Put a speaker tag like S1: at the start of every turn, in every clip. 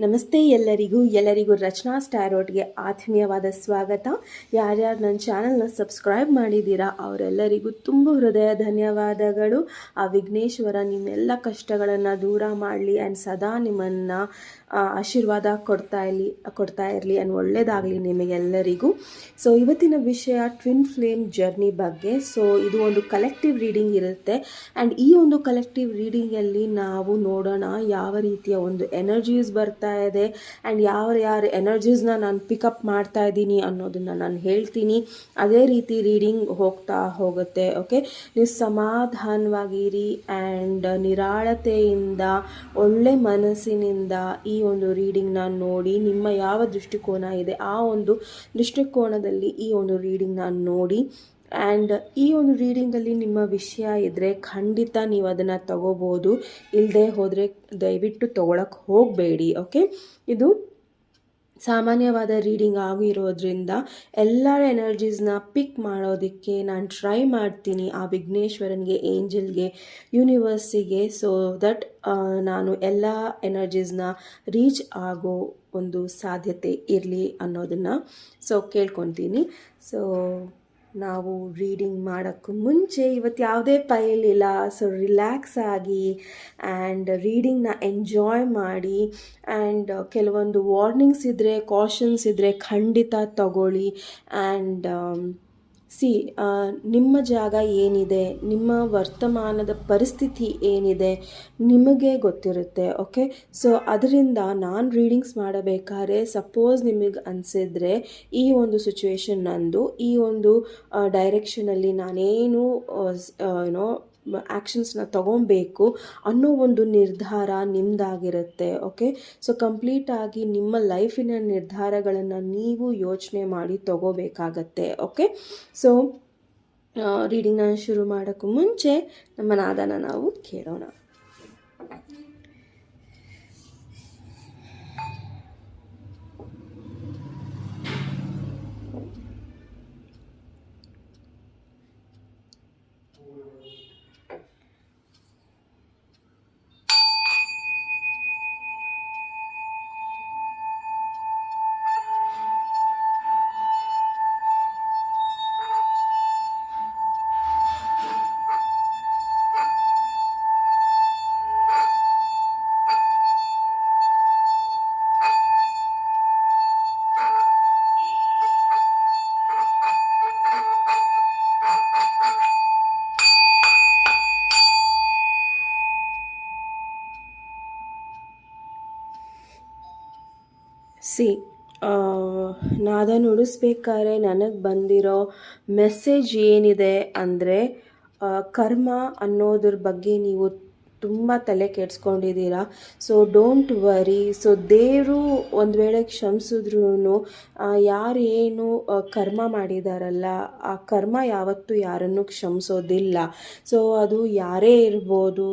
S1: ನಮಸ್ತೆ ಎಲ್ಲರಿಗೂ ರಚನಾ ಸ್ಟಾರೋಟ್ಗೆ ಆತ್ಮೀಯವಾದ ಸ್ವಾಗತ. ಯಾರ್ಯಾರು ನನ್ನ ಚಾನಲ್ನ ಸಬ್ಸ್ಕ್ರೈಬ್ ಮಾಡಿದ್ದೀರಾ ಅವರೆಲ್ಲರಿಗೂ ತುಂಬ ಹೃದಯ ಧನ್ಯವಾದಗಳು. ಆ ವಿಘ್ನೇಶ್ವರ ನಿಮ್ಮೆಲ್ಲ ಕಷ್ಟಗಳನ್ನು ದೂರ ಮಾಡಲಿ ಆ್ಯಂಡ್ ಸದಾ ನಿಮ್ಮನ್ನು ಆಶೀರ್ವಾದ ಕೊಡ್ತಾ ಇರಲಿ ಆ್ಯಂಡ್ ಒಳ್ಳೆಯದಾಗಲಿ ನಿಮಗೆಲ್ಲರಿಗೂ. ಸೊ ಇವತ್ತಿನ ವಿಷಯ ಟ್ವಿನ್ ಫ್ಲೇಮ್ ಜರ್ನಿ ಬಗ್ಗೆ. ಸೊ ಇದು ಒಂದು ಕಲೆಕ್ಟಿವ್ ರೀಡಿಂಗ್ ಇರುತ್ತೆ ಆ್ಯಂಡ್ ಈ ಒಂದು ಕಲೆಕ್ಟಿವ್ ರೀಡಿಂಗಲ್ಲಿ ನಾವು ನೋಡೋಣ ಯಾವ ರೀತಿಯ ಒಂದು ಎನರ್ಜೀಸ್ ಬರ್ತಾ ಇದೆ ಆ್ಯಂಡ್ ಯಾರು ಎನರ್ಜೀಸ್ನ ನಾನು ಪಿಕಪ್ ಮಾಡ್ತಾ ಇದ್ದೀನಿ ಅನ್ನೋದನ್ನು ನಾನು ಹೇಳ್ತೀನಿ. ಅದೇ ರೀತಿ ರೀಡಿಂಗ್ ಹೋಗ್ತಾ ಹೋಗುತ್ತೆ. ಓಕೆ, ನೀವು ಸಮಾಧಾನವಾಗಿರಿ ಆ್ಯಂಡ್ ನಿರಾಳತೆಯಿಂದ ಒಳ್ಳೆ ಮನಸ್ಸಿನಿಂದ ಈ ಒಂದು ರೀಡಿಂಗ್ನ ನೋಡಿ. ನಿಮ್ಮ ಯಾವ ದೃಷ್ಟಿಕೋನ ಇದೆ ಆ ಒಂದು ದೃಷ್ಟಿಕೋನದಲ್ಲಿ ಈ ಒಂದು ರೀಡಿಂಗ್ನ ನೋಡಿ. ಆ್ಯಂಡ್ ಈ ಒಂದು ರೀಡಿಂಗಲ್ಲಿ ನಿಮ್ಮ ವಿಷಯ ಇದ್ದರೆ ಖಂಡಿತ ನೀವು ಅದನ್ನು ತಗೋಬೋದು, ಇಲ್ಲದೆ ಹೋದರೆ ದಯವಿಟ್ಟು ತೊಗೊಳಕ್ಕೆ ಹೋಗಬೇಡಿ. ಓಕೆ, ಇದು ಸಾಮಾನ್ಯವಾದ ರೀಡಿಂಗ್ ಆಗಿರೋದ್ರಿಂದ ಎಲ್ಲರ ಎನರ್ಜೀಸ್ನ ಪಿಕ್ ಮಾಡೋದಕ್ಕೆ ನಾನು ಟ್ರೈ ಮಾಡ್ತೀನಿ ಆ ವಿಘ್ನೇಶ್ವರನಿಗೆ, ಏಂಜಲ್ಗೆ, ಯೂನಿವರ್ಸಿಗೆ, ಸೊ ದಟ್ ನಾನು ಎಲ್ಲ ಎನರ್ಜೀಸ್ನ ರೀಚ್ ಆಗೋ ಒಂದು ಸಾಧ್ಯತೆ ಇರಲಿ ಅನ್ನೋದನ್ನು ಕೇಳ್ಕೊತೀನಿ. ಸೊ ನಾವು ರೀಡಿಂಗ್ ಮಾಡೋಕ್ಕೂ ಮುಂಚೆ ಇವತ್ತು ಯಾವುದೇ ಫೈಲ್ ಇಲ್ಲ, ಸೊ ರಿಲ್ಯಾಕ್ಸ್ ಆಗಿ ಆ್ಯಂಡ್ ರೀಡಿಂಗ್ನ ಎಂಜಾಯ್ ಮಾಡಿ. ಆ್ಯಂಡ್ ಕೆಲವೊಂದು ವಾರ್ನಿಂಗ್ಸ್ ಇದ್ದರೆ, ಕಾಷನ್ಸ್ ಇದ್ದರೆ ಖಂಡಿತ ತಗೊಳ್ಳಿ. ಆ್ಯಂಡ್ ನಿಮ್ಮ ಜಾಗ ಏನಿದೆ, ನಿಮ್ಮ ವರ್ತಮಾನದ ಪರಿಸ್ಥಿತಿ ಏನಿದೆ ನಿಮಗೆ ಗೊತ್ತಿರುತ್ತೆ. ಓಕೆ, ಸೊ ಅದರಿಂದ ನಾನು ರೀಡಿಂಗ್ಸ್ ಮಾಡಬೇಕಾದ್ರೆ ಸಪೋಸ್ ನಿಮಗೆ ಅನಿಸಿದ್ರೆ ಈ ಒಂದು ಸಿಚುವೇಶನ್ ನಂದು, ಈ ಒಂದು ಡೈರೆಕ್ಷನಲ್ಲಿ ನಾನೇನು ಆ್ಯಕ್ಷನ್ಸ್ನ ತಗೊಬೇಕು ಅನ್ನೋ ಒಂದು ನಿರ್ಧಾರ ನಿಮ್ಮದಾಗಿರುತ್ತೆ. ಓಕೆ, ಸೊ ಕಂಪ್ಲೀಟಾಗಿ ನಿಮ್ಮ ಲೈಫಿನ ನಿರ್ಧಾರಗಳನ್ನು ನೀವು ಯೋಚನೆ ಮಾಡಿ ತಗೋಬೇಕಾಗತ್ತೆ. ಓಕೆ, ಸೊ ರೀಡಿಂಗ್ನ ಶುರು ಮಾಡೋಕ್ಕೂ ಮುಂಚೆ ನಮ್ಮ ನಾದನ ನಾವು ಕೇಳೋಣ. ನಾದ ನುಡಿಸ್ಬೇಕಾದ್ರೆ ನನಗೆ ಬಂದಿರೋ ಮೆಸೇಜ್ ಏನಿದೆ ಅಂದರೆ, ಕರ್ಮ ಅನ್ನೋದ್ರ ಬಗ್ಗೆ ನೀವು ತುಂಬ ತಲೆ ಕೆಡಿಸ್ಕೊಂಡಿದ್ದೀರಾ. So don't worry. ಸೊ ದೇವರು ಒಂದು ವೇಳೆ ಕ್ಷಮಿಸಿದ್ರೂ ಯಾರು ಏನು ಕರ್ಮ ಮಾಡಿದಾರಲ್ಲ ಆ ಕರ್ಮ ಯಾವತ್ತೂ ಯಾರನ್ನು ಕ್ಷಮಿಸೋದಿಲ್ಲ. ಸೊ ಅದು ಯಾರೇ ಇರ್ಬೋದು,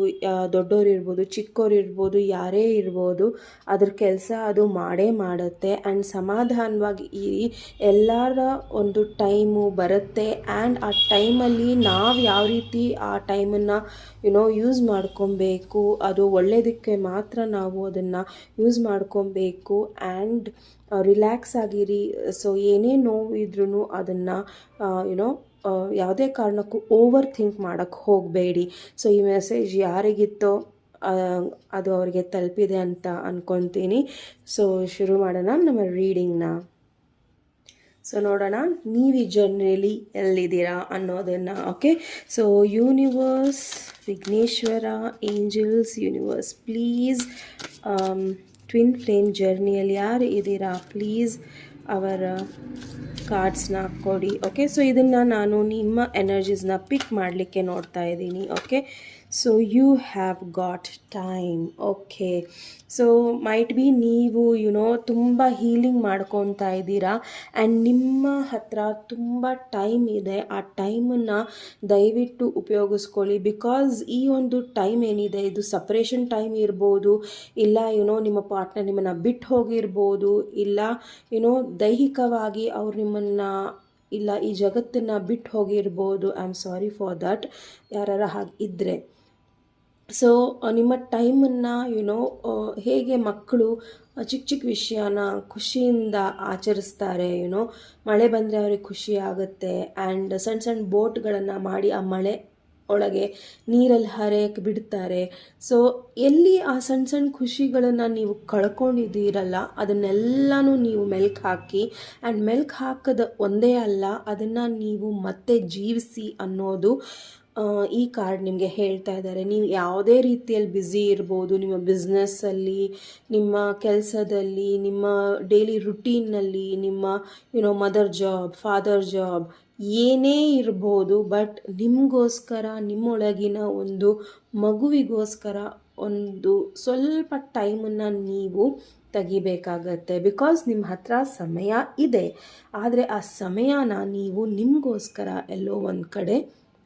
S1: ದೊಡ್ಡೋರು ಇರ್ಬೋದು, ಚಿಕ್ಕೋರು ಇರ್ಬೋದು, ಯಾರೇ ಇರ್ಬೋದು, ಅದ್ರ ಕೆಲಸ ಅದು ಮಾಡೇ ಮಾಡುತ್ತೆ. ಆ್ಯಂಡ್ ಸಮಾಧಾನವಾಗಿ ಎಲ್ಲರ ಒಂದು ಟೈಮು ಬರುತ್ತೆ ಆ್ಯಂಡ್ ಆ ಟೈಮಲ್ಲಿ ನಾವು ಯಾವ ರೀತಿ ಆ ಟೈಮನ್ನು ಯೂಸ್ ಮಾಡ್ಕೊಬೇಕು, ಅದು ಒಳ್ಳೆಯದಕ್ಕೆ ಮಾತ್ರ ನಾವು ಅದನ್ನು ಯೂಸ್ ಮಾಡ್ಕೊಬೇಕು. ಆ್ಯಂಡ್ ರಿಲ್ಯಾಕ್ಸ್ ಆಗಿರಿ. ಸೊ ಏನೇ ನೋವು ಇದ್ರೂ ಅದನ್ನು ಯಾವುದೇ ಕಾರಣಕ್ಕೂ ಓವರ್ ಥಿಂಕ್ ಮಾಡೋಕ್ಕೆ ಹೋಗಬೇಡಿ. ಸೊ ಈ ಮೆಸೇಜ್ ಯಾರಿಗಿತ್ತೋ ಅದು ಅವರಿಗೆ ತಲುಪಿದೆ ಅಂತ ಅಂದ್ಕೊತೀನಿ. ಸೊ ಶುರು ಮಾಡೋಣ ನಮ್ಮ ರೀಡಿಂಗ್ನ. ಸೊ ನೋಡೋಣ ನೀವು ಈ ಜರ್ನಿಯಲ್ಲಿ ಎಲ್ಲಿದ್ದೀರಾ ಅನ್ನೋದನ್ನು. Okay, so universe, Vighneshwara, angels, universe, please twin flame ಜರ್ನಿಯಲ್ಲಿ ಯಾರು ಇದ್ದೀರಾ ಪ್ಲೀಸ್ ಅವರ ಕಾರ್ಡ್ಸ್ನ ಕೊಡಿ. ಓಕೆ, ಸೊ ಇದನ್ನು ನಾನು ನಿಮ್ಮ ಎನರ್ಜೀಸ್ನ ಪಿಕ್ ಮಾಡಲಿಕ್ಕೆ ನೋಡ್ತಾ ಇದ್ದೀನಿ. Okay, so you have got time. Okay, so might be ನೀವು ತುಂಬ ಹೀಲಿಂಗ್ ಮಾಡ್ಕೊತಾ ಇದ್ದೀರಾ ಆ್ಯಂಡ್ ನಿಮ್ಮ ಹತ್ರ ತುಂಬ ಟೈಮ್ ಇದೆ. ಆ ಟೈಮನ್ನು ದಯವಿಟ್ಟು ಉಪಯೋಗಿಸ್ಕೊಳ್ಳಿ. ಬಿಕಾಸ್ ಈ ಒಂದು ಟೈಮ್ ಏನಿದೆ ಇದು ಸಪ್ರೇಷನ್ ಟೈಮ್ ಇರ್ಬೋದು, ಇಲ್ಲ ನಿಮ್ಮ ಪಾರ್ಟ್ನರ್ ನಿಮ್ಮನ್ನು ಬಿಟ್ಟು ಹೋಗಿರ್ಬೋದು, ಇಲ್ಲ ದೈಹಿಕವಾಗಿ ಅವ್ರು ನಿಮ್ಮನ್ನು ಇಲ್ಲ ಈ ಜಗತ್ತನ್ನು ಬಿಟ್ಟು ಹೋಗಿರ್ಬೋದು. I am sorry for that ಯಾರು ಹಾಗೆ ಇದ್ದರೆ. ಸೊ ನಿಮ್ಮ ಟೈಮನ್ನು ಹೇಗೆ ಮಕ್ಕಳು ಚಿಕ್ಕ ಚಿಕ್ಕ ವಿಷಯನ ಖುಷಿಯಿಂದ ಆಚರಿಸ್ತಾರೆ, ಮಳೆ ಬಂದರೆ ಅವ್ರಿಗೆ ಖುಷಿ ಆಗುತ್ತೆ. ಆ್ಯಂಡ್ ಸಣ್ಣ ಸಣ್ಣ ಬೋಟ್ಗಳನ್ನು ಮಾಡಿ ಆ ಮಳೆ ಒಳಗೆ ನೀರಲ್ಲಿ ಹರಿಯಕ್ಕೆ ಬಿಡ್ತಾರೆ. ಸೊ ಎಲ್ಲಿ ಆ ಸಣ್ಣ ಸಣ್ಣ ಖುಷಿಗಳನ್ನು ನೀವು ಕಳ್ಕೊಂಡಿದ್ದೀರಲ್ಲ, ಅದನ್ನೆಲ್ಲನೂ ನೀವು ಮೆಲ್ಕು ಹಾಕಿ, ಆ್ಯಂಡ್ ಮೆಲ್ಕು ಹಾಕೋದು ಒಂದೇ ಅಲ್ಲ, ಅದನ್ನು ನೀವು ಮತ್ತೆ ಜೀವಿಸಿ ಅನ್ನೋದು ಈ ಕಾರ್ಡ್ ನಿಮಗೆ ಹೇಳ್ತಾ ಇದ್ದಾರೆ. ನೀವು ಯಾವುದೇ ರೀತಿಯಲ್ಲಿ ಬ್ಯುಸಿ ಇರ್ಬೋದು, ನಿಮ್ಮ ಬಿಸ್ನೆಸ್ಸಲ್ಲಿ, ನಿಮ್ಮ ಕೆಲಸದಲ್ಲಿ, ನಿಮ್ಮ ಡೈಲಿ ರುಟೀನ್ನಲ್ಲಿ, ನಿಮ್ಮ ಮದರ್ ಜಾಬ್, ಫಾದರ್ ಜಾಬ್, ಏನೇ ಇರ್ಬೋದು, ಬಟ್ ನಿಮಗೋಸ್ಕರ, ನಿಮ್ಮೊಳಗಿನ ಒಂದು ಮಗುವಿಗೋಸ್ಕರ ಒಂದು ಸ್ವಲ್ಪ ಟೈಮನ್ನು ನೀವು ತೆಗಿಬೇಕಾಗತ್ತೆ. ಬಿಕಾಸ್ ನಿಮ್ಮ ಹತ್ರ ಸಮಯ ಇದೆ, ಆದರೆ ಆ ಸಮಯನ ನೀವು ನಿಮಗೋಸ್ಕರ ಎಲ್ಲೋ ಒಂದು ಕಡೆ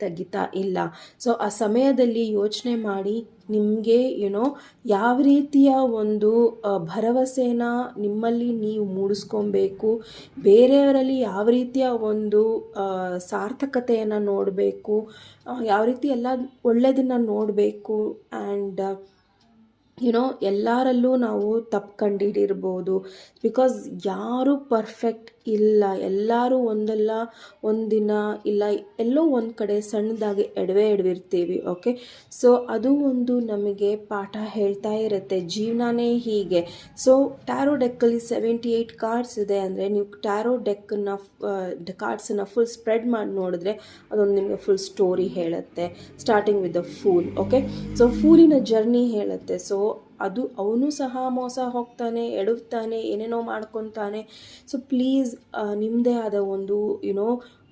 S1: ತೆಗಿತಾ ಇಲ್ಲ. ಸೊ ಆ ಸಮಯದಲ್ಲಿ ಯೋಚನೆ ಮಾಡಿ, ನಿಮಗೆ ಯಾವ ರೀತಿಯ ಒಂದು ಭರವಸೆನ ನಿಮ್ಮಲ್ಲಿ ನೀವು ಮೂಡಿಸ್ಕೊಬೇಕು, ಬೇರೆಯವರಲ್ಲಿ ಯಾವ ರೀತಿಯ ಒಂದು ಸಾರ್ಥಕತೆಯನ್ನು ನೋಡಬೇಕು, ಯಾವ ರೀತಿ ಎಲ್ಲ ಒಳ್ಳೆಯದನ್ನು ನೋಡಬೇಕು. ಆ್ಯಂಡ್ ಎಲ್ಲರಲ್ಲೂ ನಾವು ತಪ್ಪು ಕಂಡುಹಿಡಿರ್ಬೋದು. ಬಿಕಾಸ್ ಯಾರೂ ಪರ್ಫೆಕ್ಟ್ ಇಲ್ಲ, ಎಲ್ಲರೂ ಒಂದಲ್ಲ ಒಂದಿನ ಇಲ್ಲ ಎಲ್ಲೋ ಒಂದು ಕಡೆ ಸಣ್ಣದಾಗಿ ಎಡವಿರ್ತೀವಿ. ಓಕೆ, ಸೊ ಅದು ಒಂದು ನಮಗೆ ಪಾಠ ಹೇಳ್ತಾ ಇರುತ್ತೆ. ಜೀವನನೇ ಹೀಗೆ. ಸೊ ಟ್ಯಾರೋ ಡೆಕ್ಕಲ್ಲಿ 78 ಕಾರ್ಡ್ಸ್ ಇದೆ ಅಂದರೆ, ನೀವು ಟ್ಯಾರೋ ಕಾರ್ಡ್ಸನ್ನು ಫುಲ್ ಸ್ಪ್ರೆಡ್ ಮಾಡಿ ನೋಡಿದ್ರೆ ಅದೊಂದು ನಿಮಗೆ ಫುಲ್ ಸ್ಟೋರಿ ಹೇಳುತ್ತೆ, starting with the fool. Okay, so ಫೂಲಿನ ಜರ್ನಿ ಹೇಳುತ್ತೆ. ಸೊ ಅದು ಅವನು ಸಹ ಮೋಸ ಹೋಗ್ತಾನೆ, ಎಡವ್ತಾನೆ, ಏನೇನೋ ಮಾಡ್ಕೊತಾನೆ. ಸೊ ಪ್ಲೀಸ್ ನಿಮ್ಮದೇ ಆದ ಒಂದು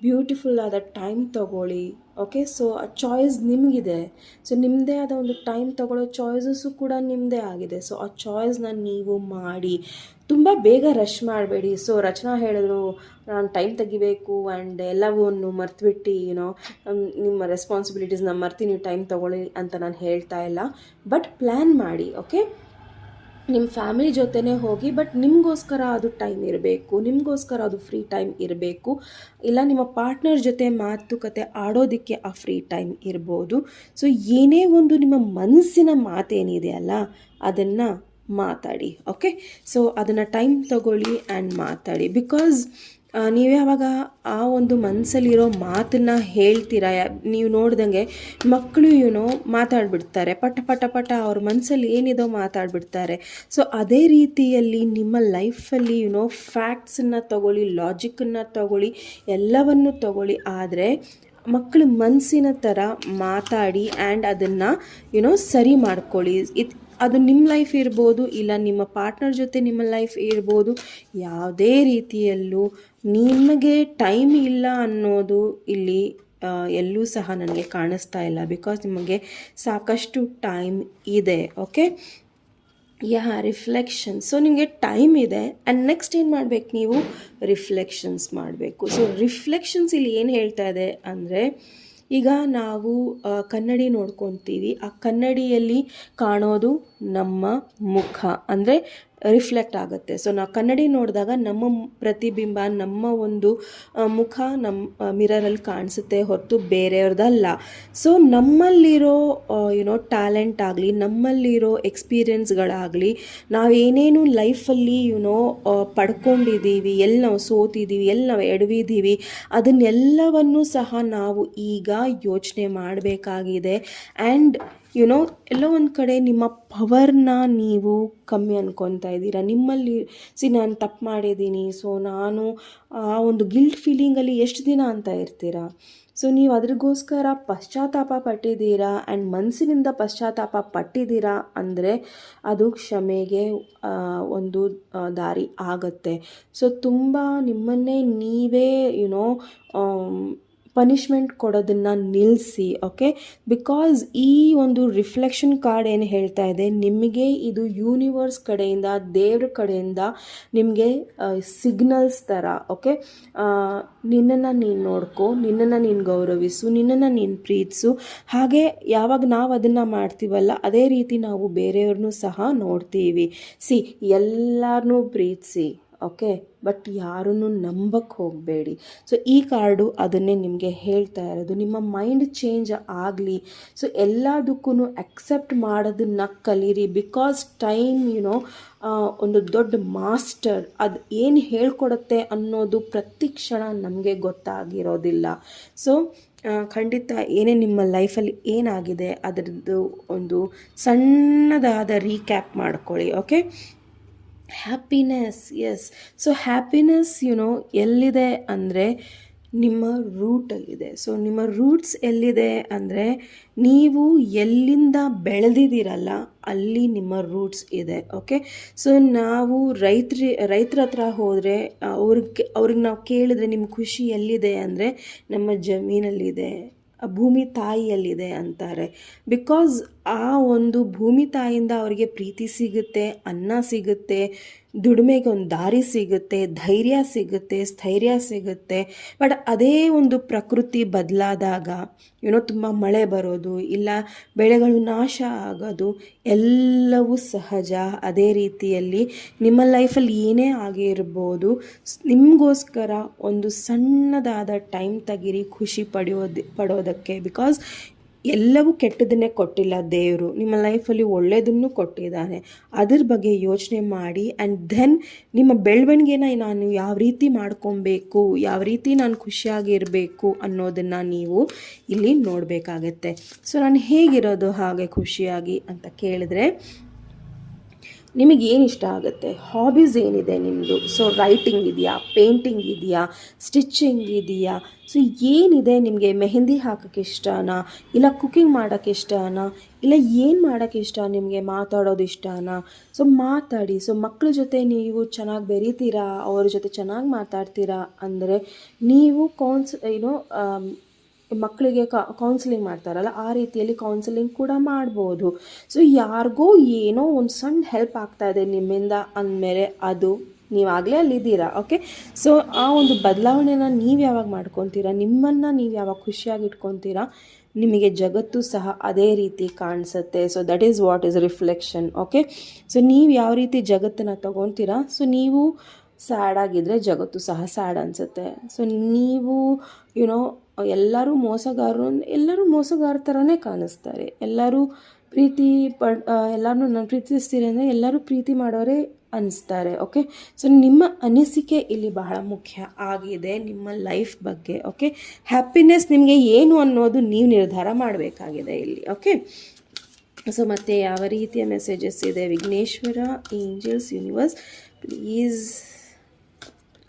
S1: ಬ್ಯೂಟಿಫುಲ್ ಆದ ಟೈಮ್ ತಗೊಳ್ಳಿ. ಓಕೆ, ಸೊ ಆ ಚಾಯ್ಸ್ ನಿಮಗಿದೆ. ಸೊ ನಿಮ್ಮದೇ ಆದ ಒಂದು ಟೈಮ್ ತಗೊಳ್ಳೋ ಚಾಯ್ಸಸ್ಸು ಕೂಡ ನಿಮ್ಮದೇ ಆಗಿದೆ. ಸೊ ಆ ಚಾಯ್ಸ್ನ ನೀವು ಮಾಡಿ, ತುಂಬ ಬೇಗ ರಶ್ ಮಾಡಬೇಡಿ. ಸೊ ರಚನಾ ಹೇಳಿದ್ರು ನಾನು ಟೈಮ್ ತೆಗಿಬೇಕು ಆ್ಯಂಡ್ ಎಲ್ಲವನ್ನೂ ಮರ್ತುಬಿಟ್ಟು ನಿಮ್ಮ ರೆಸ್ಪಾನ್ಸಿಬಿಲಿಟೀಸ್ನ ಮರ್ತಿ ನೀವು ಟೈಮ್ ತೊಗೊಳ್ಳಿ ಅಂತ ನಾನು ಹೇಳ್ತಾ ಇಲ್ಲ. ಬಟ್ ಪ್ಲ್ಯಾನ್ ಮಾಡಿ. ಓಕೆ, ನಿಮ್ಮ ಫ್ಯಾಮಿಲಿ ಜೊತೆನೇ ಹೋಗಿ, ಬಟ್ ನಿಮಗೋಸ್ಕರ ಅದು ಟೈಮ್ ಇರಬೇಕು, ನಿಮಗೋಸ್ಕರ ಅದು ಫ್ರೀ ಟೈಮ್ ಇರಬೇಕು. ಇಲ್ಲ ನಿಮ್ಮ ಪಾರ್ಟ್ನರ್ ಜೊತೆ ಮಾತುಕತೆ ಆಡೋದಕ್ಕೆ ಆ ಫ್ರೀ ಟೈಮ್ ಇರ್ಬೋದು. ಸೊ ಏನೇ ಒಂದು ನಿಮ್ಮ ಮನಸ್ಸಿನ ಮಾತೇನಿದೆ ಅಲ್ಲ, ಅದನ್ನು ಮಾತಾಡಿ. ಓಕೆ, ಸೊ ಅದನ್ನು ಟೈಮ್ ತಗೊಳ್ಳಿ ಆ್ಯಂಡ್ ಮಾತಾಡಿ. ಬಿಕಾಸ್ ನೀವು ಯಾವಾಗ ಆ ಒಂದು ಮನಸ್ಸಲ್ಲಿರೋ ಮಾತನ್ನು ಹೇಳ್ತೀರಾ, ನೀವು ನೋಡ್ದಂಗೆ ಮಕ್ಕಳು ಮಾತಾಡ್ಬಿಡ್ತಾರೆ, ಪಟ ಅವ್ರ ಮನಸ್ಸಲ್ಲಿ ಏನಿದೋ ಮಾತಾಡ್ಬಿಡ್ತಾರೆ. ಸೊ ಅದೇ ರೀತಿಯಲ್ಲಿ ನಿಮ್ಮ ಲೈಫಲ್ಲಿ ಫ್ಯಾಕ್ಟ್ಸನ್ನು ತಗೊಳ್ಳಿ, ಲಾಜಿಕ್ಕನ್ನು ತಗೊಳ್ಳಿ, ಎಲ್ಲವನ್ನು ತಗೊಳ್ಳಿ, ಆದರೆ ಮಕ್ಕಳು ಮನಸ್ಸಿನ ಥರ ಮಾತಾಡಿ ಆ್ಯಂಡ್ ಅದನ್ನು ಸರಿ ಮಾಡ್ಕೊಳ್ಳಿ. ಅದು ನಿಮ್ಮ ಲೈಫ್ ಇರ್ಬೋದು, ಇಲ್ಲ ನಿಮ್ಮ ಪಾರ್ಟ್ನರ್ ಜೊತೆ ನಿಮ್ಮ ಲೈಫ್ ಇರ್ಬೋದು. ಯಾವುದೇ ರೀತಿಯಲ್ಲೂ ನಿಮಗೆ ಟೈಮ್ ಇಲ್ಲ ಅನ್ನೋದು ಇಲ್ಲಿ ಎಲ್ಲೂ ಸಹ ನನಗೆ ಕಾಣಿಸ್ತಾ ಇಲ್ಲ. ಬಿಕಾಸ್ ನಿಮಗೆ ಸಾಕಷ್ಟು ಟೈಮ್ ಇದೆ. Okay, reflection. ಸೊ ನಿಮಗೆ ಟೈಮ್ ಇದೆ ಆ್ಯಂಡ್ ನೆಕ್ಸ್ಟ್ ಏನು ಮಾಡಬೇಕು, ನೀವು ರಿಫ್ಲೆಕ್ಷನ್ಸ್ ಮಾಡಬೇಕು. ಸೊ ರಿಫ್ಲೆಕ್ಷನ್ಸ್ ಇಲ್ಲಿ ಏನು ಹೇಳ್ತಾ ಇದೆ ಅಂದರೆ, ಈಗ ನಾವು ಕನ್ನಡಿ ನೋಡ್ಕೊತೀವಿ, ಆ ಕನ್ನಡಿಯಲ್ಲಿ ಕಾಣೋದು ನಮ್ಮ ಮುಖ, ಅಂದರೆ ರಿಫ್ಲೆಕ್ಟ್ ಆಗುತ್ತೆ. ಸೊ ನಾವು ಕನ್ನಡಿ ನೋಡಿದಾಗ ನಮ್ಮ ಪ್ರತಿಬಿಂಬ, ನಮ್ಮ ಒಂದು ಮುಖ ನಮ್ಮ ಮಿರರಲ್ಲಿ ಕಾಣಿಸುತ್ತೆ ಹೊರತು ಬೇರೆಯವ್ರದ್ದಲ್ಲ. ಸೊ ನಮ್ಮಲ್ಲಿರೋ ಟ್ಯಾಲೆಂಟ್ ಆಗಲಿ, ನಮ್ಮಲ್ಲಿರೋ ಎಕ್ಸ್ಪೀರಿಯನ್ಸ್ಗಳಾಗಲಿ, ನಾವೇನೇನು ಲೈಫಲ್ಲಿ ಪಡ್ಕೊಂಡಿದ್ದೀವಿ, ಎಲ್ಲಿ ನಾವು ಸೋತಿದ್ದೀವಿ, ಎಲ್ಲಿ ನಾವು ಎಡವಿದ್ದೀವಿ, ಅದನ್ನೆಲ್ಲವನ್ನು ಸಹ ನಾವು ಈಗ ಯೋಚನೆ ಮಾಡಬೇಕಾಗಿದೆ. ಆ್ಯಂಡ್ ಎಲ್ಲೋ ಒಂದು ಕಡೆ ನಿಮ್ಮ ಪವರ್ನ ನೀವು ಕಮ್ಮಿ ಅನ್ಕೊತಾ ಇದ್ದೀರಾ. ನಿಮ್ಮಲ್ಲಿ ನಾನು ತಪ್ಪು ಮಾಡಿದ್ದೀನಿ, ಸೊ ನಾನು ಆ ಒಂದು ಗಿಲ್ಟ್ ಫೀಲಿಂಗಲ್ಲಿ ಎಷ್ಟು ದಿನ ಅಂತ ಇರ್ತೀರಾ. ಸೊ ನೀವು ಅದ್ರಿಗೋಸ್ಕರ ಪಶ್ಚಾತ್ತಾಪ ಪಟ್ಟಿದ್ದೀರಾ ಆ್ಯಂಡ್ ಮನಸ್ಸಿನಿಂದ ಪಶ್ಚಾತ್ತಾಪ ಪಟ್ಟಿದ್ದೀರಾ ಅಂದರೆ ಅದು ಕ್ಷಮೆಗೆ ಒಂದು ದಾರಿ ಆಗುತ್ತೆ. ಸೊ ತುಂಬ ನಿಮ್ಮನ್ನೇ ನೀವೇ ಪನಿಷ್ಮೆಂಟ್ ಕೊಡೋದನ್ನು ನಿಲ್ಲಿಸಿ. ಓಕೆ, ಬಿಕಾಸ್ ಈ ಒಂದು ರಿಫ್ಲೆಕ್ಷನ್ ಕಾರ್ಡ್ ಏನು ಹೇಳ್ತಾ ಇದೆ, ನಿಮಗೆ ಇದು ಯೂನಿವರ್ಸ್ ಕಡೆಯಿಂದ, ದೇವ್ರ ಕಡೆಯಿಂದ ನಿಮಗೆ ಸಿಗ್ನಲ್ಸ್ ಥರ. ಓಕೆ, ನಿನ್ನನ್ನು ನೀನು ನೋಡ್ಕೊ, ನಿನ್ನನ್ನು ನೀನು ಗೌರವಿಸು, ನಿನ್ನನ್ನು ನೀನು ಪ್ರೀತಿಸು. ಹಾಗೆ ಯಾವಾಗ ನಾವು ಅದನ್ನು ಮಾಡ್ತೀವಲ್ಲ, ಅದೇ ರೀತಿ ನಾವು ಬೇರೆಯವ್ರನ್ನೂ ಸಹ ನೋಡ್ತೀವಿ. ಎಲ್ಲರನ್ನೂ ಪ್ರೀತಿಸಿ. ಓಕೆ, ಬಟ್ ಯಾರನ್ನು ನಂಬಕ್ಕೆ ಹೋಗಬೇಡಿ. ಸೊ ಈ ಕಾರ್ಡು ಅದನ್ನೇ ನಿಮಗೆ ಹೇಳ್ತಾ ಇರೋದು. ನಿಮ್ಮ ಮೈಂಡ್ ಚೇಂಜ್ ಆಗಲಿ. ಸೊ ಎಲ್ಲದಕ್ಕೂ ಅಕ್ಸೆಪ್ಟ್ ಮಾಡೋದನ್ನ ಕಲೀರಿ. ಬಿಕಾಸ್ ಟೈಮ್ ಒಂದು ದೊಡ್ಡ ಮಾಸ್ಟರ್. ಅದು ಏನು ಹೇಳ್ಕೊಡುತ್ತೆ ಅನ್ನೋದು ಪ್ರತಿ ಕ್ಷಣ ನಮಗೆ ಗೊತ್ತಾಗಿರೋದಿಲ್ಲ. ಸೊ ಖಂಡಿತ ಏನೇ ನಿಮ್ಮ ಲೈಫಲ್ಲಿ ಏನಾಗಿದೆ ಅದರದ್ದು ಒಂದು ಸಣ್ಣದಾದ ರೀಕ್ಯಾಪ್ ಮಾಡ್ಕೊಳ್ಳಿ. Okay, happiness, yes. So happiness ಎಲ್ಲಿದೆ ಅಂದರೆ ನಿಮ್ಮ ರೂಟಲ್ಲಿದೆ. ಸೊ ನಿಮ್ಮ ರೂಟ್ಸ್ ಎಲ್ಲಿದೆ ಅಂದರೆ ನೀವು ಎಲ್ಲಿಂದ ಬೆಳೆದಿದ್ದೀರಲ್ಲ ಅಲ್ಲಿ ನಿಮ್ಮ ರೂಟ್ಸ್ ಇದೆ. ಓಕೆ, ಸೊ ನಾವು ರೈತರ ಹತ್ರ ಹೋದರೆ ಅವ್ರಿಗೆ ನಾವು ಕೇಳಿದ್ರೆ ನಿಮ್ಮ ಖುಷಿ ಎಲ್ಲಿದೆ ಅಂದರೆ ನಮ್ಮ ಜಮೀನಲ್ಲಿದೆ, ಭೂಮಿ ತಾಯಿಯಲ್ಲಿದೆ ಅಂತಾರೆ. ಬಿಕಾಸ್ ಆ ಒಂದು ಭೂಮಿ ತಾಯಿಯಿಂದ ಅವರಿಗೆ ಪ್ರೀತಿ ಸಿಗುತ್ತೆ, ಅನ್ನ ಸಿಗುತ್ತೆ, ದುಡಿಮೆಗೆ ಒಂದು ದಾರಿ ಸಿಗುತ್ತೆ, ಧೈರ್ಯ ಸಿಗುತ್ತೆ, ಸ್ಥೈರ್ಯ ಸಿಗುತ್ತೆ. ಬಟ್ ಅದೇ ಒಂದು ಪ್ರಕೃತಿ ಬದಲಾದಾಗ ತುಂಬ ಮಳೆ ಬರೋದು, ಇಲ್ಲ ಬೆಳೆಗಳು ನಾಶ ಆಗೋದು ಎಲ್ಲವೂ ಸಹಜ. ಅದೇ ರೀತಿಯಲ್ಲಿ ನಿಮ್ಮ ಲೈಫಲ್ಲಿ ಏನೇ ಆಗಿರ್ಬೋದು, ನಿಮಗೋಸ್ಕರ ಒಂದು ಸಣ್ಣದಾದ ಟೈಮ್ ತೆಗೀರಿ ಖುಷಿ ಪಡೋದಕ್ಕೆ. ಬಿಕಾಸ್ ಎಲ್ಲವೂ ಕೆಟ್ಟದನ್ನೇ ಕೊಟ್ಟಿಲ್ಲ ದೇವರು, ನಿಮ್ಮ ಲೈಫಲ್ಲಿ ಒಳ್ಳೆಯದನ್ನು ಕೊಟ್ಟಿದ್ದಾನೆ. ಅದ್ರ ಬಗ್ಗೆ ಯೋಚನೆ ಮಾಡಿ. ಆ್ಯಂಡ್ ದೆನ್ ನಿಮ್ಮ ಬೆಳವಣಿಗೆನ ನಾನು ಯಾವ ರೀತಿ ಮಾಡ್ಕೊಬೇಕು, ಯಾವ ರೀತಿ ನಾನು ಖುಷಿಯಾಗಿರಬೇಕು ಅನ್ನೋದನ್ನು ನೀವು ಇಲ್ಲಿ ನೋಡಬೇಕಾಗತ್ತೆ. ಸೊ ನಾನು ಹೇಗಿರೋದು ಹಾಗೆ ಖುಷಿಯಾಗಿ ಅಂತ ಕೇಳಿದ್ರೆ ನಿಮಗೇನು ಇಷ್ಟ ಆಗುತ್ತೆ, ಹಾಬೀಸ್ ಏನಿದೆ ನಿಮ್ಮದು. ಸೊ ರೈಟಿಂಗ್ ಇದೆಯಾ, ಪೇಂಟಿಂಗ್ ಇದೆಯಾ, ಸ್ಟಿಚಿಂಗ್ ಇದೆಯಾ, ಸೊ ಏನಿದೆ ನಿಮಗೆ? ಮೆಹಂದಿ ಹಾಕೋಕ್ಕೆ ಇಷ್ಟನಾ, ಇಲ್ಲ ಕುಕ್ಕಿಂಗ್ ಮಾಡೋಕ್ಕೆ ಇಷ್ಟನಾ, ಇಲ್ಲ ಏನು ಮಾಡೋಕ್ಕೆ ಇಷ್ಟ ನಿಮಗೆ? ಮಾತಾಡೋದು ಇಷ್ಟನಾ? ಸೊ ಮಾತಾಡಿ. ಸೊ ಮಕ್ಕಳ ಜೊತೆ ನೀವು ಚೆನ್ನಾಗಿ ಬೆರೀತೀರಾ, ಅವ್ರ ಜೊತೆ ಚೆನ್ನಾಗಿ ಮಾತಾಡ್ತೀರಾ ಅಂದರೆ ನೀವು ಮಕ್ಕಳಿಗೆ ಕೌನ್ಸಿಲಿಂಗ್ ಮಾಡ್ತಾರಲ್ಲ ಆ ರೀತಿಯಲ್ಲಿ ಕೌನ್ಸಿಲಿಂಗ್ ಕೂಡ ಮಾಡ್ಬೋದು. ಸೊ ಯಾರಿಗೋ ಏನೋ ಒಂದು ಸಣ್ಣ ಹೆಲ್ಪ್ ಆಗ್ತಾಯಿದೆ ನಿಮ್ಮಿಂದ ಅಂದಮೇಲೆ ಅದು ನೀವಾಗಲೇ ಅಲ್ಲಿದ್ದೀರಾ. ಓಕೆ, ಸೊ ಆ ಒಂದು ಬದಲಾವಣೆನ ನೀವು ಯಾವಾಗ ಮಾಡ್ಕೊತೀರಾ, ನಿಮ್ಮನ್ನು ನೀವು ಯಾವಾಗ ಖುಷಿಯಾಗಿ ಇಟ್ಕೊತೀರಾ, ನಿಮಗೆ ಜಗತ್ತು ಸಹ ಅದೇ ರೀತಿ ಕಾಣಿಸುತ್ತೆ. So that is what is reflection. Okay, so ನೀವು ಯಾವ ರೀತಿ ಜಗತ್ತನ್ನು ತಗೊತೀರಾ, ಸೊ ನೀವು ಸ್ಯಾಡ್ ಆಗಿದ್ದರೆ ಜಗತ್ತು ಸಹ ಸ್ಯಾಡ್ ಅನಿಸುತ್ತೆ. ಸೊ ನೀವು ಎಲ್ಲರೂ ಮೋಸಗಾರ ಥರನೇ ಕಾಣಿಸ್ತಾರೆ. ಎಲ್ಲರೂ ಎಲ್ಲರೂ ನಾನು ಪ್ರೀತಿಸ್ತೀರಿ ಅಂದರೆ ಎಲ್ಲರೂ ಪ್ರೀತಿ ಮಾಡೋರೇ ಅನಿಸ್ತಾರೆ. ಓಕೆ, ಸೊ ನಿಮ್ಮ ಅನಿಸಿಕೆ ಇಲ್ಲಿ ಬಹಳ ಮುಖ್ಯ ಆಗಿದೆ ನಿಮ್ಮ ಲೈಫ್ ಬಗ್ಗೆ. ಓಕೆ, ಹ್ಯಾಪಿನೆಸ್ ನಿಮಗೆ ಏನು ಅನ್ನೋದು ನೀವು ನಿರ್ಧಾರ ಮಾಡಬೇಕಾಗಿದೆ ಇಲ್ಲಿ. ಓಕೆ, ಸೊ ಮತ್ತೆ ಯಾವ ರೀತಿಯ ಮೆಸೇಜಸ್ ಇದೆ? Vighneshwara, angels, universe, please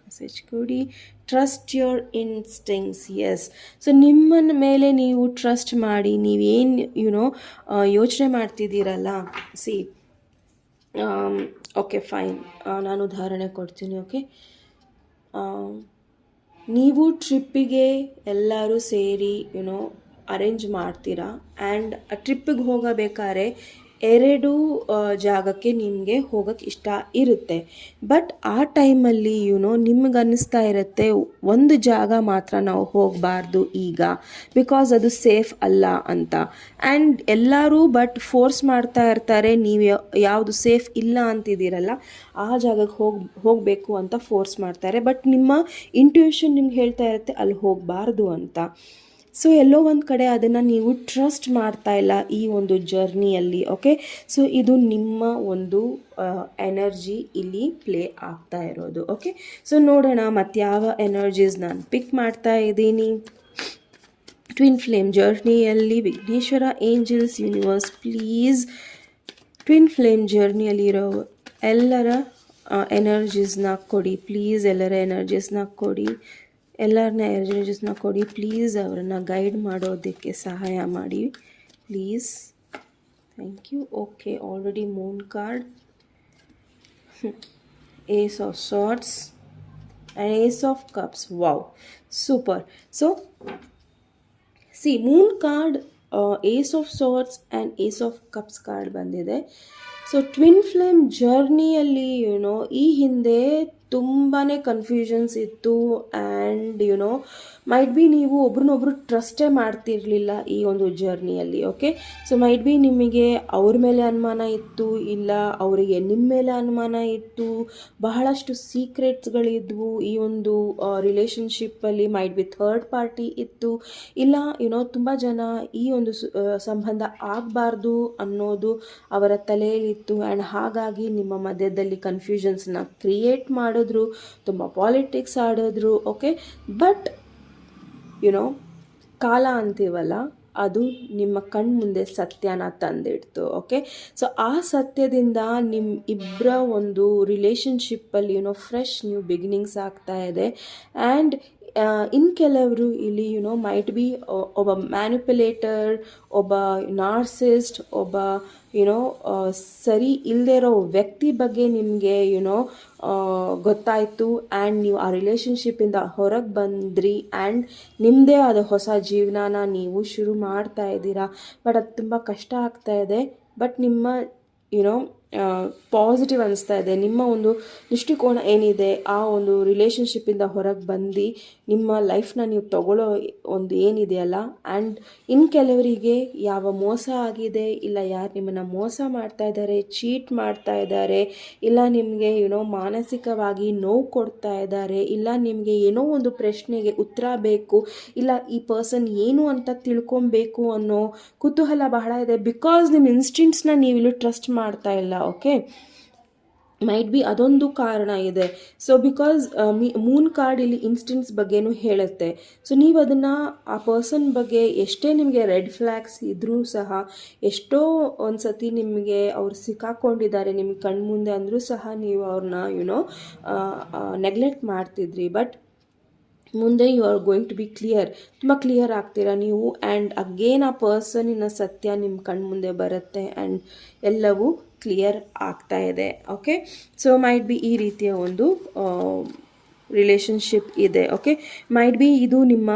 S1: message ಕೊಡಿ. Trust your instincts. Yes, so ನಿಮ್ಮನ್ನ ಮೇಲೆ ನೀವು ಟ್ರಸ್ಟ್ ಮಾಡಿ. ನೀವೇನು ಯೋಚನೆ ಮಾಡ್ತಿದ್ದೀರಲ್ಲ, ಸಿ ಓಕೆ ಫೈನ್, ನಾನು ಉದಾಹರಣೆ ಕೊಡ್ತೀನಿ. ಓಕೆ, ನೀವು ಟ್ರಿಪ್ಪಿಗೆ ಎಲ್ಲರೂ ಸೇರಿ ಅರೇಂಜ್ ಮಾಡ್ತೀರಾ. ಆ್ಯಂಡ್ ಆ ಟ್ರಿಪ್ಪಿಗೆ ಹೋಗಬೇಕಾದ್ರೆ 2 ಜಾಗಕ್ಕೆ ನಿಮಗೆ ಹೋಗೋಕ್ಕೆ ಇಷ್ಟ ಇರುತ್ತೆ. ಬಟ್ ಆ ಟೈಮಲ್ಲಿ ನಿಮ್ಗೆ ಅನ್ನಿಸ್ತಾ ಇರುತ್ತೆ ಒಂದು ಜಾಗ ಮಾತ್ರ ನಾವು ಹೋಗಬಾರ್ದು ಈಗ, ಬಿಕಾಸ್ ಅದು ಸೇಫ್ ಅಲ್ಲ ಅಂತ. ಆ್ಯಂಡ್ ಎಲ್ಲರೂ ಬಟ್ ಫೋರ್ಸ್ ಮಾಡ್ತಾ ಇರ್ತಾರೆ, ನೀವು ಯಾವುದು ಸೇಫ್ ಇಲ್ಲ ಅಂತಿದ್ದೀರಲ್ಲ ಆ ಜಾಗಕ್ಕೆ ಹೋಗಬೇಕು ಅಂತ ಫೋರ್ಸ್ ಮಾಡ್ತಾರೆ. ಬಟ್ ನಿಮ್ಮ ಇಂಟ್ಯೂಷನ್ ನಿಮ್ಗೆ ಹೇಳ್ತಾ ಇರುತ್ತೆ ಅಲ್ಲಿ ಹೋಗಬಾರ್ದು ಅಂತ. ಸೊ ಎಲ್ಲೋ ಒಂದು ಕಡೆ ಅದನ್ನು ನೀವು ಟ್ರಸ್ಟ್ ಮಾಡ್ತಾ ಇಲ್ಲ ಈ ಒಂದು ಜರ್ನಿಯಲ್ಲಿ. ಓಕೆ, ಸೊ ಇದು ನಿಮ್ಮ ಒಂದು ಎನರ್ಜಿ ಇಲ್ಲಿ ಪ್ಲೇ ಆಗ್ತಾ ಇರೋದು. ಓಕೆ, ಸೊ ನೋಡೋಣ ಮತ್ಯಾವ ಎನರ್ಜೀಸ್ ನಾನು ಪಿಕ್ ಮಾಡ್ತಾ ಇದ್ದೀನಿ. ಟ್ವಿನ್ ಫ್ಲೇಮ್ ಜರ್ನಿಯಲ್ಲಿ Vighneshwara, angels, universe, please twin flame ಜರ್ನಿಯಲ್ಲಿರೋ ಎಲ್ಲರ ಎನರ್ಜೀಸ್ನ ಕೊಡಿ. ಪ್ಲೀಸ್ ಎಲ್ಲರ ಎನರ್ಜೀಸ್ನ ಕೊಡಿ. ಎಲ್ಲರನ್ನ ಎನರ್ಜೀಸ್ನ ಕೊಡಿ ಪ್ಲೀಸ್. ಅವರನ್ನು ಗೈಡ್ ಮಾಡೋದಕ್ಕೆ ಸಹಾಯ ಮಾಡಿ please. Thank you. Okay, already moon card, ace of swords and ace of cups. Wow, super. So see moon card, ace of swords and ace of cups card ಬಂದಿದೆ. ಸೊ ಟ್ವಿನ್ ಫ್ಲೇಮ್ ಜರ್ನಿಯಲ್ಲಿ ಈ ಹಿಂದೆ ತುಂಬಾ confusions ಇತ್ತು. And mite be ನೀವು ಒಬ್ರನ್ನೊಬ್ರು ಟ್ರಸ್ಟೇ ಮಾಡ್ತಿರ್ಲಿಲ್ಲ ಈ ಒಂದು ಜರ್ನಿಯಲ್ಲಿ. Okay, so might B ನಿಮಗೆ ಅವ್ರ ಮೇಲೆ ಅನುಮಾನ ಇತ್ತು, ಇಲ್ಲ ಅವರಿಗೆ ನಿಮ್ಮ ಮೇಲೆ ಅನುಮಾನ ಇತ್ತು, ಬಹಳಷ್ಟು ಸೀಕ್ರೆಟ್ಸ್ಗಳಿದ್ವು ಈ ಒಂದು ರಿಲೇಷನ್ಶಿಪ್ಪಲ್ಲಿ. ಮೈಟ್ ಬಿ ಥರ್ಡ್ ಪಾರ್ಟಿ ಇತ್ತು, ಇಲ್ಲ ತುಂಬ ಜನ ಈ ಒಂದು ಸಂಬಂಧ ಆಗಬಾರ್ದು ಅನ್ನೋದು ಅವರ ತಲೆಯಲ್ಲಿತ್ತು. ಆ್ಯಂಡ್ ಹಾಗಾಗಿ ನಿಮ್ಮ ಮಧ್ಯದಲ್ಲಿ ಕನ್ಫ್ಯೂಷನ್ಸ್ನ ಕ್ರಿಯೇಟ್ ಮಾಡಿದ್ರು, ತುಂಬ ಪಾಲಿಟಿಕ್ಸ್ ಆಡಿದ್ರು. ಓಕೆ, ಬಟ್ ಕಾಲ ಅಂತೀವಲ್ಲ, ಅದು ನಿಮ್ಮ ಕಣ್ಮುಂದೆ ಸತ್ಯನ ತಂದಿಡ್ತು. ಓಕೆ, ಸೊ ಆ ಸತ್ಯದಿಂದ ನಿಮ್ಮ ಇಬ್ಬರ ಒಂದು ರಿಲೇಷನ್ಶಿಪ್ಪಲ್ಲಿ ಫ್ರೆಶ್ ನ್ಯೂ ಬಿಗಿನಿಂಗ್ಸ್ ಆಗ್ತಾ ಇದೆ. ಆ್ಯಂಡ್ ಇನ್ನು ಕೆಲವರು ಇಲ್ಲಿ ಮೈಟ್ ಬಿ ಒಬ್ಬ ಮ್ಯಾನಿಪ್ಯುಲೇಟರ್, ಒಬ್ಬ ನಾರ್ಸಿಸ್ಟ್, ಒಬ್ಬ ಸರಿ ಇಲ್ಲದೆ ಇರೋ ವ್ಯಕ್ತಿ ಬಗ್ಗೆ ನಿಮಗೆ ಗೊತ್ತಾಯಿತು. ಆ್ಯಂಡ್ ನೀವು ಆ ರಿಲೇಷನ್ಶಿಪ್ಪಿಂದ ಹೊರಗೆ ಬಂದ್ರಿ ಆ್ಯಂಡ್ ನಿಮ್ಮದೇ ಆದ ಹೊಸ ಜೀವನನ ನೀವು ಶುರು ಮಾಡ್ತಾ ಇದ್ದೀರಾ. ಬಟ್ ಅದು ತುಂಬ ಕಷ್ಟ ಆಗ್ತಾ ಇದೆ. ಬಟ್ ನಿಮ್ಮ ಪಾಸಿಟಿವ್ ಅನಿಸ್ತಾ ಇದೆ. ನಿಮ್ಮ ಒಂದು ದೃಷ್ಟಿಕೋನ ಏನಿದೆ, ಆ ಒಂದು ರಿಲೇಷನ್ಶಿಪ್ಪಿಂದ ಹೊರಗೆ ಬಂದು ನಿಮ್ಮ ಲೈಫ್ನ ನೀವು ತಗೊಳ್ಳೋ ಒಂದು ಏನಿದೆಯಲ್ಲ. ಆ್ಯಂಡ್ ಇನ್ನು ಕೆಲವರಿಗೆ ಯಾವ ಮೋಸ ಆಗಿದೆ, ಇಲ್ಲ ಯಾರು ನಿಮ್ಮನ್ನು ಮೋಸ ಮಾಡ್ತಾ ಇದ್ದಾರೆ, ಚೀಟ್ ಮಾಡ್ತಾ ಇದ್ದಾರೆ, ಇಲ್ಲ ನಿಮಗೆ ಮಾನಸಿಕವಾಗಿ ನೋವು ಕೊಡ್ತಾ ಇದ್ದಾರೆ, ಇಲ್ಲ ನಿಮಗೆ ಏನೋ ಒಂದು ಪ್ರಶ್ನೆಗೆ ಉತ್ತರ ಬೇಕು, ಇಲ್ಲ ಈ ಪರ್ಸನ್ ಏನು ಅಂತ ತಿಳ್ಕೊಬೇಕು ಅನ್ನೋ ಕುತೂಹಲ ಬಹಳ ಇದೆ. ಬಿಕಾಸ್ ನಿಮ್ಮ ಇನ್ಸ್ಟಿಂಕ್ಟ್ಸ್ನ ನೀವಿಲ್ಲಿ ಟ್ರಸ್ಟ್ ಮಾಡ್ತಾ ಇಲ್ಲ. ಓಕೆ, ಮೈಟ್ ಬಿ ಅದೊಂದು ಕಾರಣ ಇದೆ. ಸೊ ಬಿಕಾಸ್ ಮೂನ್ ಕಾರ್ಡ್ ಇಲ್ಲಿ ಇನ್ಸ್ಟಿಂಕ್ಟ್ಸ್ ಬಗ್ಗೆನೂ ಹೇಳುತ್ತೆ. ಸೊ ನೀವು ಅದನ್ನು ಆ ಪರ್ಸನ್ ಬಗ್ಗೆ ಎಷ್ಟೇ ನಿಮಗೆ ರೆಡ್ ಫ್ಲ್ಯಾಗ್ಸ್ ಇದ್ರೂ ಸಹ, ಎಷ್ಟೋ ಒಂದು ಸತಿ ನಿಮಗೆ ಅವ್ರು ಸಿಕ್ಕಾಕೊಂಡಿದ್ದಾರೆ ನಿಮ್ಮ ಕಣ್ಮುಂದೆ ಅಂದರೂ ಸಹ ನೀವು ಅವ್ರನ್ನ ನೆಗ್ಲೆಕ್ಟ್ ಮಾಡ್ತಿದ್ರಿ. ಬಟ್ ಮುಂದೆ you are going to be ತುಂಬ ಕ್ಲಿಯರ್ ಆಗ್ತೀರಾ ನೀವು. ಆ್ಯಂಡ್ ಅಗೇನ್ ಆ ಪರ್ಸನಿನ ಸತ್ಯ ನಿಮ್ಮ ಕಣ್ಮುಂದೆ ಬರುತ್ತೆ ಆ್ಯಂಡ್ ಎಲ್ಲವೂ ಕ್ಲಿಯರ್ ಆಗ್ತಾ ಇದೆ. ಓಕೆ, ಸೊ ಮೈಟ್ ಬಿ ಈ ರೀತಿಯ ಒಂದು ರಿಲೇಷನ್ಶಿಪ್ ಇದೆ. ಓಕೆ, ಮೈಟ್ ಬಿ ಇದು ನಿಮ್ಮ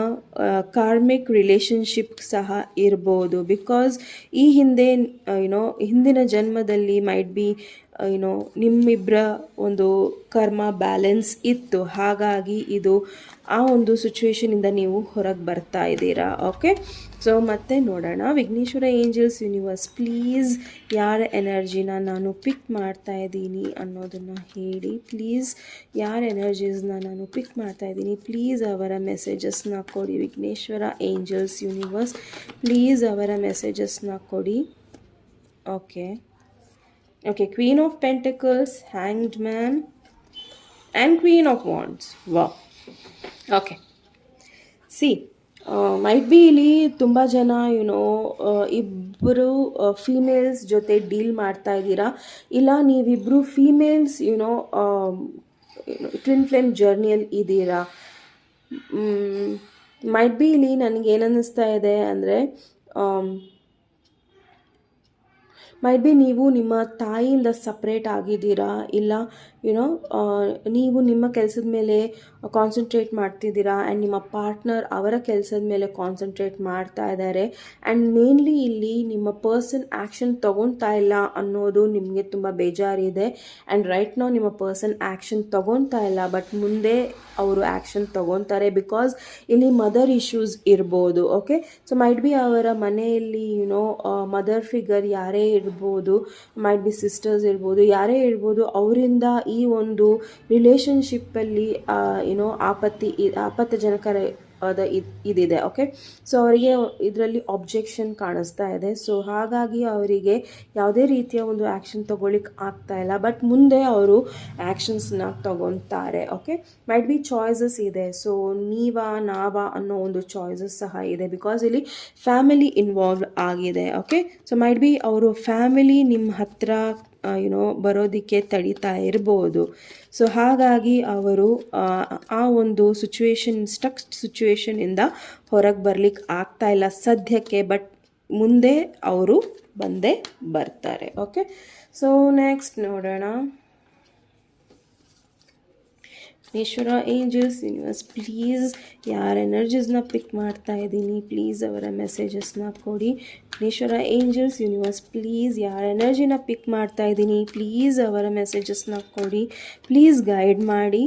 S1: ಕಾರ್ಮಿಕ್ ರಿಲೇಷನ್ಶಿಪ್ ಸಹ ಇರ್ಬೋದು. ಬಿಕಾಸ್ ಈ ಹಿಂದೆ ಹಿಂದಿನ ಜನ್ಮದಲ್ಲಿ ಮೈಟ್ ಬಿ ನಿಮ್ಮಿಬ್ಬರ ಒಂದು ಕರ್ಮ ಬ್ಯಾಲೆನ್ಸ್ ಇತ್ತು. ಹಾಗಾಗಿ ಇದು ಆ ಒಂದು ಸಿಚುವೇಶನಿಂದ ನೀವು ಹೊರಗೆ ಬರ್ತಾ ಇದ್ದೀರಾ. ಓಕೆ, ಸೊ ಮತ್ತೆ ನೋಡೋಣ. ವಿಘ್ನೇಶ್ವರ ಏಂಜಲ್ಸ್ ಯೂನಿವರ್ಸ್, ಪ್ಲೀಸ್ ಯಾರ ಎನರ್ಜಿನ ನಾನು ಪಿಕ್ ಮಾಡ್ತಾ ಇದ್ದೀನಿ ಅನ್ನೋದನ್ನು ಹೇಳಿ. ಪ್ಲೀಸ್ ಯಾರ ಎನರ್ಜೀಸ್ನ ನಾನು ಪಿಕ್ ಮಾಡ್ತಾ ಇದ್ದೀನಿ, ಪ್ಲೀಸ್ ಅವರ ಮೆಸೇಜಸ್ನ ಕೊಡಿ. ವಿಘ್ನೇಶ್ವರ ಏಂಜಲ್ಸ್ ಯೂನಿವರ್ಸ್, ಪ್ಲೀಸ್ ಅವರ ಮೆಸೇಜಸ್ನ ಕೊಡಿ. Okay, Queen of Pentacles, Hanged Man and Queen of Wands. Wow. Okay, mite be ಇಲ್ಲಿ ತುಂಬ ಜನ ಇಬ್ಬರು ಫೀಮೇಲ್ಸ್ ಜೊತೆ ಡೀಲ್ ಮಾಡ್ತಾ ಇದ್ದೀರಾ, ಇಲ್ಲ ನೀವಿಬ್ಬರು ಫೀಮೇಲ್ಸ್ ಟ್ವಿನ್ ಫ್ಲೇಮ್ ಜರ್ನಿಯಲ್ಲಿ ಇದ್ದೀರಾ. ಮೈಟ್ ಬಿ ಇಲ್ಲಿ ನನಗೇನಿಸ್ತಾ ಇದೆ ಅಂದರೆ, ಮೈಟ್ ಬಿ ನೀವು ನಿಮ್ಮ ತಾಯಿಯಿಂದ ಸಪ್ರೇಟ್ ಆಗಿದ್ದೀರಾ, ಇಲ್ಲ ನೀವು ನಿಮ್ಮ ಕೆಲಸದ ಮೇಲೆ ಕಾನ್ಸಂಟ್ರೇಟ್ ಮಾಡ್ತಿದ್ದೀರಾ ಆ್ಯಂಡ್ ನಿಮ್ಮ ಪಾರ್ಟ್ನರ್ ಅವರ ಕೆಲಸದ ಮೇಲೆ ಕಾನ್ಸಂಟ್ರೇಟ್ ಮಾಡ್ತಾ ಇದ್ದಾರೆ. ಆ್ಯಂಡ್ ಮೇನ್ಲಿ ಇಲ್ಲಿ ನಿಮ್ಮ ಪರ್ಸನ್ ಆ್ಯಕ್ಷನ್ ತೊಗೊತಾ ಇಲ್ಲ ಅನ್ನೋದು ನಿಮಗೆ ತುಂಬ ಬೇಜಾರಿದೆ. ಆ್ಯಂಡ್ ರೈಟ್ ನಾವು ನಿಮ್ಮ ಪರ್ಸನ್ ಆ್ಯಕ್ಷನ್ ತೊಗೊತಾ ಇಲ್ಲ, ಬಟ್ ಮುಂದೆ ಅವರು ಆ್ಯಕ್ಷನ್ ತೊಗೊತಾರೆ. ಬಿಕಾಸ್ ಇಲ್ಲಿ ಮದರ್ ಇಶ್ಯೂಸ್ ಇರ್ಬೋದು. ಓಕೆ, ಸೊ ಮೈಟ್ ಬಿ ಅವರ ಮನೆಯಲ್ಲಿ ಮದರ್ ಫಿಗರ್ ಯಾರೇ ಇರ್ಬೋದು, ಮೈಟ್ ಬಿ ಸಿಸ್ಟರ್ಸ್ ಇರ್ಬೋದು, ಯಾರೇ ಇರ್ಬೋದು, ಅವರಿಂದ ಈ ಒಂದು ರಿಲೇಷನ್ಶಿಪ್ಪಲ್ಲಿ ಆಪತ್ತಜನಕರ ಇದಿದೆ. ಓಕೆ, ಸೊ ಅವರಿಗೆ ಇದರಲ್ಲಿ ಅಬ್ಜೆಕ್ಷನ್ ಕಾಣಿಸ್ತಾ ಇದೆ. ಸೊ ಹಾಗಾಗಿ ಅವರಿಗೆ ಯಾವುದೇ ರೀತಿಯ ಒಂದು ಆ್ಯಕ್ಷನ್ ತೊಗೊಳ್ಳಿಕ್ಕೆ ಆಗ್ತಾ ಇಲ್ಲ, ಬಟ್ ಮುಂದೆ ಅವರು ಆ್ಯಕ್ಷನ್ಸ್ನ ತಗೊತಾರೆ. ಓಕೆ, ಮೈಟ್ ಬಿ ಚಾಯ್ಸಸ್ ಇದೆ. ಸೊ ನಾವಾ ಅನ್ನೋ ಒಂದು ಚಾಯ್ಸಸ್ ಸಹ ಇದೆ. ಬಿಕಾಸ್ ಇಲ್ಲಿ ಫ್ಯಾಮಿಲಿ ಇನ್ವಾಲ್ವ್ ಆಗಿದೆ. ಓಕೆ, ಸೊ ಮೈಟ್ ಬಿ ಅವರು ಫ್ಯಾಮಿಲಿ ನಿಮ್ಮ ಹತ್ರ ಬರೋದಕ್ಕೆ ತಡೀತಾ ಇರ್ಬೋದು. ಸೊ ಹಾಗಾಗಿ ಅವರು ಆ ಒಂದು ಸ್ಟಕ್ ಸಿಚುವೇಶನಿಂದ ಹೊರಗೆ ಬರ್ಲಿಕ್ಕೆ ಆಗ್ತಾ ಇಲ್ಲ ಸದ್ಯಕ್ಕೆ, ಬಟ್ ಮುಂದೆ ಅವರು ಬಂದೇ ಬರ್ತಾರೆ. ಓಕೆ, ಸೊ ನೆಕ್ಸ್ಟ್ ನೋಡೋಣ. ಈಶ್ವರ ಏಂಜಲ್ಸ್ ಯೂನಿವರ್ಸ್ ಪ್ಲೀಸ್ ಯಾರ ಎನರ್ಜೀಸ್ನ ಪಿಕ್ ಮಾಡ್ತಾ ಇದ್ದೀನಿ ಪ್ಲೀಸ್ ಅವರ ಮೆಸೇಜಸ್ನ ಕೊಡಿ. ಈಶ್ವರ ಏಂಜಲ್ಸ್ ಯೂನಿವರ್ಸ್ ಪ್ಲೀಸ್ ಯಾರ ಎನರ್ಜಿನ ಪಿಕ್ ಮಾಡ್ತಾ ಇದ್ದೀನಿ ಪ್ಲೀಸ್ ಅವರ ಮೆಸೇಜಸ್ನ ಕೊಡಿ. ಪ್ಲೀಸ್ ಗೈಡ್ ಮಾಡಿ.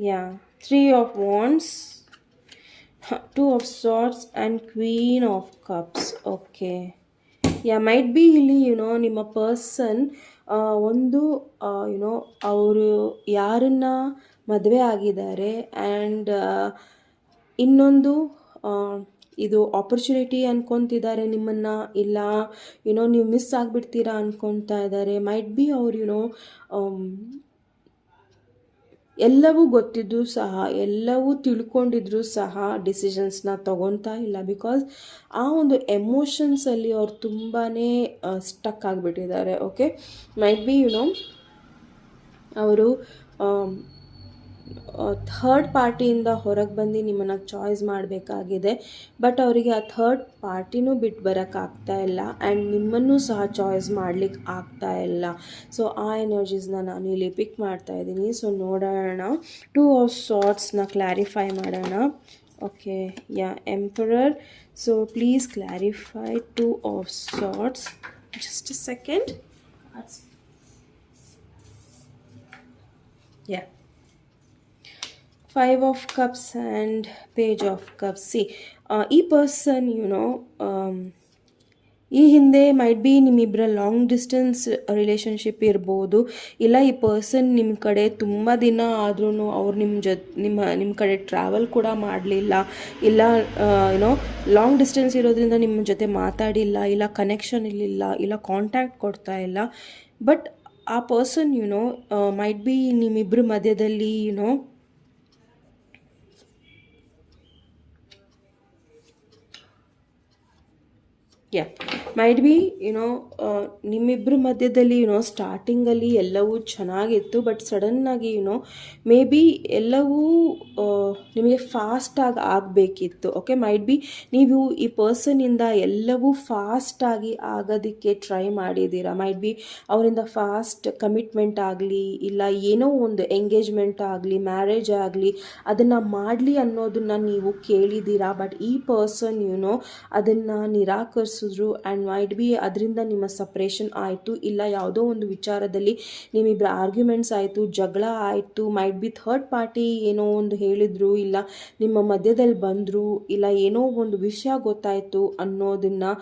S1: ಯಾ 3 of wands, 2 of swords and queen of cups. Okay, yeah mite be ಇಲ್ಲಿ ನಿಮ್ಮ ಪರ್ಸನ್ ಒಂದು ಅವರು ಯಾರನ್ನ ಮದುವೆ ಆಗಿದ್ದಾರೆ ಆ್ಯಂಡ್ ಇನ್ನೊಂದು ಇದು ಆಪರ್ಚುನಿಟಿ ಅನ್ಕೊತಿದ್ದಾರೆ ನಿಮ್ಮನ್ನು, ಇಲ್ಲ ನೀವು ಮಿಸ್ ಆಗಿಬಿಡ್ತೀರಾ ಅನ್ಕೊತಾ ಇದ್ದಾರೆ. ಮೈಟ್ ಬಿ ಅವರು ಎಲ್ಲವೂ ಗೊತ್ತಿದ್ದು ಸಹ, ಎಲ್ಲವೂ ತಿಳ್ಕೊಂಡಿದ್ರು ಸಹ ಡಿಸಿಷನ್ಸ್ನ ತಗೊತಾ ಇಲ್ಲ. ಬಿಕಾಸ್ ಆ ಒಂದು ಎಮೋಷನ್ಸಲ್ಲಿ ಅವ್ರು ತುಂಬಾ ಸ್ಟಕ್ ಆಗಿಬಿಟ್ಟಿದ್ದಾರೆ. ಓಕೆ, ಮೈಟ್ ಬಿ ಅವರು ಥರ್ಡ್ ಪಾರ್ಟಿಯಿಂದ ಹೊರಗೆ ಬಂದು ನಿಮ್ಮನ್ನು ಚಾಯ್ಸ್ ಮಾಡಬೇಕಾಗಿದೆ. ಬಟ್ ಅವರಿಗೆ ಆ ಥರ್ಡ್ ಪಾರ್ಟಿನೂ ಬಿಟ್ಟು ಬರೋಕ್ಕಾಗ್ತಾ ಇಲ್ಲ ಆ್ಯಂಡ್ ನಿಮ್ಮನ್ನು ಸಹ ಚಾಯ್ಸ್ ಮಾಡ್ಲಿಕ್ಕೆ ಆಗ್ತಾ ಇಲ್ಲ. ಸೊ ಆ ಎನರ್ಜೀಸ್ನ ನಾನು ಇಲ್ಲಿ ಪಿಕ್ ಮಾಡ್ತಾ ಇದ್ದೀನಿ. ಸೊ ನೋಡೋಣ, 2 ಆಫ್ ಸಾರ್ಟ್ಸ್ನ ಕ್ಲಾರಿಫೈ ಮಾಡೋಣ. Okay, ya emperor. So please clarify 2 of swords. Just a second. Ya 5 of cups and page of cups. See ಈ ಪರ್ಸನ್ ಈ ಹಿಂದೆ ಮೈಟ್ ಬಿ ನಿಮ್ಮಿಬ್ಬರ ಲಾಂಗ್ ಡಿಸ್ಟೆನ್ಸ್ ರಿಲೇಷನ್ಶಿಪ್ ಇರ್ಬೋದು, ಇಲ್ಲ ಈ ಪರ್ಸನ್ ನಿಮ್ಮ ಕಡೆ ತುಂಬ ದಿನ ಆದ್ರೂ ಅವ್ರು ನಿಮ್ಮ ಕಡೆ ಟ್ರಾವೆಲ್ ಕೂಡ ಮಾಡಲಿಲ್ಲ, ಇಲ್ಲ ಲಾಂಗ್ ಡಿಸ್ಟೆನ್ಸ್ ಇರೋದ್ರಿಂದ ನಿಮ್ಮ ಜೊತೆ ಮಾತಾಡಿಲ್ಲ, ಇಲ್ಲ ಕನೆಕ್ಷನ್ ಇಲ್ಲ ಕಾಂಟ್ಯಾಕ್ಟ್ ಕೊಡ್ತಾ ಇಲ್ಲ. ಬಟ್ ಆ ಪರ್ಸನ್ ಮೈಟ್ ಬಿ ನಿಮ್ಮಿಬ್ಬರ ಮಧ್ಯದಲ್ಲಿ ಮೈಟ್ ಬಿ ನಿಮ್ಮಿಬ್ಬರ ಮಧ್ಯದಲ್ಲಿ ಸ್ಟಾರ್ಟಿಂಗಲ್ಲಿ ಎಲ್ಲವೂ ಚೆನ್ನಾಗಿತ್ತು. ಬಟ್ ಸಡನ್ನಾಗಿ ಮೇ ಬಿ ಎಲ್ಲವೂ ನಿಮಗೆ ಫಾಸ್ಟಾಗಿ ಆಗಬೇಕಿತ್ತು. ಓಕೆ, ಮೈಟ್ ಬಿ ನೀವು ಈ ಪರ್ಸನಿಂದ ಎಲ್ಲವೂ ಫಾಸ್ಟಾಗಿ ಆಗೋದಕ್ಕೆ ಟ್ರೈ ಮಾಡಿದ್ದೀರಾ. ಮೈಟ್ ಬಿ ಅವರಿಂದ ಫಾಸ್ಟ್ ಕಮಿಟ್ಮೆಂಟ್ ಆಗಲಿ, ಇಲ್ಲ ಏನೋ ಒಂದು ಎಂಗೇಜ್ಮೆಂಟ್ ಆಗಲಿ, ಮ್ಯಾರೇಜ್ ಆಗಲಿ, ಅದನ್ನು ಮಾಡಲಿ ಅನ್ನೋದನ್ನು ನೀವು ಕೇಳಿದ್ದೀರಾ. ಬಟ್ ಈ ಪರ್ಸನ್ ಅದನ್ನು ನಿರಾಕರಿಸಿದ್ರು ಆ್ಯಂಡ್ ಮೈಟ್ ಬಿ ಅದರಿಂದ ನಿಮ್ಮ ಸಪ್ರೇಷನ್ ಆಯಿತು, ಇಲ್ಲ ಯಾವುದೋ ಒಂದು ವಿಚಾರದಲ್ಲಿ ನಿಮ್ಮಿಬ್ಬರ ಆರ್ಗ್ಯುಮೆಂಟ್ಸ್ ಆಯಿತು, ಜಗಳ ಆಯಿತು. ಮೈಟ್ ಬಿ ಥರ್ಡ್ ಪಾರ್ಟಿ ಏನೋ ಒಂದು ಹೇಳಿದ್ರು, ಇಲ್ಲ ನಿಮ್ಮ ಮಧ್ಯದಲ್ಲಿ ಬಂದರು, ಇಲ್ಲ ಏನೋ ಒಂದು ವಿಷಯ ಗೊತ್ತಾಯಿತು ಅನ್ನೋದನ್ನು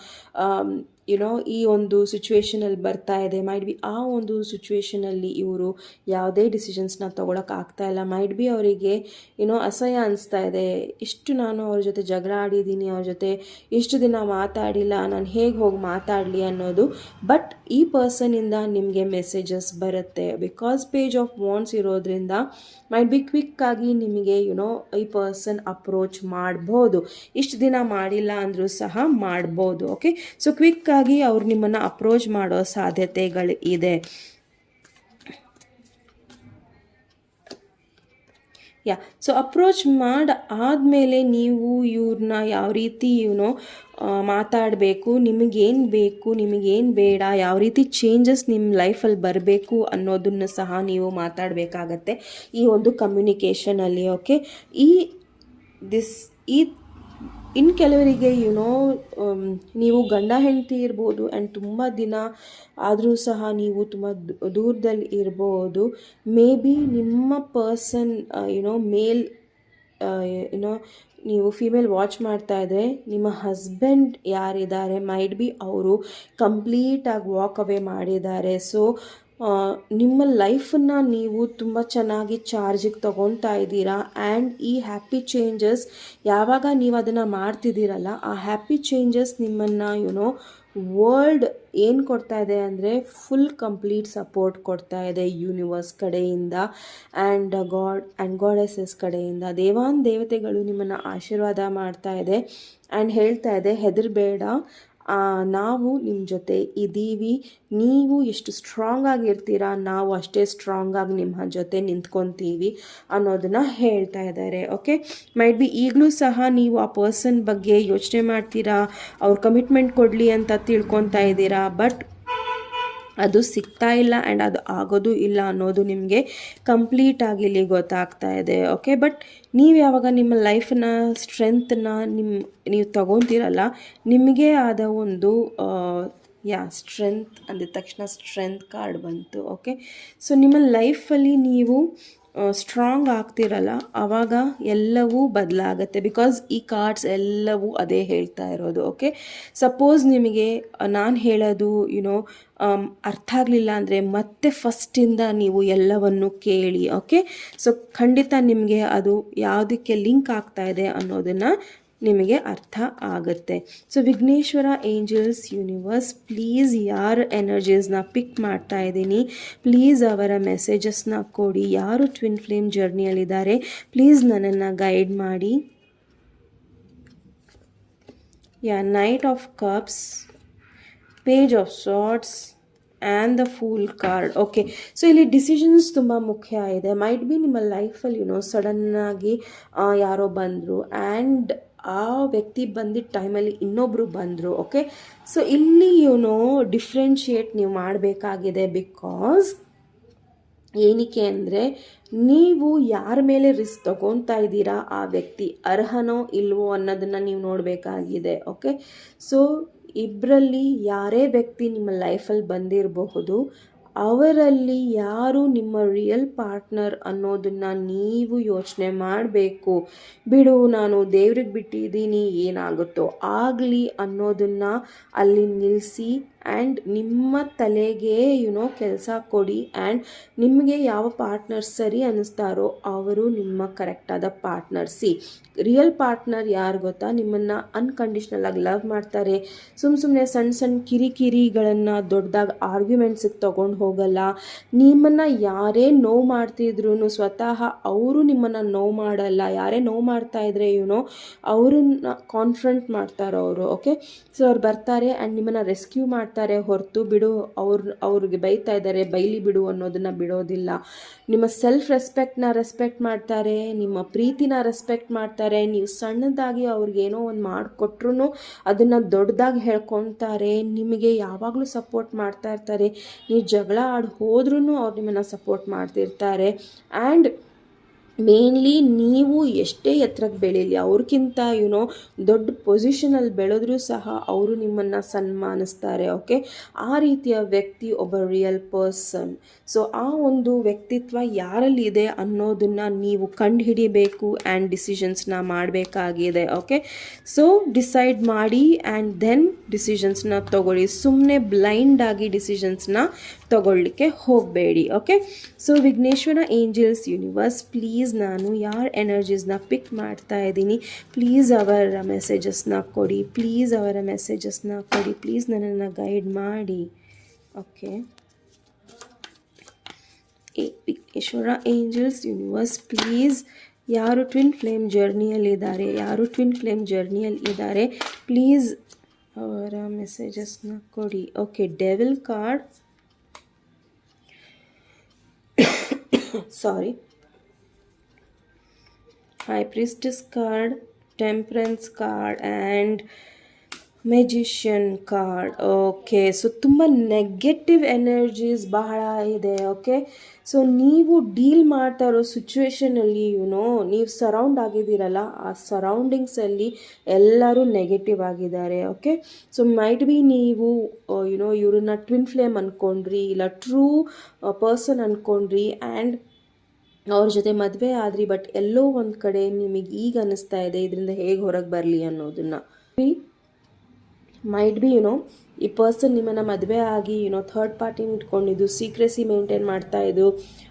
S1: ಈ ಒಂದು ಸಿಚುವೇಷನಲ್ಲಿ ಬರ್ತಾ ಇದೆ. ಮೈಟ್ ಬಿ ಆ ಒಂದು ಸಿಚುವೇಷನಲ್ಲಿ ಇವರು ಯಾವುದೇ ಡಿಸಿಷನ್ಸ್ನ ತೊಗೊಳಕ್ಕಾಗ್ತಾ ಇಲ್ಲ. ಮೈಟ್ ಬಿ ಅವರಿಗೆ ಅಸಹ್ಯ ಅನಿಸ್ತಾ ಇದೆ. ಇಷ್ಟು ನಾನು ಅವ್ರ ಜೊತೆ ಜಗಳ ಆಡಿದ್ದೀನಿ, ಅವ್ರ ಜೊತೆ ಇಷ್ಟು ದಿನ ಮಾತಾಡಿಲ್ಲ, ನಾನು ಹೇಗೆ ಹೋಗಿ ಮಾತಾಡಲಿ ಅನ್ನೋದು. ಬಟ್ ಈ ಪರ್ಸನಿಂದ ನಿಮಗೆ ಮೆಸೇಜಸ್ ಬರುತ್ತೆ. ಬಿಕಾಸ್ ಪೇಜ್ ಆಫ್ ವಾಂಡ್ಸ್ ಇರೋದ್ರಿಂದ ಮೈಟ್ ಬಿ ಕ್ವಿಕ್ಕಾಗಿ ನಿಮಗೆ ಈ ಪರ್ಸನ್ ಅಪ್ರೋಚ್ ಮಾಡ್ಬೋದು. ಇಷ್ಟು ದಿನ ಮಾಡಿಲ್ಲ ಅಂದರೂ ಸಹ ಮಾಡ್ಬೋದು. ಓಕೆ, ಸೊ ಕ್ವಿಕ್ಕಾಗಿ ಅವ್ರು ನಿಮ್ಮನ್ನು ಅಪ್ರೋಚ್ ಮಾಡೋ ಸಾಧ್ಯತೆಗಳು ಇದೆ. ಸೊ ಅಪ್ರೋಚ್ ಆದಮೇಲೆ ನೀವು ಇವ್ರನ್ನ ಯಾವ ರೀತಿ ಮಾತಾಡಬೇಕು, ನಿಮಗೇನು ಬೇಕು, ನಿಮಗೇನು ಬೇಡ, ಯಾವ ರೀತಿ ಚೇಂಜಸ್ ನಿಮ್ಮ ಲೈಫಲ್ಲಿ ಬರಬೇಕು ಅನ್ನೋದನ್ನು ಸಹ ನೀವು ಮಾತಾಡಬೇಕಾಗತ್ತೆ ಈ ಒಂದು ಕಮ್ಯುನಿಕೇಷನಲ್ಲಿ. ಓಕೆ, ಇನ್ನು ಕೆಲವರಿಗೆ ನೀವು ಗಂಡ ಹೆಂಡತಿ ಇರ್ಬೋದು ಆ್ಯಂಡ್ ತುಂಬ ದಿನ ಆದರೂ ಸಹ ನೀವು ತುಂಬ ದೂರದಲ್ಲಿ ಇರ್ಬೋದು. ಮೇ ಬಿ ನಿಮ್ಮ ಪರ್ಸನ್ ಮೇಲ್ ನೀವು ಫಿಮೇಲ್ ವಾಚ್ ಮಾಡ್ತಾ ಇದ್ದರೆ ನಿಮ್ಮ ಹಸ್ಬೆಂಡ್ ಯಾರಿದ್ದಾರೆ ಮೈಟ್ ಬಿ ಅವರು ಕಂಪ್ಲೀಟಾಗಿ ವಾಕ್ ಅವೇ ಮಾಡಿದ್ದಾರೆ. ಸೊ ನಿಮ್ಮ ಲೈಫನ್ನು ನೀವು ತುಂಬ ಚೆನ್ನಾಗಿ ಚಾರ್ಜಿಗೆ ತೊಗೊತಾ ಇದ್ದೀರಾ ಆ್ಯಂಡ್ ಈ ಹ್ಯಾಪಿ ಚೇಂಜಸ್ ಯಾವಾಗ ನೀವು ಅದನ್ನು ಮಾಡ್ತಿದ್ದೀರಲ್ಲ, ಆ ಹ್ಯಾಪಿ ಚೇಂಜಸ್ ನಿಮ್ಮನ್ನು ವರ್ಲ್ಡ್ ಏನು ಕೊಡ್ತಾ ಇದೆ ಅಂದರೆ ಫುಲ್ ಕಂಪ್ಲೀಟ್ ಸಪೋರ್ಟ್ ಕೊಡ್ತಾ ಇದೆ ಯೂನಿವರ್ಸ್ ಕಡೆಯಿಂದ ಆ್ಯಂಡ್ ಗಾಡೆಸಸ್ ಕಡೆಯಿಂದ. ದೇವತೆಗಳು ನಿಮ್ಮನ್ನು ಆಶೀರ್ವಾದ ಮಾಡ್ತಾ ಇದೆ ಆ್ಯಂಡ್ ಹೇಳ್ತಾ ಇದೆ ಹೆದರಬೇಡ, ನಾವು ನಿಮ್ಮ ಜೊತೆ ಇದ್ದೀವಿ, ನೀವು ಎಷ್ಟು ಸ್ಟ್ರಾಂಗ್ ಆಗಿರ್ತೀರಾ ನಾವು ಅಷ್ಟೇ ಸ್ಟ್ರಾಂಗಾಗಿ ನಿಮ್ಮ ಜೊತೆ ನಿಂತ್ಕೊತೀವಿ ಅನ್ನೋದನ್ನು ಹೇಳ್ತಾ ಇದ್ದಾರೆ. ಓಕೆ, ಮೈಟ್ ಬಿ ಈಗಲೂ ಸಹ ನೀವು ಆ ಪರ್ಸನ್ ಬಗ್ಗೆ ಯೋಚನೆ ಮಾಡ್ತೀರಾ, ಅವ್ರು ಕಮಿಟ್ಮೆಂಟ್ ಕೊಡಲಿ ಅಂತ ತಿಳ್ಕೊತಾ ಇದ್ದೀರಾ. ಬಟ್ ಅದು ಸಿಗ್ತಾ ಇಲ್ಲ ಆ್ಯಂಡ್ ಅದು ಆಗೋದು ಇಲ್ಲ ಅನ್ನೋದು ನಿಮಗೆ ಕಂಪ್ಲೀಟಾಗಿ ಇಲ್ಲಿ ಗೊತ್ತಾಗ್ತಾ ಇದೆ. ಓಕೆ, ಬಟ್ ನೀವು ಯಾವಾಗ ನಿಮ್ಮ ಲೈಫನ್ನ ಸ್ಟ್ರೆಂತನ್ನ ನೀವು ತಗೊತೀರಲ್ಲ, ನಿಮಗೆ ಆದ ಒಂದು ಸ್ಟ್ರೆಂತ್ ಅಂದಿದ ತಕ್ಷಣ ಸ್ಟ್ರೆಂತ್ ಕಾರ್ಡ್ ಬಂತು. ಓಕೆ, ಸೊ ನಿಮ್ಮ ಲೈಫಲ್ಲಿ ನೀವು ಸ್ಟ್ರಾಂಗ್ ಆಗ್ತಿರಲ್ಲ, ಆವಾಗ ಎಲ್ಲವೂ ಬದಲಾಗತ್ತೆ. ಬಿಕಾಸ್ ಈ ಕಾರ್ಡ್ಸ್ ಎಲ್ಲವೂ ಅದೇ ಹೇಳ್ತಾ ಇರೋದು. ಓಕೆ, ಸಪೋಸ್ ನಿಮಗೆ ನಾನು ಹೇಳೋದು ಅರ್ಥ ಆಗಲಿಲ್ಲ ಅಂದರೆ ಮತ್ತೆ ಫಸ್ಟಿಂದ ನೀವು ಎಲ್ಲವನ್ನು ಕೇಳಿ. ಓಕೆ, ಸೊ ಖಂಡಿತ ನಿಮಗೆ ಅದು ಯಾವುದಕ್ಕೆ ಲಿಂಕ್ ಆಗ್ತಾ ಇದೆ ಅನ್ನೋದನ್ನು ನಿಮಗೆ ಅರ್ಥ ಆಗುತ್ತೆ. So Vighneshwara angels universe, please ಯಾರ ಎನರ್ಜೀಸ್ನ ಪಿಕ್ ಮಾಡ್ತಾ ಇದ್ದೀನಿ, ಪ್ಲೀಸ್ ಅವರ ಮೆಸೇಜಸ್ನ ಕೊಡಿ. ಯಾರು ಟ್ವಿನ್ ಫ್ಲೇಮ್ ಜರ್ನಿಯಲ್ಲಿದ್ದಾರೆ ಪ್ಲೀಸ್ ನನ್ನನ್ನು ಗೈಡ್ ಮಾಡಿ. Knight of cups, page of swords and the pool card. Okay, so ಇಲ್ಲಿ ಡಿಸಿಷನ್ಸ್ ತುಂಬ ಮುಖ್ಯ ಇದೆ. ಮೈಟ್ ಬಿ ನಿಮ್ಮ ಲೈಫಲ್ಲಿ ಸಡನ್ನಾಗಿ ಯಾರೋ ಬಂದರು ಆ್ಯಂಡ್ ಆ ವ್ಯಕ್ತಿ ಬಂದಿದ್ದ ಟೈಮಲ್ಲಿ ಇನ್ನೊಬ್ಬರು ಬಂದರು. ಓಕೆ, ಸೊ ಇಲ್ಲಿ ಡಿಫ್ರೆನ್ಷಿಯೇಟ್ ನೀವು ಮಾಡಬೇಕಾಗಿದೆ. ಬಿಕಾಸ್ ಏನಕ್ಕೆ ಅಂದರೆ ನೀವು ಯಾರ ಮೇಲೆ ರಿಸ್ಕ್ ತಗೊತಾ ಇದ್ದೀರಾ, ಆ ವ್ಯಕ್ತಿ ಅರ್ಹನೋ ಇಲ್ವೋ ಅನ್ನೋದನ್ನು ನೀವು ನೋಡಬೇಕಾಗಿದೆ. ಓಕೆ, ಸೊ ಇಬ್ಬರಲ್ಲಿ ಯಾರೇ ವ್ಯಕ್ತಿ ನಿಮ್ಮ ಲೈಫಲ್ಲಿ ಬಂದಿರಬಹುದು, ಅವರಲ್ಲಿ ಯಾರು ನಿಮ್ಮ ರಿಯಲ್ ಪಾರ್ಟ್ನರ್ ಅನ್ನೋದನ್ನು ನೀವು ಯೋಚನೆ ಮಾಡಬೇಕು. ಬಿಡು, ನಾನು ದೇವ್ರಿಗೆ ಬಿಟ್ಟಿದ್ದೀನಿ, ಏನಾಗುತ್ತೋ ಆಗಲಿ ಅನ್ನೋದನ್ನು ಅಲ್ಲಿ ನಿಲ್ಲಿಸಿ ಆ್ಯಂಡ್ ನಿಮ್ಮ ತಲೆಗೆ ಕೆಲಸ ಕೊಡಿ. ಆ್ಯಂಡ್ ನಿಮಗೆ ಯಾವ ಪಾರ್ಟ್ನರ್ ಸರಿ ಅನ್ನಿಸ್ತಾರೋ ಅವರು ನಿಮ್ಮ ಕರೆಕ್ಟಾದ ಪಾರ್ಟ್ನರ್. ರಿಯಲ್ ಪಾರ್ಟ್ನರ್ ಯಾರು ಗೊತ್ತಾ, ನಿಮ್ಮನ್ನು ಅನ್ಕಂಡೀಷ್ನಲ್ ಆಗಿ ಲವ್ ಮಾಡ್ತಾರೆ. ಸುಮ್ಮನೆ ಸಣ್ಣ ಕಿರಿಕಿರಿಗಳನ್ನು ದೊಡ್ಡದಾಗಿ ಆರ್ಗ್ಯುಮೆಂಟ್ಸಿಗೆ ತೊಗೊಂಡು ಹೋಗಲ್ಲ. ನಿಮ್ಮನ್ನು ಯಾರೇ ನೋವು ಮಾಡ್ತಿದ್ರು ಸ್ವತಃ ಅವರು ನಿಮ್ಮನ್ನು ನೋವು ಮಾಡಲ್ಲ. ಯಾರೇ ನೋವು ಮಾಡ್ತಾ ಇದ್ರೆ ಅವ್ರನ್ನ ಕಾನ್ಫ್ರಂಟ್ ಮಾಡ್ತಾರೆ ಅವರು. ಓಕೆ, ಸೊ ಅವ್ರು ಬರ್ತಾರೆ ಆ್ಯಂಡ್ ನಿಮ್ಮನ್ನು ರೆಸ್ಕ್ಯೂ ಮಾಡ್ತಾರೆ ಹೊರತು ಬಿಡು ಅವ್ರಿಗೆ ಬೈತಾ ಇದ್ದಾರೆ ಬೈಲಿ ಬಿಡು ಅನ್ನೋದನ್ನು ಬಿಡೋದಿಲ್ಲ. ನಿಮ್ಮ ಸೆಲ್ಫ್ ರೆಸ್ಪೆಕ್ಟ್ ಮಾಡ್ತಾರೆ, ನಿಮ್ಮ ಪ್ರೀತಿನ ರೆಸ್ಪೆಕ್ಟ್ ಮಾಡ್ತಾರೆ. ನೀವು ಸಣ್ಣದಾಗಿ ಅವ್ರಿಗೇನೋ ಒಂದು ಮಾಡಿಕೊಟ್ರು ಅದನ್ನು ದೊಡ್ಡದಾಗಿ ಹೇಳ್ಕೊತಾರೆ. ನಿಮಗೆ ಯಾವಾಗಲೂ ಸಪೋರ್ಟ್ ಮಾಡ್ತಾ ಇರ್ತಾರೆ. ನೀವು ಜಗಳ ಆಡಿ ಹೋದ್ರೂ ಅವ್ರು ನಿಮ್ಮನ್ನು ಸಪೋರ್ಟ್ ಮಾಡ್ತಿರ್ತಾರೆ. ಆ್ಯಂಡ್ ಮೇನ್ಲಿ ನೀವು ಎಷ್ಟೇ ಎತ್ತರಕ್ಕೆ ಬೆಳೀಲಿ, ಅವ್ರಿಗಿಂತ ದೊಡ್ಡ ಪೊಸಿಷನಲ್ಲಿ ಬೆಳೆದ್ರೂ ಸಹ ಅವರು ನಿಮ್ಮನ್ನು ಸನ್ಮಾನಿಸ್ತಾರೆ. ಓಕೆ, ಆ ರೀತಿಯ ವ್ಯಕ್ತಿ ಒಬ್ಬ ರಿಯಲ್ ಪರ್ಸನ್. ಸೊ ಆ ಒಂದು ವ್ಯಕ್ತಿತ್ವ ಯಾರಲ್ಲಿದೆ ಅನ್ನೋದನ್ನು ನೀವು ಕಂಡುಹಿಡಿಬೇಕು ಆ್ಯಂಡ್ ಡಿಸಿಷನ್ಸ್ನ ಮಾಡಬೇಕಾಗಿದೆ. ಓಕೆ, ಸೊ ಡಿಸೈಡ್ ಮಾಡಿ ಆ್ಯಂಡ್ ದೆನ್ ಡಿಸಿಷನ್ಸ್ನ ತಗೊಳ್ಳಿ. ಸುಮ್ಮನೆ ಬ್ಲೈಂಡಾಗಿ ಡಿಸಿಷನ್ಸ್ನ ತಗೊಳ್ಳಿಕ್ಕೆ ಹೋಗಬೇಡಿ. Okay, so Vighneshwara angels universe, please ನಾನು ಯಾರ ಎನರ್ಜೀಸ್ನ ಪಿಕ್ ಮಾಡ್ತಾ ಇದ್ದೀನಿ, ಪ್ಲೀಸ್ ಅವರ ಮೆಸೇಜಸ್ನ ಕೊಡಿ. ಪ್ಲೀಸ್ ಅವರ ಮೆಸೇಜಸ್ನ ಕೊಡಿ. ಪ್ಲೀಸ್ ನನ್ನನ್ನು ಗೈಡ್ ಮಾಡಿ. Okay, Vighneshwara angels universe, please ಯಾರು ಟ್ವಿನ್ ಫ್ಲೇಮ್ ಜರ್ನಿಯಲ್ಲಿದ್ದಾರೆ ಪ್ಲೀಸ್ ಅವರ ಮೆಸೇಜಸ್ನ ಕೊಡಿ. Okay, devil card, sorry, High Priestess card, Temperance card and Magician card. Okay, so ತುಂಬ ನೆಗೆಟಿವ್ ಎನರ್ಜೀಸ್ ಬಹಳ ಇದೆ. ಓಕೆ, ಸೊ ನೀವು ಡೀಲ್ ಮಾಡ್ತಾ ಇರೋ ಸಿಚುವೇಷನಲ್ಲಿ ನೀವು ಸರೌಂಡ್ ಆಗಿದ್ದೀರಲ್ಲ, ಆ ಸರೌಂಡಿಂಗ್ಸಲ್ಲಿ ಎಲ್ಲರೂ ನೆಗೆಟಿವ್ ಆಗಿದ್ದಾರೆ. ಓಕೆ, ಸೊ ಮೈಟ್ ಬಿ ನೀವು ಇವ್ರನ್ನ ಟ್ವಿನ್ ಫ್ಲೇಮ್ ಅಂದ್ಕೊಂಡ್ರಿ, ಇಲ್ಲ ಟ್ರೂ ಪರ್ಸನ್ ಅಂದ್ಕೊಂಡ್ರಿ ಆ್ಯಂಡ್ ಅವ್ರ ಜೊತೆ ಮದುವೆ ಆದ್ರಿ. ಬಟ್ ಎಲ್ಲೋ ಒಂದು ಕಡೆ ನಿಮಗೆ ಈಗ ಅನ್ನಿಸ್ತಾ ಇದೆ ಇದರಿಂದ ಹೇಗೆ ಹೊರಗೆ ಬರಲಿ ಅನ್ನೋದನ್ನು. ಮೈಟ್ ಬಿ ಈ ಪರ್ಸನ್ ನಿಮ್ಮನ್ನು ಮದುವೆ ಆಗಿ ಥರ್ಡ್ ಪಾರ್ಟಿನ ಇಟ್ಕೊಂಡಿದ್ದು, ಸೀಕ್ರೆಸಿ ಮೇಂಟೈನ್ ಮಾಡ್ತಾ ಇದ್ದು,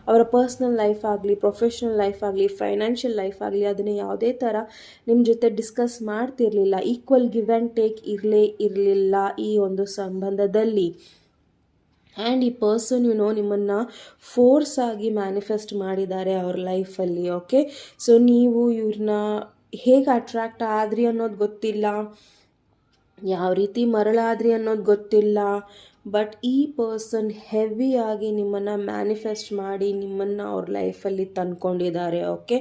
S1: ಅವರ ಪರ್ಸ್ನಲ್ ಲೈಫ್ ಆಗಲಿ, ಪ್ರೊಫೆಷ್ನಲ್ ಲೈಫ್ ಆಗಲಿ, ಫೈನಾನ್ಷಿಯಲ್ ಲೈಫ್ ಆಗಲಿ, ಅದನ್ನು ಯಾವುದೇ ಥರ ನಿಮ್ಮ ಜೊತೆ ಡಿಸ್ಕಸ್ ಮಾಡ್ತಿರಲಿಲ್ಲ. ಈಕ್ವಲ್ ಗಿವ್ ಆ್ಯಂಡ್ ಟೇಕ್ ಇರಲಿಲ್ಲ ಈ ಒಂದು ಸಂಬಂಧದಲ್ಲಿ. ಆ್ಯಂಡ್ ಈ ಪರ್ಸನ್ ನಿಮ್ಮನ್ನು ಫೋರ್ಸ್ ಆಗಿ ಮ್ಯಾನಿಫೆಸ್ಟ್ ಮಾಡಿದ್ದಾರೆ ಅವ್ರ ಲೈಫಲ್ಲಿ. ಓಕೆ, ಸೊ ನೀವು ಇವ್ರನ್ನ ಹೇಗೆ ಅಟ್ರ್ಯಾಕ್ಟ್ ಆದ್ರಿ ಅನ್ನೋದು ಗೊತ್ತಿಲ್ಲ, ಯಾವ ರೀತಿ ಮರಳಾದ್ರಿ ಅನ್ನೋದು ಗೊತ್ತಿಲ್ಲ, ಬಟ್ ಈ ಪರ್ಸನ್ ಹೆವಿಯಾಗಿ ನಿಮ್ಮನ್ನು ಮ್ಯಾನಿಫೆಸ್ಟ್ ಮಾಡಿ ನಿಮ್ಮನ್ನು ಅವ್ರ ಲೈಫಲ್ಲಿ ತಂದ್ಕೊಂಡಿದ್ದಾರೆ. ಓಕೆ,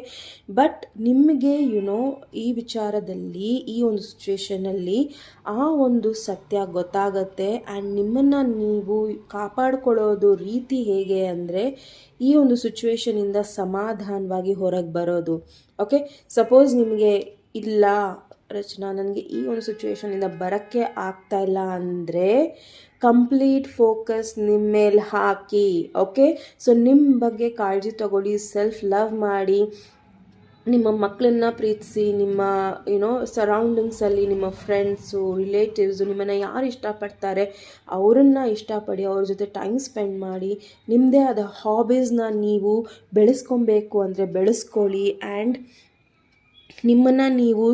S1: ಬಟ್ ನಿಮಗೆ ಈ ವಿಚಾರದಲ್ಲಿ ಈ ಒಂದು ಸಿಚುವೇಶನಲ್ಲಿ ಆ ಒಂದು ಸತ್ಯ ಗೊತ್ತಾಗತ್ತೆ. ಆ್ಯಂಡ್ ನಿಮ್ಮನ್ನು ನೀವು ಕಾಪಾಡ್ಕೊಳ್ಳೋದು ರೀತಿ ಹೇಗೆ ಅಂದರೆ ಈ ಒಂದು ಸಿಚುವೇಶನಿಂದ ಸಮಾಧಾನವಾಗಿ ಹೊರಗೆ ಬರೋದು. ಓಕೆ, ಸಪೋಸ್ ನಿಮಗೆ ಇಲ್ಲ ರಚನಾ, ನನಗೆ ಈ ಒಂದು ಸಿಚುವೇಶನಿಂದ ಬರೋಕ್ಕೆ ಆಗ್ತಾ ಇಲ್ಲ ಅಂದರೆ ಕಂಪ್ಲೀಟ್ ಫೋಕಸ್ ನಿಮ್ಮ ಮೇಲೆ ಹಾಕಿ. ಓಕೆ, ಸೊ ನಿಮ್ಮ ಬಗ್ಗೆ ಕಾಳಜಿ ತಗೊಳ್ಳಿ, ಸೆಲ್ಫ್ ಲವ್ ಮಾಡಿ, ನಿಮ್ಮ ಮಕ್ಕಳನ್ನ ಪ್ರೀತಿಸಿ, ನಿಮ್ಮ ಸರೌಂಡಿಂಗ್ಸಲ್ಲಿ ನಿಮ್ಮ ಫ್ರೆಂಡ್ಸು, ರಿಲೇಟಿವ್ಸು, ನಿಮ್ಮನ್ನು ಯಾರು ಇಷ್ಟಪಡ್ತಾರೆ ಅವರನ್ನು ಇಷ್ಟಪಡಿ, ಅವ್ರ ಜೊತೆ ಟೈಮ್ ಸ್ಪೆಂಡ್ ಮಾಡಿ, ನಿಮ್ಮದೇ ಆದ ಹಾಬೀಸ್ನ ನೀವು ಬೆಳೆಸ್ಕೊಬೇಕು ಅಂದರೆ ಬೆಳೆಸ್ಕೊಳ್ಳಿ. ಆ್ಯಂಡ್ ನಿಮ್ಮನ್ನು ನೀವು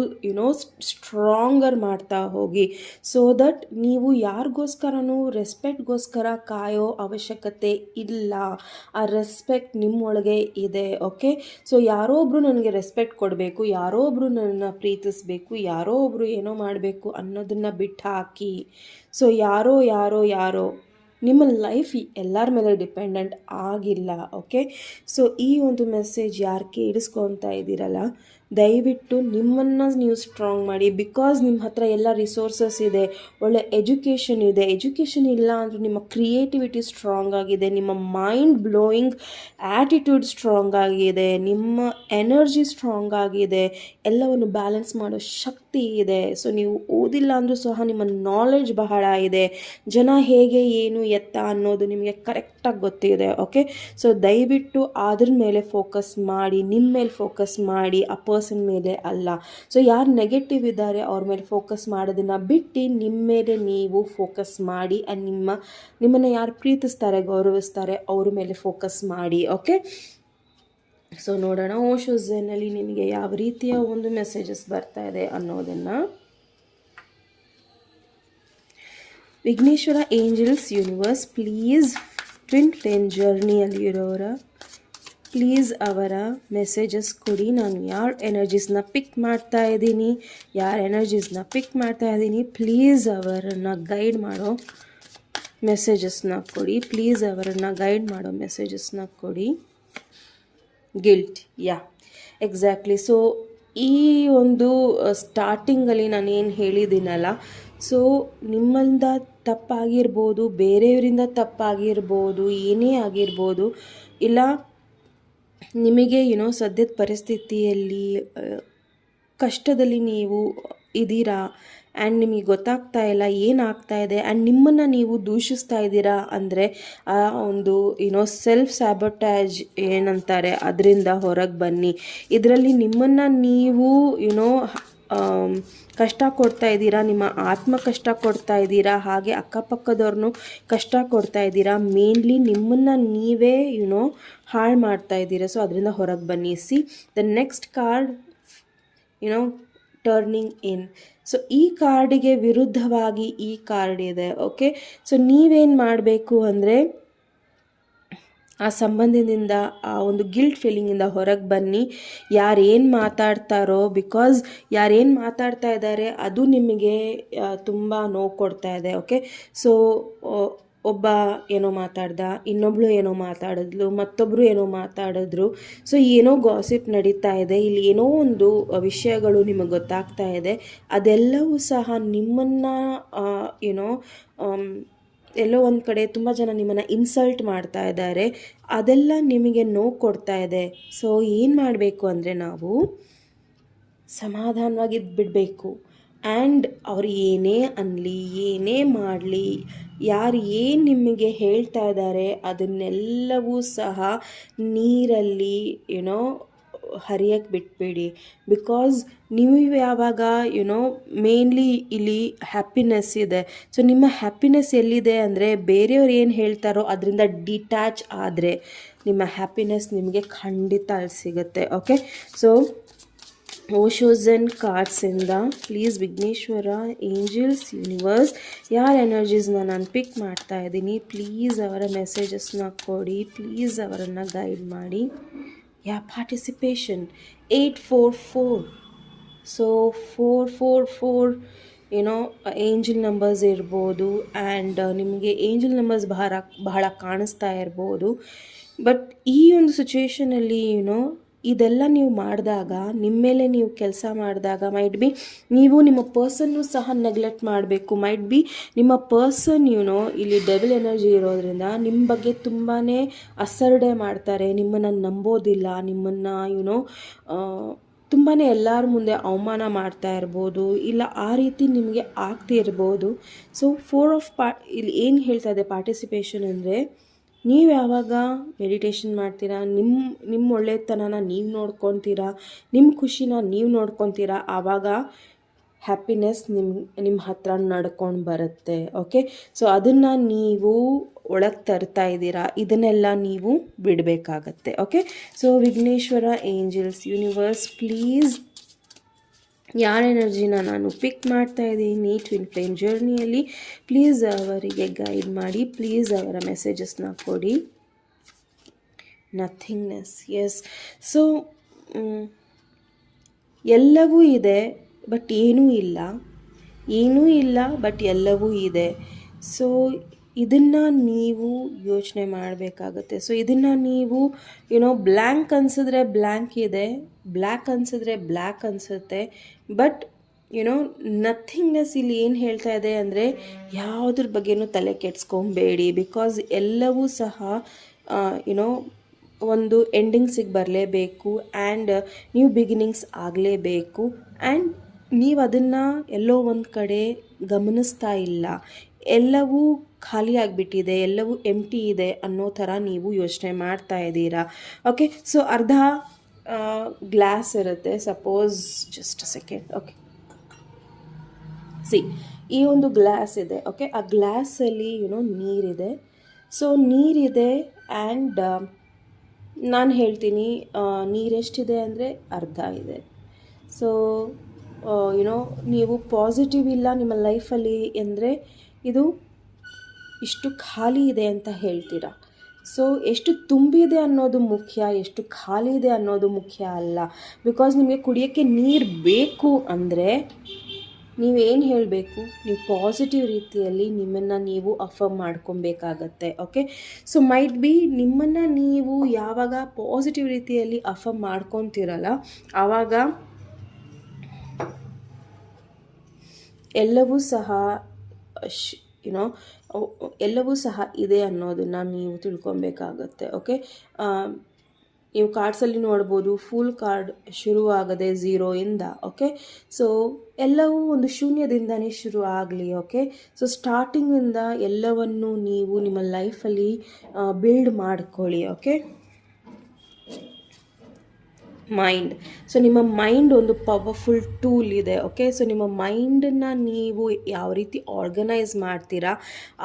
S1: ಸ್ಟ್ರಾಂಗರ್ ಮಾಡ್ತಾ ಹೋಗಿ. ಸೊ ದಟ್ ನೀವು ಯಾರಿಗೋಸ್ಕರನೂ ರೆಸ್ಪೆಕ್ಟ್ಗೋಸ್ಕರ ಕಾಯೋ ಅವಶ್ಯಕತೆ ಇಲ್ಲ. ಆ ರೆಸ್ಪೆಕ್ಟ್ ನಿಮ್ಮೊಳಗೆ ಇದೆ. ಓಕೆ, ಸೊ ಯಾರೋ ಒಬ್ಬರು ನನಗೆ ರೆಸ್ಪೆಕ್ಟ್ ಕೊಡಬೇಕು, ಯಾರೋ ಒಬ್ಬರು ನನ್ನನ್ನು ಪ್ರೀತಿಸಬೇಕು, ಯಾರೋ ಒಬ್ಬರು ಏನೋ ಮಾಡಬೇಕು ಅನ್ನೋದನ್ನು ಬಿಟ್ಟು ಹಾಕಿ. ಸೊ ಯಾರೋ ನಿಮ್ಮ ಲೈಫ್ ಎಲ್ಲರ ಮೇಲೆ ಡಿಪೆಂಡೆಂಟ್ ಆಗಿಲ್ಲ. ಓಕೆ, ಸೊ ಈ ಒಂದು ಮೆಸೇಜ್ ಯಾರು ಕೇಳಿಸ್ಕೊತಾ ಇದ್ದೀರಲ್ಲ, ದಯವಿಟ್ಟು ನಿಮ್ಮನ್ನು ನೀವು ಸ್ಟ್ರಾಂಗ್ ಮಾಡಿ. ಬಿಕಾಸ್ ನಿಮ್ಮ ಹತ್ರ ಎಲ್ಲ ರಿಸೋರ್ಸಸ್ ಇದೆ, ಒಳ್ಳೆ ಎಜುಕೇಷನ್ ಇದೆ. ಎಜುಕೇಷನ್ ಇಲ್ಲ ಅಂದರೂ ನಿಮ್ಮ ಕ್ರಿಯೇಟಿವಿಟಿ ಸ್ಟ್ರಾಂಗ್ ಆಗಿದೆ, ನಿಮ್ಮ ಮೈಂಡ್ ಬ್ಲೋಯಿಂಗ್ ಆ್ಯಟಿಟ್ಯೂಡ್ ಸ್ಟ್ರಾಂಗ್ ಆಗಿದೆ, ನಿಮ್ಮ ಎನರ್ಜಿ ಸ್ಟ್ರಾಂಗ್ ಆಗಿದೆ, ಎಲ್ಲವನ್ನು ಬ್ಯಾಲೆನ್ಸ್ ಮಾಡೋ ಶಕ್ತಿ ಇದೆ. ಸೊ ನೀವು ಓದಿಲ್ಲ ಅಂದರೂ ಸಹ ನಿಮ್ಮ ನಾಲೆಡ್ಜ್ ಬಹಳ ಇದೆ, ಜನ ಹೇಗೆ ಏನು ಎತ್ತ ಅನ್ನೋದು ನಿಮಗೆ ಕರೆಕ್ಟಾಗಿ ಗೊತ್ತಿದೆ. ಓಕೆ, ಸೊ ದಯವಿಟ್ಟು ಅದ್ರ ಮೇಲೆ ಫೋಕಸ್ ಮಾಡಿ, ನಿಮ್ಮ ಮೇಲೆ ಫೋಕಸ್ ಮಾಡಿ, ಆ ಪರ್ಸನ್ ಮೇಲೆ ಅಲ್ಲ. ಸೊ ಯಾರು ನೆಗೆಟಿವ್ ಇದ್ದಾರೆ ಅವ್ರ ಮೇಲೆ ಫೋಕಸ್ ಮಾಡೋದನ್ನು ಬಿಟ್ಟು ನಿಮ್ಮ ಮೇಲೆ ನೀವು ಫೋಕಸ್ ಮಾಡಿ. ಆ್ಯಂಡ್ ನಿಮ್ಮನ್ನು ಯಾರು ಪ್ರೀತಿಸ್ತಾರೆ, ಗೌರವಿಸ್ತಾರೆ ಅವ್ರ ಮೇಲೆ ಫೋಕಸ್ ಮಾಡಿ. ಓಕೆ, ಸೊ ನೋಡೋಣ ಓಶೋ ಝೆನ್ನಲ್ಲಿ ನಿಮಗೆ ಯಾವ ರೀತಿಯ ಒಂದು ಮೆಸೇಜಸ್ ಬರ್ತಾ ಇದೆ ಅನ್ನೋದನ್ನು. Vighneshwara angels universe, please twin flame ಜರ್ನಿಯಲ್ಲಿರೋರ ಪ್ಲೀಸ್ ಅವರ ಮೆಸೇಜಸ್ ಕೊಡಿ. ನಾನು ಯಾರ ಎನರ್ಜೀಸ್ನ ಪಿಕ್ ಮಾಡ್ತಾ ಇದ್ದೀನಿ, ಪ್ಲೀಸ್ ಅವರನ್ನು ಗೈಡ್ ಮಾಡೋ ಮೆಸೇಜಸ್ನ ಕೊಡಿ. Guilt, exactly. ಸೊ ಈ ಒಂದು ಸ್ಟಾರ್ಟಿಂಗಲ್ಲಿ ನಾನೇನು ಹೇಳಿದ್ದೀನಲ್ಲ, ಸೊ ನಿಮ್ಮಿಂದ ತಪ್ಪಾಗಿರ್ಬೋದು, ಬೇರೆಯವರಿಂದ ತಪ್ಪಾಗಿರ್ಬೋದು, ಏನೇ ಆಗಿರ್ಬೋದು, ಇಲ್ಲ ನಿಮಗೆ ಸದ್ಯದ ಪರಿಸ್ಥಿತಿಯಲ್ಲಿ ಕಷ್ಟದಲ್ಲಿ ನೀವು ಇದ್ದೀರಾ ಆ್ಯಂಡ್ ನಿಮಗೆ ಗೊತ್ತಾಗ್ತಾ ಇಲ್ಲ ಏನಾಗ್ತಾ ಇದೆ, ಆ್ಯಂಡ್ ನಿಮ್ಮನ್ನು ನೀವು ದೂಷಿಸ್ತಾ ಇದ್ದೀರಾ ಅಂದರೆ ಆ ಒಂದು ಸೆಲ್ಫ್ ಸ್ಯಾಬೋಟ್ಯಾಜ್ ಏನಂತಾರೆ ಅದರಿಂದ ಹೊರಗೆ ಬನ್ನಿ. ಇದರಲ್ಲಿ ನಿಮ್ಮನ್ನು ನೀವು ಕಷ್ಟ ಕೊಡ್ತಾ ಇದ್ದೀರಾ, ನಿಮ್ಮ ಆತ್ಮ ಕಷ್ಟ ಕೊಡ್ತಾ ಇದ್ದೀರಾ, ಹಾಗೆ ಅಕ್ಕಪಕ್ಕದವ್ರನ್ನೂ ಕಷ್ಟ ಕೊಡ್ತಾ ಇದ್ದೀರಾ. ಮೇನ್ಲಿ ನಿಮ್ಮನ್ನು ನೀವೇ ಹಾಳು ಮಾಡ್ತಾ ಇದ್ದೀರಾ. ಸೊ ಅದರಿಂದ ಹೊರಗೆ ಬನ್ನಿ. C the next card turning in. So ಈ ಕಾರ್ಡಿಗೆ ವಿರುದ್ಧವಾಗಿ ಈ ಕಾರ್ಡ್ ಇದೆ. ಓಕೆ, ಸೊ ನೀವೇನು ಮಾಡಬೇಕು ಅಂದರೆ ಆ ಸಂಬಂಧದಿಂದ ಆ ಒಂದು ಗಿಲ್ಟ್ ಫೀಲಿಂಗಿಂದ ಹೊರಗೆ ಬನ್ನಿ. ಯಾರೇನು ಮಾತಾಡ್ತಾರೋ, ಬಿಕಾಸ್ ಯಾರೇನು ಮಾತಾಡ್ತಾ ಇದ್ದಾರೆ ಅದು ನಿಮಗೆ ತುಂಬ ನೋವು ಕೊಡ್ತಾ ಇದೆ. ಓಕೆ, ಸೊ ಒಬ್ಬ ಏನೋ ಮಾತಾಡ್ದ, ಇನ್ನೊಬ್ಳು ಏನೋ ಮಾತಾಡಿದ್ಲು, ಮತ್ತೊಬ್ಬರು ಏನೋ ಮಾತಾಡಿದ್ರು. ಸೊ ಏನೋ ಗಾಸಿಪ್ ನಡೀತಾ ಇದೆ, ಇಲ್ಲಿ ಏನೋ ಒಂದು ವಿಷಯಗಳು ನಿಮಗೆ ಗೊತ್ತಾಗ್ತಾ ಇದೆ. ಅದೆಲ್ಲವೂ ಸಹ ನಿಮ್ಮನ್ನು ಎಲ್ಲೋ ಒಂದು ಕಡೆ ತುಂಬ ಜನ ನಿಮ್ಮನ್ನು ಇನ್ಸಲ್ಟ್ ಮಾಡ್ತಾ ಇದ್ದಾರೆ. ಅದೆಲ್ಲ ನಿಮಗೆ ನೋವು ಕೊಡ್ತಾ ಇದೆ. ಸೊ ಏನು ಮಾಡಬೇಕು ಅಂದರೆ ನಾವು ಸಮಾಧಾನವಾಗಿ ಬಿಡಬೇಕು. ಆ್ಯಂಡ್ ಅವ್ರು ಏನೇ ಅನ್ನಲಿ, ಏನೇ ಮಾಡಲಿ, ಯಾರು ಏನು ನಿಮಗೆ ಹೇಳ್ತಾ ಇದ್ದಾರೆ ಅದನ್ನೆಲ್ಲವೂ ಸಹ ನೀರಲ್ಲಿ ಹರಿಯಕ್ಕೆ ಬಿಟ್ಬಿಡಿ. ಬಿಕಾಸ್ ನೀವು ಯಾವಾಗ ಮೇನ್ಲಿ ಇಲ್ಲಿ ಹ್ಯಾಪಿನೆಸ್ ಇದೆ. ಸೊ ನಿಮ್ಮ ಹ್ಯಾಪಿನೆಸ್ ಎಲ್ಲಿದೆ ಅಂದರೆ ಬೇರೆಯವ್ರು ಏನು ಹೇಳ್ತಾರೋ ಅದರಿಂದ ಡಿಟ್ಯಾಚ್ ಆದರೆ ನಿಮ್ಮ ಹ್ಯಾಪಿನೆಸ್ ನಿಮಗೆ ಖಂಡಿತ ಅಲ್ಲಿ ಸಿಗುತ್ತೆ. ಓಕೆ, ಸೊ ಓಶೋ ಝೆನ್ ಕಾರ್ಡ್ಸಿಂದ ಪ್ಲೀಸ್ ವಿಘ್ನೇಶ್ವರ ಏಂಜಲ್ಸ್ ಯೂನಿವರ್ಸ್ ಯಾರ ಎನರ್ಜೀಸ್ನ ನಾನು ಪಿಕ್ ಮಾಡ್ತಾ ಇದ್ದೀನಿ, ಪ್ಲೀಸ್ ಅವರ ಮೆಸೇಜಸ್ನ ಕೊಡಿ, ಪ್ಲೀಸ್ ಅವರನ್ನು ಗೈಡ್ ಮಾಡಿ. ಪಾರ್ಟಿಸಿಪೇಷನ್ 844. ಸೊ 444 ಏನೋ ಏಂಜಲ್ ನಂಬರ್ಸ್ ಇರ್ಬೋದು, ಆ್ಯಂಡ್ ನಿಮಗೆ ಏಂಜಲ್ ನಂಬರ್ಸ್ ಬಹಳ ಬಹಳ ಕಾಣಿಸ್ತಾ ಇರ್ಬೋದು. ಬಟ್ ಈ ಒಂದು ಸಿಚುವೇಷನಲ್ಲಿ ಇದೆಲ್ಲ ನೀವು ಮಾಡಿದಾಗ, ನಿಮ್ಮ ಮೇಲೆ ನೀವು ಕೆಲಸ ಮಾಡಿದಾಗ, ಮೈಟ್ ಬಿ ನೀವು ನಿಮ್ಮ ಪರ್ಸನ್ನು ಸಹ ನೆಗ್ಲೆಕ್ಟ್ ಮಾಡಬೇಕು. ಮೈಟ್ ಬಿ ನಿಮ್ಮ ಪರ್ಸನ್ ಇಲ್ಲಿ ಡೆವಿಲ್ ಎನರ್ಜಿ ಇರೋದ್ರಿಂದ ನಿಮ್ಮ ಬಗ್ಗೆ ತುಂಬಾ ಅಸಡ್ಡೆ ಮಾಡ್ತಾರೆ, ನಿಮ್ಮನ್ನು ನಂಬೋದಿಲ್ಲ, ನಿಮ್ಮನ್ನು ತುಂಬಾ ಎಲ್ಲರ ಮುಂದೆ ಅವಮಾನ ಮಾಡ್ತಾ ಇರ್ಬೋದು, ಇಲ್ಲ ಆ ರೀತಿ ನಿಮಗೆ ಆಗ್ತಿರ್ಬೋದು. ಸೊ ಇಲ್ಲಿ ಏನು ಹೇಳ್ತಾ ಇದೆ ಪಾರ್ಟಿಸಿಪೇಷನ್ ಅಂದರೆ, ನೀವು ಯಾವಾಗ ಮೆಡಿಟೇಷನ್ ಮಾಡ್ತೀರಾ, ನಿಮ್ಮ ಒಳ್ಳೆತನನ ನೀವು ನೋಡ್ಕೊತೀರಾ, ನಿಮ್ಮ ಖುಷಿನ ನೀವು ನೋಡ್ಕೊತೀರಾ, ಆವಾಗ ಹ್ಯಾಪಿನೆಸ್ ನಿಮ್ಮ ಹತ್ರ ನಡ್ಕೊಂಡು ಬರುತ್ತೆ. ಓಕೆ, ಸೊ ಅದನ್ನು ನೀವು ಒಳಗೆ ತರ್ತಾ ಇದ್ದೀರಾ, ಇದನ್ನೆಲ್ಲ ನೀವು ಬಿಡಬೇಕಾಗತ್ತೆ. Okay, so Vighneshwara, angels, universe, please ಯಾರ ಎನರ್ಜಿನ ನಾನು ಪಿಕ್ ಮಾಡ್ತಾ ಇದ್ದೀನಿ ಟ್ವಿನ್ ಫ್ಲೇಮ್ ಜರ್ನಿಯಲ್ಲಿ, ಪ್ಲೀಸ್ ಅವರಿಗೆ ಗೈಡ್ ಮಾಡಿ, ಪ್ಲೀಸ್ ಅವರ ಮೆಸೇಜಸ್ನ ಕೊಡಿ. Nothingness, S. ಸೊ ಎಲ್ಲವೂ ಇದೆ ಬಟ್ ಏನೂ ಇಲ್ಲ, ಏನೂ ಇಲ್ಲ ಬಟ್ ಎಲ್ಲವೂ ಇದೆ. ಸೊ ಇದನ್ನು ನೀವು ಯೋಚನೆ ಮಾಡಬೇಕಾಗತ್ತೆ. ಸೊ ಇದನ್ನು ನೀವು ಬ್ಲ್ಯಾಂಕ್ ಅನಿಸಿದ್ರೆ ಬ್ಲ್ಯಾಂಕ್ ಇದೆ, ಬ್ಲ್ಯಾಕ್ ಅನಿಸಿದ್ರೆ ಬ್ಲ್ಯಾಕ್ ಅನಿಸುತ್ತೆ. ಬಟ್ ನಥಿಂಗ್ನೆಸ್ ಇಲ್ಲಿ ಏನು ಹೇಳ್ತಾ ಇದೆ ಅಂದರೆ, ಯಾವುದ್ರ ಬಗ್ಗೆನೂ ತಲೆ ಕೆಡಿಸ್ಕೊಬೇಡಿ. ಬಿಕಾಸ್ ಎಲ್ಲವೂ ಸಹ ಒಂದು ಎಂಡಿಂಗ್ಸಿಗೆ ಬರಲೇಬೇಕು, ಆ್ಯಂಡ್ ನ್ಯೂ ಬಿಗಿನಿಂಗ್ಸ್ ಆಗಲೇಬೇಕು. ಆ್ಯಂಡ್ ನೀವು ಅದನ್ನು ಎಲ್ಲೋ ಒಂದು ಕಡೆ ಗಮನಿಸ್ತಾ ಇಲ್ಲ, ಎಲ್ಲವೂ ಖಾಲಿ ಆಗಿಬಿಟ್ಟಿದೆ, ಎಲ್ಲವೂ ಎಂಟಿ ಇದೆ ಅನ್ನೋ ಥರ ನೀವು ಯೋಚನೆ ಮಾಡ್ತಾ ಇದ್ದೀರಾ. ಓಕೆ, ಸೊ ಅರ್ಧ ಗ್ಲಾಸ್ ಇರುತ್ತೆ, suppose just a second. Okay, ಈ ಒಂದು ಗ್ಲಾಸ್ ಇದೆ. ಓಕೆ, ಆ ಗ್ಲಾಸಲ್ಲಿ ನೀರಿದೆ. ಸೊ ನೀರಿದೆ, ಆ್ಯಂಡ್ ನಾನು ಹೇಳ್ತೀನಿ ನೀರೆಷ್ಟಿದೆ ಅಂದರೆ ಅರ್ಧ ಇದೆ. ಸೊ ನೀವು ಪಾಸಿಟಿವ್ ಇಲ್ಲ ನಿಮ್ಮ ಲೈಫಲ್ಲಿ ಅಂದರೆ ಇದು ಇಷ್ಟು ಖಾಲಿ ಇದೆ ಅಂತ ಹೇಳ್ತೀರಾ. ಸೊ ಎಷ್ಟು ತುಂಬಿದೆ ಅನ್ನೋದು ಮುಖ್ಯ, ಎಷ್ಟು ಖಾಲಿ ಇದೆ ಅನ್ನೋದು ಮುಖ್ಯ ಅಲ್ಲ. ಬಿಕಾಸ್ ನಿಮಗೆ ಕುಡಿಯೋಕ್ಕೆ ನೀರು ಬೇಕು ಅಂದರೆ ನೀವೇನು ಹೇಳಬೇಕು, ನೀವು ಪಾಸಿಟಿವ್ ರೀತಿಯಲ್ಲಿ ನಿಮ್ಮನ್ನು ನೀವು ಅಫರ್ಮ್ ಮಾಡ್ಕೊಬೇಕಾಗತ್ತೆ. ಓಕೆ, ಸೊ ಮೈಟ್ ಬಿ ನಿಮ್ಮನ್ನು ನೀವು ಯಾವಾಗ ಪಾಸಿಟಿವ್ ರೀತಿಯಲ್ಲಿ ಅಫರ್ಮ್ ಮಾಡ್ಕೊತೀರಲ್ಲ, ಆವಾಗ ಎಲ್ಲವೂ ಸಹ ಎಲ್ಲವೂ ಸಹ ಇದೆ ಅನ್ನೋದನ್ನು ನೀವು ತಿಳ್ಕೊಬೇಕಾಗತ್ತೆ. ಓಕೆ, ನೀವು ಕಾರ್ಡ್ಸಲ್ಲಿ ನೋಡ್ಬೋದು, ಫುಲ್ ಕಾರ್ಡ್ ಶುರುವಾಗದೆ ಝೀರೋಯಿಂದ. ಓಕೆ, ಸೊ ಎಲ್ಲವೂ ಒಂದು ಶೂನ್ಯದಿಂದನೇ ಶುರು ಆಗಲಿ. ಓಕೆ, ಸೊ ಸ್ಟಾರ್ಟಿಂಗಿಂದ ಎಲ್ಲವನ್ನು ನೀವು ನಿಮ್ಮ ಲೈಫಲ್ಲಿ ಬಿಲ್ಡ್ ಮಾಡ್ಕೊಳ್ಳಿ. Okay, mind. ಸೊ ನಿಮ್ಮ ಮೈಂಡ್ ಒಂದು ಪವರ್ಫುಲ್ ಟೂಲ್ ಇದೆ. ಓಕೆ, ಸೊ ನಿಮ್ಮ ಮೈಂಡನ್ನು ನೀವು ಯಾವ ರೀತಿ ಆರ್ಗನೈಸ್ ಮಾಡ್ತೀರಾ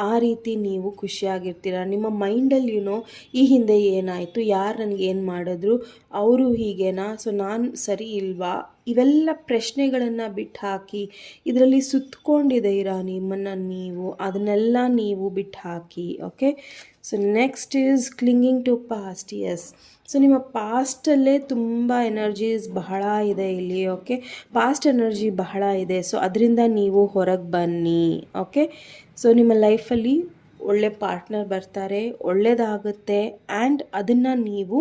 S1: ಆ ರೀತಿ ನೀವು ಖುಷಿಯಾಗಿರ್ತೀರ. ನಿಮ್ಮ ಮೈಂಡಲ್ಲಿ ಈ ಹಿಂದೆ ಏನಾಯಿತು, ಯಾರು ನನಗೇನು ಮಾಡಿದ್ರು, ಅವರು ಹೀಗೇನಾ, ಸೊ ನಾನು ಸರಿ ಇಲ್ವಾ, ಇವೆಲ್ಲ ಪ್ರಶ್ನೆಗಳನ್ನು ಬಿಟ್ಟು ಹಾಕಿ, ಇದರಲ್ಲಿ ಸುತ್ತಕೊಂಡಿದ್ದೀರಾ ನಿಮ್ಮನ್ನು ನೀವು, ಅದನ್ನೆಲ್ಲ ನೀವು ಬಿಟ್ಟು ಹಾಕಿ. Okay, so next is clinging to past. Yes, so ನಿಮ್ಮ ಪಾಸ್ಟಲ್ಲೇ ತುಂಬ ಎನರ್ಜೀಸ್ ಬಹಳ ಇದೆ ಇಲ್ಲಿ. ಓಕೆ, ಪಾಸ್ಟ್ ಎನರ್ಜಿ ಬಹಳ ಇದೆ. ಸೊ ಅದರಿಂದ ನೀವು ಹೊರಗೆ ಬನ್ನಿ. ಓಕೆ, ಸೊ ನಿಮ್ಮ ಲೈಫಲ್ಲಿ ಒಳ್ಳೆ ಪಾರ್ಟ್ನರ್ ಬರ್ತಾರೆ, ಒಳ್ಳೆಯದಾಗುತ್ತೆ. ಆ್ಯಂಡ್ ಅದನ್ನು ನೀವು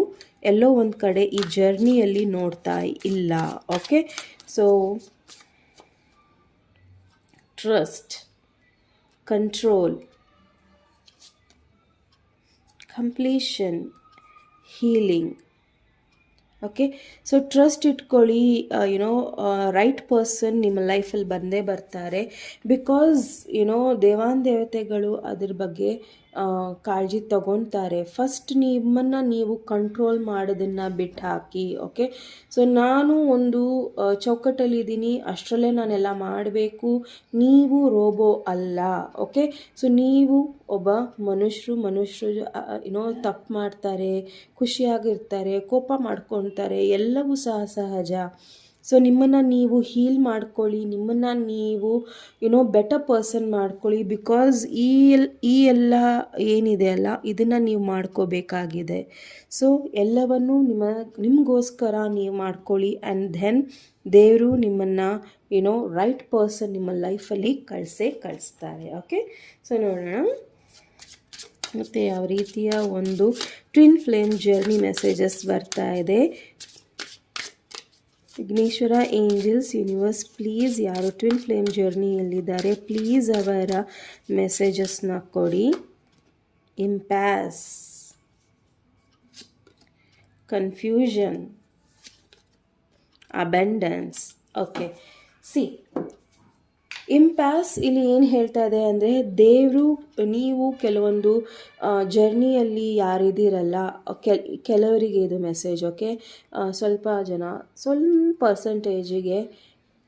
S1: ಎಲ್ಲೋ ಒಂದು ಕಡೆ ಈ ಜರ್ನಿಯಲ್ಲಿ ನೋಡ್ತಾ ಇಲ್ಲ. Okay, so trust, control, completion, healing. Okay, so trust ಇಟ್ಕೊಳ್ಳಿ, ರೈಟ್ ಪರ್ಸನ್ ನಿಮ್ಮ ಲೈಫಲ್ಲಿ ಬಂದೇ ಬರ್ತಾರೆ. ಬಿಕಾಸ್ ದೇವಾನ್ ದೇವತೆಗಳು ಅದ್ರ ಬಗ್ಗೆ ಕಾಳಜಿ ತಗೊತಾರೆ. ಫಸ್ಟ್ ನಿಮ್ಮನ್ನು ನೀವು ಕಂಟ್ರೋಲ್ ಮಾಡೋದನ್ನು ಬಿಟ್ಟು ಹಾಕಿ. ಓಕೆ, ಸೊ ನಾನು ಒಂದು ಚೌಕಟ್ಟಲ್ಲಿದ್ದೀನಿ, ಅಷ್ಟರಲ್ಲೇ ನಾನೆಲ್ಲ ಮಾಡಬೇಕು, ನೀವು ರೋಬೋ ಅಲ್ಲ. ಓಕೆ, ಸೊ ನೀವು ಒಬ್ಬ ಮನುಷ್ಯರು ತಪ್ಪು ಮಾಡ್ತಾರೆ, ಖುಷಿಯಾಗಿರ್ತಾರೆ, ಕೋಪ ಮಾಡ್ಕೊತಾರೆ, ಎಲ್ಲವೂ ಸಹ ಸಹಜ. ಸೊ ನಿಮ್ಮನ್ನು ನೀವು ಹೀಲ್ ಮಾಡ್ಕೊಳ್ಳಿ, ನಿಮ್ಮನ್ನು ನೀವು ಬೆಟರ್ ಪರ್ಸನ್ ಮಾಡ್ಕೊಳ್ಳಿ. ಬಿಕಾಸ್ ಈ ಎಲ್ಲ ಏನಿದೆ ಅಲ್ಲ, ಇದನ್ನು ನೀವು ಮಾಡ್ಕೋಬೇಕಾಗಿದೆ. ಸೊ ಎಲ್ಲವನ್ನು ನಿಮಗೋಸ್ಕರ ನೀವು ಮಾಡ್ಕೊಳ್ಳಿ. ಆ್ಯಂಡ್ ದೆನ್ ದೇವರು ನಿಮ್ಮನ್ನು ರೈಟ್ ಪರ್ಸನ್ ನಿಮ್ಮ ಲೈಫಲ್ಲಿ ಕಳಿಸ್ತಾರೆ. ಓಕೆ, ಸೊ ನೋಡೋಣ ಮತ್ತು ಯಾವ ರೀತಿಯ ಒಂದು ಟ್ವಿನ್ ಫ್ಲೇಮ್ ಜರ್ನಿ ಮೆಸೇಜಸ್ ಬರ್ತಾ ಇದೆ. ವಿಘ್ನೇಶ್ವರ, ಏಂಜಲ್ಸ್, ಯೂನಿವರ್ಸ್, ಪ್ಲೀಸ್ ಯಾರು ಟ್ವಿನ್ ಫ್ಲೇಮ್ ಜರ್ನಿಯಲ್ಲಿದ್ದಾರೆ ಪ್ಲೀಸ್ ಅವರ ಮೆಸೇಜಸ್ನ ಕೊಡಿ. ಇಂಪ್ಯಾಸ್, ಕನ್ಫ್ಯೂಷನ್, ಅಬೆಂಡೆನ್ಸ್. ಓಕೆ, ಇಂಪ್ಯಾಸ್ ಇಲ್ಲಿ ಏನು ಹೇಳ್ತಾ ಇದೆ ಅಂದರೆ, ದೇವರು ನೀವು ಕೆಲವೊಂದು ಜರ್ನಿಯಲ್ಲಿ ಯಾರಿದ್ದೀರಲ್ಲ, ಕೆಲವರಿಗೆ ಇದು ಮೆಸೇಜ್. ಓಕೆ, ಸ್ವಲ್ಪ ಪರ್ಸೆಂಟೇಜಿಗೆ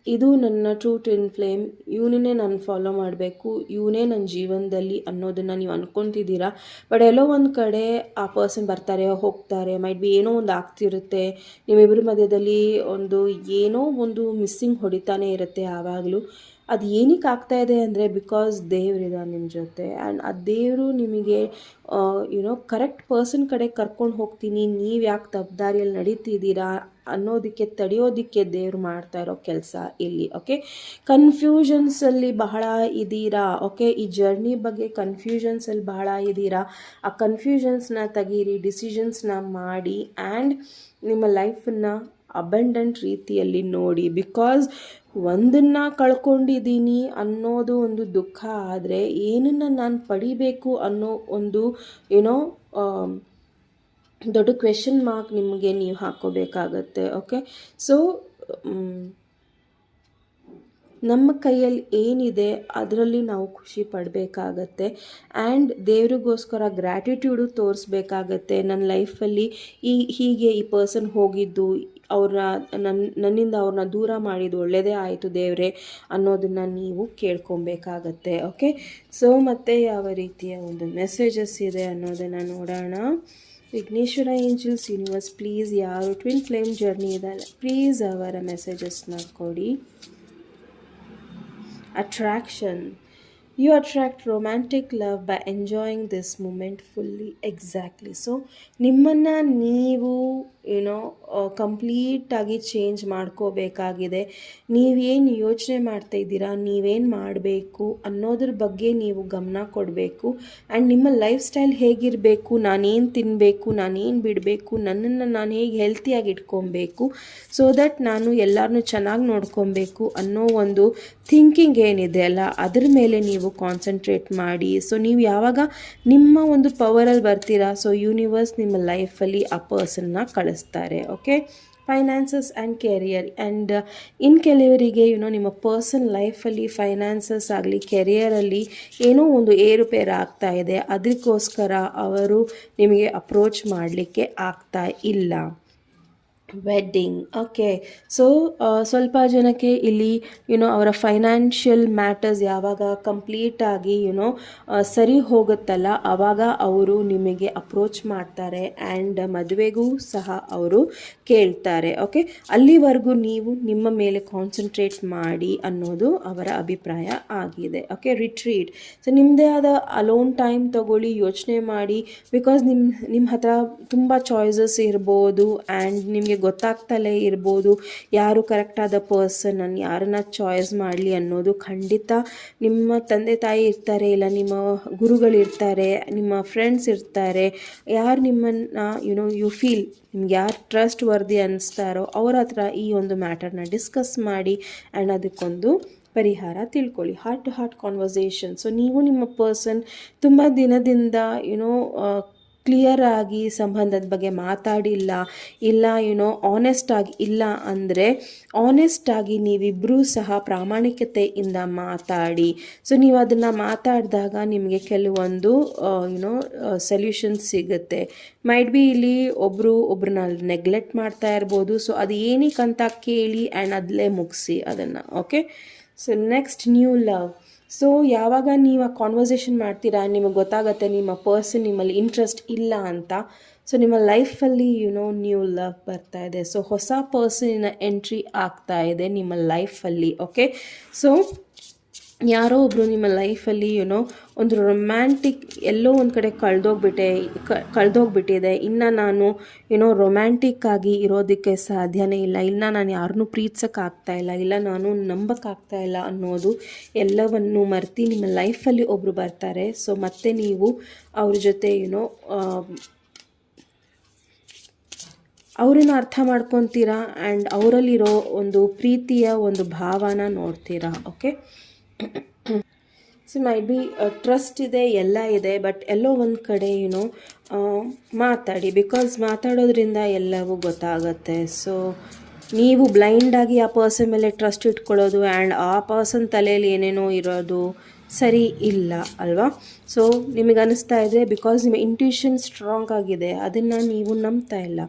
S1: ಇದು ನನ್ನ ಟ್ರೂ ಟ್ವಿನ್ ಫ್ಲೇಮ್, ಇವನನ್ನೇ ನಾನು ಫಾಲೋ ಮಾಡಬೇಕು, ಇವನೇ ನನ್ನ ಜೀವನದಲ್ಲಿ ಅನ್ನೋದನ್ನು ನೀವು ಅಂದ್ಕೊತಿದ್ದೀರಾ. ಬಟ್ ಎಲ್ಲೋ ಒಂದು ಕಡೆ ಆ ಪರ್ಸನ್ ಬರ್ತಾರೆ, ಹೋಗ್ತಾರೆ, ಮೈಟ್ ಬಿ ಏನೋ ಒಂದು ಆಗ್ತಿರುತ್ತೆ ನಿಮ್ಮಿಬ್ಬರ ಮಧ್ಯದಲ್ಲಿ, ಏನೋ ಒಂದು ಮಿಸ್ಸಿಂಗ್ ಹೊಡಿತಾನೆ ಇರುತ್ತೆ ಆವಾಗಲೂ. ಅದು ಏನಕ್ಕೆ ಆಗ್ತಾಯಿದೆ ಅಂದರೆ, ಬಿಕಾಸ್ ದೇವರಿದ್ದಾರೆ ನಿಮ್ಮ ಜೊತೆ. ಆ್ಯಂಡ್ ಆ ದೇವರು ನಿಮಗೆ ಕರೆಕ್ಟ್ ಪರ್ಸನ್ ಕಡೆ ಕರ್ಕೊಂಡು ಹೋಗ್ತೀನಿ, ನೀವು ಯಾಕೆ ತಪ್ಪದಾರಿಯಲ್ಲಿ ನಡೀತಿದ್ದೀರಾ ಅನ್ನೋದಕ್ಕೆ ತಡೆಯೋದಕ್ಕೆ ದೇವರು ಮಾಡ್ತಾ ಇರೋ ಕೆಲಸ ಇಲ್ಲಿ. ಓಕೆ, ಕನ್ಫ್ಯೂಷನ್ಸಲ್ಲಿ ಬಹಳ ಇದ್ದೀರಾ. ಓಕೆ, ಈ ಜರ್ನಿ ಬಗ್ಗೆ ಕನ್ಫ್ಯೂಷನ್ಸಲ್ಲಿ ಬಹಳ ಇದ್ದೀರಾ. ಆ ಕನ್ಫ್ಯೂಷನ್ಸ್ನ ತೆಗೀರಿ, ಡಿಸಿಷನ್ಸ್ನ ಮಾಡಿ, ಆ್ಯಂಡ್ ನಿಮ್ಮ ಲೈಫನ್ನು ಅಬೆಂಡೆಂಟ್ ರೀತಿಯಲ್ಲಿ ನೋಡಿ. ಬಿಕಾಸ್ ಒಂದನ್ನು ಕಳ್ಕೊಂಡಿದ್ದೀನಿ ಅನ್ನೋದು ಒಂದು ದುಃಖ ಆದರೆ, ಏನನ್ನು ನಾನು ಪಡಿಬೇಕು ಅನ್ನೋ ಒಂದು ದೊಡ್ಡ ಕ್ವೆಶನ್ ಮಾರ್ಕ್ ನಿಮಗೆ ನೀವು ಹಾಕೋಬೇಕಾಗತ್ತೆ. ಓಕೆ, ಸೊ ನಮ್ಮ ಕೈಯಲ್ಲಿ ಏನಿದೆ ಅದರಲ್ಲಿ ನಾವು ಖುಷಿ ಪಡಬೇಕಾಗತ್ತೆ. ಆ್ಯಂಡ್ ದೇವರಿಗೋಸ್ಕರ ಗ್ರ್ಯಾಟಿಟ್ಯೂಡು ತೋರಿಸ್ಬೇಕಾಗತ್ತೆ. ನನ್ನ ಲೈಫಲ್ಲಿ ಹೀಗೆ ಈ ಪರ್ಸನ್ ಹೋಗಿದ್ದು, ನನ್ನಿಂದ ಅವ್ರನ್ನ ದೂರ ಮಾಡಿದ್ದು ಒಳ್ಳೆಯದೇ ಆಯಿತು ದೇವರೇ ಅನ್ನೋದನ್ನು ನೀವು ಕೇಳ್ಕೊಬೇಕಾಗತ್ತೆ. ಓಕೆ, ಸೊ ಮತ್ತೆ ಯಾವ ರೀತಿಯ ಒಂದು ಮೆಸೇಜಸ್ ಇದೆ ಅನ್ನೋದನ್ನು ನೋಡೋಣ. ವಿಘ್ನೇಶ್ವರ, ಏಂಜಲ್ಸ್, ಯೂನಿವರ್ಸ್, ಪ್ಲೀಸ್ ಯಾರು ಟ್ವಿನ್ ಫ್ಲೇಮ್ ಜರ್ನಿ ಇದೆ ಪ್ಲೀಸ್ ಅವರ ಮೆಸೇಜಸ್ನ ಕೊಡಿ. Attraction. You attract romantic love by enjoying this moment fully. Exactly. So ನಿಮ್ಮನ್ನು ನೀವು ಕಂಪ್ಲೀಟಾಗಿ ಚೇಂಜ್ ಮಾಡ್ಕೋಬೇಕಾಗಿದೆ. ನೀವೇನು ಯೋಚನೆ ಮಾಡ್ತಾಯಿದ್ದೀರಾ, ನೀವೇನು ಮಾಡಬೇಕು ಅನ್ನೋದ್ರ ಬಗ್ಗೆ ನೀವು ಗಮನ ಕೊಡಬೇಕು. ಆ್ಯಂಡ್ ನಿಮ್ಮ ಲೈಫ್ ಸ್ಟೈಲ್ ಹೇಗಿರಬೇಕು, ನಾನೇನು ತಿನ್ನಬೇಕು, ನಾನೇನು ಬಿಡಬೇಕು, ನನ್ನನ್ನು ನಾನು ಹೇಗೆ ಹೆಲ್ತಿಯಾಗಿ ಇಟ್ಕೊಬೇಕು, ಸೊ ದಟ್ ನಾನು ಎಲ್ಲರನ್ನೂ ಚೆನ್ನಾಗಿ ನೋಡ್ಕೊಬೇಕು ಅನ್ನೋ ಒಂದು ಥಿಂಕಿಂಗ್ ಏನಿದೆ ಅಲ್ಲ, ಅದ್ರ ಮೇಲೆ ನೀವು ಕಾನ್ಸಂಟ್ರೇಟ್ ಮಾಡಿ. ಸೊ ನೀವು ಯಾವಾಗ ನಿಮ್ಮ ಒಂದು ಪವರಲ್ಲಿ ಬರ್ತೀರಾ, ಸೊ ಯೂನಿವರ್ಸ್ ನಿಮ್ಮ ಲೈಫಲ್ಲಿ ಆ ಪರ್ಸನ್ನ ಕಳಿಸ್ತಾರೆ. Okay, finances and career. And ಕೆಲವರಿಗೆ ನಿಮ್ಮ ಪರ್ಸನ್ ಲೈಫಲ್ಲಿ ಫೈನಾನ್ಸಸ್ ಆಗಲಿ ಕೆರಿಯರಲ್ಲಿ ಏನೋ ಒಂದು ಏರುಪೇರು ಆಗ್ತಾ ಇದೆ, ಅದಕ್ಕೋಸ್ಕರ ಅವರು ನಿಮಗೆ ಅಪ್ರೋಚ್ ಮಾಡಲಿಕ್ಕೆ ಆಗ್ತಾ ಇಲ್ಲ. ವೆಡ್ಡಿಂಗ್. ಓಕೆ, ಸೊ ಸ್ವಲ್ಪ ಜನಕ್ಕೆ ಇಲ್ಲಿ ಅವರ ಫೈನಾನ್ಷಿಯಲ್ ಮ್ಯಾಟರ್ಸ್ ಯಾವಾಗ ಕಂಪ್ಲೀಟಾಗಿ ಸರಿ ಹೋಗುತ್ತಲ್ಲ, ಆವಾಗ ಅವರು ನಿಮಗೆ ಅಪ್ರೋಚ್ ಮಾಡ್ತಾರೆ ಆ್ಯಂಡ್ ಮದುವೆಗೂ ಸಹ ಅವರು ಕೇಳ್ತಾರೆ. ಓಕೆ, ಅಲ್ಲಿವರೆಗೂ ನೀವು ನಿಮ್ಮ ಮೇಲೆ ಕಾನ್ಸಂಟ್ರೇಟ್ ಮಾಡಿ ಅನ್ನೋದು ಅವರ ಅಭಿಪ್ರಾಯ ಆಗಿದೆ. Okay, retreat. ಸೊ ನಿಮ್ಮದೇ ಆದ ಅಲೋನ್ ಟೈಮ್ ತಗೊಳ್ಳಿ, ಯೋಚನೆ ಮಾಡಿ. ಬಿಕಾಸ್ ನಿಮ್ಮ ಹತ್ರ ತುಂಬ ಚಾಯ್ಸಸ್ ಇರ್ಬೋದು ಆ್ಯಂಡ್ ನಿಮಗೆ ಗೊತ್ತಾಗ್ತಲೇ ಇರ್ಬೋದು ಯಾರು ಕರೆಕ್ಟಾದ ಪರ್ಸನ್, ಯಾರನ್ನ ಚಾಯ್ಸ್ ಮಾಡಲಿ ಅನ್ನೋದು. ಖಂಡಿತ ನಿಮ್ಮ ತಂದೆ ತಾಯಿ ಇರ್ತಾರೆ, ಇಲ್ಲ ನಿಮ್ಮ ಗುರುಗಳಿರ್ತಾರೆ, ನಿಮ್ಮ ಫ್ರೆಂಡ್ಸ್ ಇರ್ತಾರೆ, ಯಾರು ನಿಮ್ಮನ್ನು ಯು ಫೀಲ್ ನಿಮ್ಗೆ ಯಾರು ಟ್ರಸ್ಟ್ ವರ್ದಿ ಅನ್ನಿಸ್ತಾರೋ ಅವ್ರ ಹತ್ರ ಈ ಒಂದು ಮ್ಯಾಟರ್ನ ಡಿಸ್ಕಸ್ ಮಾಡಿ ಆ್ಯಂಡ್ ಅದಕ್ಕೊಂದು ಪರಿಹಾರ ತಿಳ್ಕೊಳ್ಳಿ. Heart to heart conversation. So ನೀವು ನಿಮ್ಮ ಪರ್ಸನ್ ತುಂಬ ದಿನದಿಂದ ಕ್ಲಿಯರ್ ಆಗಿ ಸಂಬಂಧದ ಬಗ್ಗೆ ಮಾತಾಡಿಲ್ಲ, ಇಲ್ಲ ಆನೆಸ್ಟ್ ಆಗಿ ಇಲ್ಲ ಅಂದರೆ ಆನೆಸ್ಟಾಗಿ ನೀವಿಬ್ಬರೂ ಸಹ ಪ್ರಾಮಾಣಿಕತೆಯಿಂದ ಮಾತಾಡಿ. ಸೊ ನೀವು ಅದನ್ನು ಮಾತಾಡಿದಾಗ ನಿಮಗೆ ಕೆಲವೊಂದು ಸೊಲ್ಯೂಷನ್ಸ್ ಸಿಗುತ್ತೆ. ಮೈಟ್ ಬಿ ಇಲ್ಲಿ ಒಬ್ರನ್ನ ನೆಗ್ಲೆಕ್ಟ್ ಮಾಡ್ತಾ ಇರ್ಬೋದು. ಸೊ ಅದು ಏನಕ್ಕಂತ ಕೇಳಿ ಆ್ಯಂಡ್ ಅದಲ್ಲೇ ಮುಗಿಸಿ ಅದನ್ನು. Okay, so next new love. So ಯಾವಾಗ ನೀವು ಆ ಕಾನ್ವರ್ಸೇಷನ್ ಮಾಡ್ತೀರಾ, ನಿಮಗೆ ಗೊತ್ತಾಗುತ್ತೆ ನಿಮ್ಮ ಪರ್ಸನ್ ನಿಮ್ಮಲ್ಲಿ ಇಂಟ್ರೆಸ್ಟ್ ಇಲ್ಲ ಅಂತ. ಸೊ ನಿಮ್ಮ ಲೈಫಲ್ಲಿ ನ್ಯೂ ಲವ್ ಬರ್ತಾ ಇದೆ. ಸೊ ಹೊಸ ಪರ್ಸನಿನ ಎಂಟ್ರಿ ಆಗ್ತಾ ಇದೆ ನಿಮ್ಮ ಲೈಫಲ್ಲಿ. ಓಕೆ, ಸೊ ಯಾರೋ ಒಬ್ಬರು ನಿಮ್ಮ ಲೈಫಲ್ಲಿ ಒಂದು ರೊಮ್ಯಾಂಟಿಕ್ ಎಲ್ಲೋ ಒಂದು ಕಡೆ ಕಳೆದೋಗ್ಬಿಟ್ಟಿದೆ. ಇನ್ನು ನಾನು ರೊಮ್ಯಾಂಟಿಕ್ ಆಗಿ ಇರೋದಕ್ಕೆ ಸಾಧ್ಯನೇ ಇಲ್ಲ, ಇನ್ನು ನಾನು ಯಾರನ್ನೂ ಪ್ರೀತಿಸೋಕ್ಕಾಗ್ತಾ ಇಲ್ಲ, ಇಲ್ಲ ನಾನು ನಂಬಕ್ಕಾಗ್ತಾ ಇಲ್ಲ ಅನ್ನೋದು ಎಲ್ಲವನ್ನು ಮರೆತು ನಿಮ್ಮ ಲೈಫಲ್ಲಿ ಒಬ್ಬರು ಬರ್ತಾರೆ. ಸೊ ಮತ್ತೆ ನೀವು ಅವ್ರ ಜೊತೆ ಅವರನ್ನು ಅರ್ಥ ಮಾಡ್ಕೊತೀರಾ ಆ್ಯಂಡ್ ಅವರಲ್ಲಿರೋ ಒಂದು ಪ್ರೀತಿಯ ಒಂದು ಭಾವನ ನೋಡ್ತೀರಾ. Okay, so might B trust ಇದೆ, ಎಲ್ಲ ಇದೆ, ಬಟ್ ಎಲ್ಲೋ ಒಂದು ಕಡೆ ಮಾತಾಡಿ, ಬಿಕಾಸ್ ಮಾತಾಡೋದ್ರಿಂದ ಎಲ್ಲವೂ ಗೊತ್ತಾಗುತ್ತೆ. ಸೊ ನೀವು ಬ್ಲೈಂಡಾಗಿ ಆ ಪರ್ಸನ್ ಮೇಲೆ ಟ್ರಸ್ಟ್ ಇಟ್ಕೊಳ್ಳೋದು ಆ್ಯಂಡ್ ಆ ಪರ್ಸನ್ ತಲೆಯಲ್ಲಿ ಏನೇನೋ ಇರೋದು ಸರಿ ಇಲ್ಲ ಅಲ್ವಾ. ಸೊ ನಿಮಗೆ ಅನ್ನಿಸ್ತಾ ಇದೆ ಬಿಕಾಸ್ ನಿಮ್ಮ ಇಂಟ್ಯೂಷನ್ ಸ್ಟ್ರಾಂಗ್ ಆಗಿದೆ, ಅದನ್ನು ನೀವು ನಂಬ್ತಾ ಇಲ್ಲ.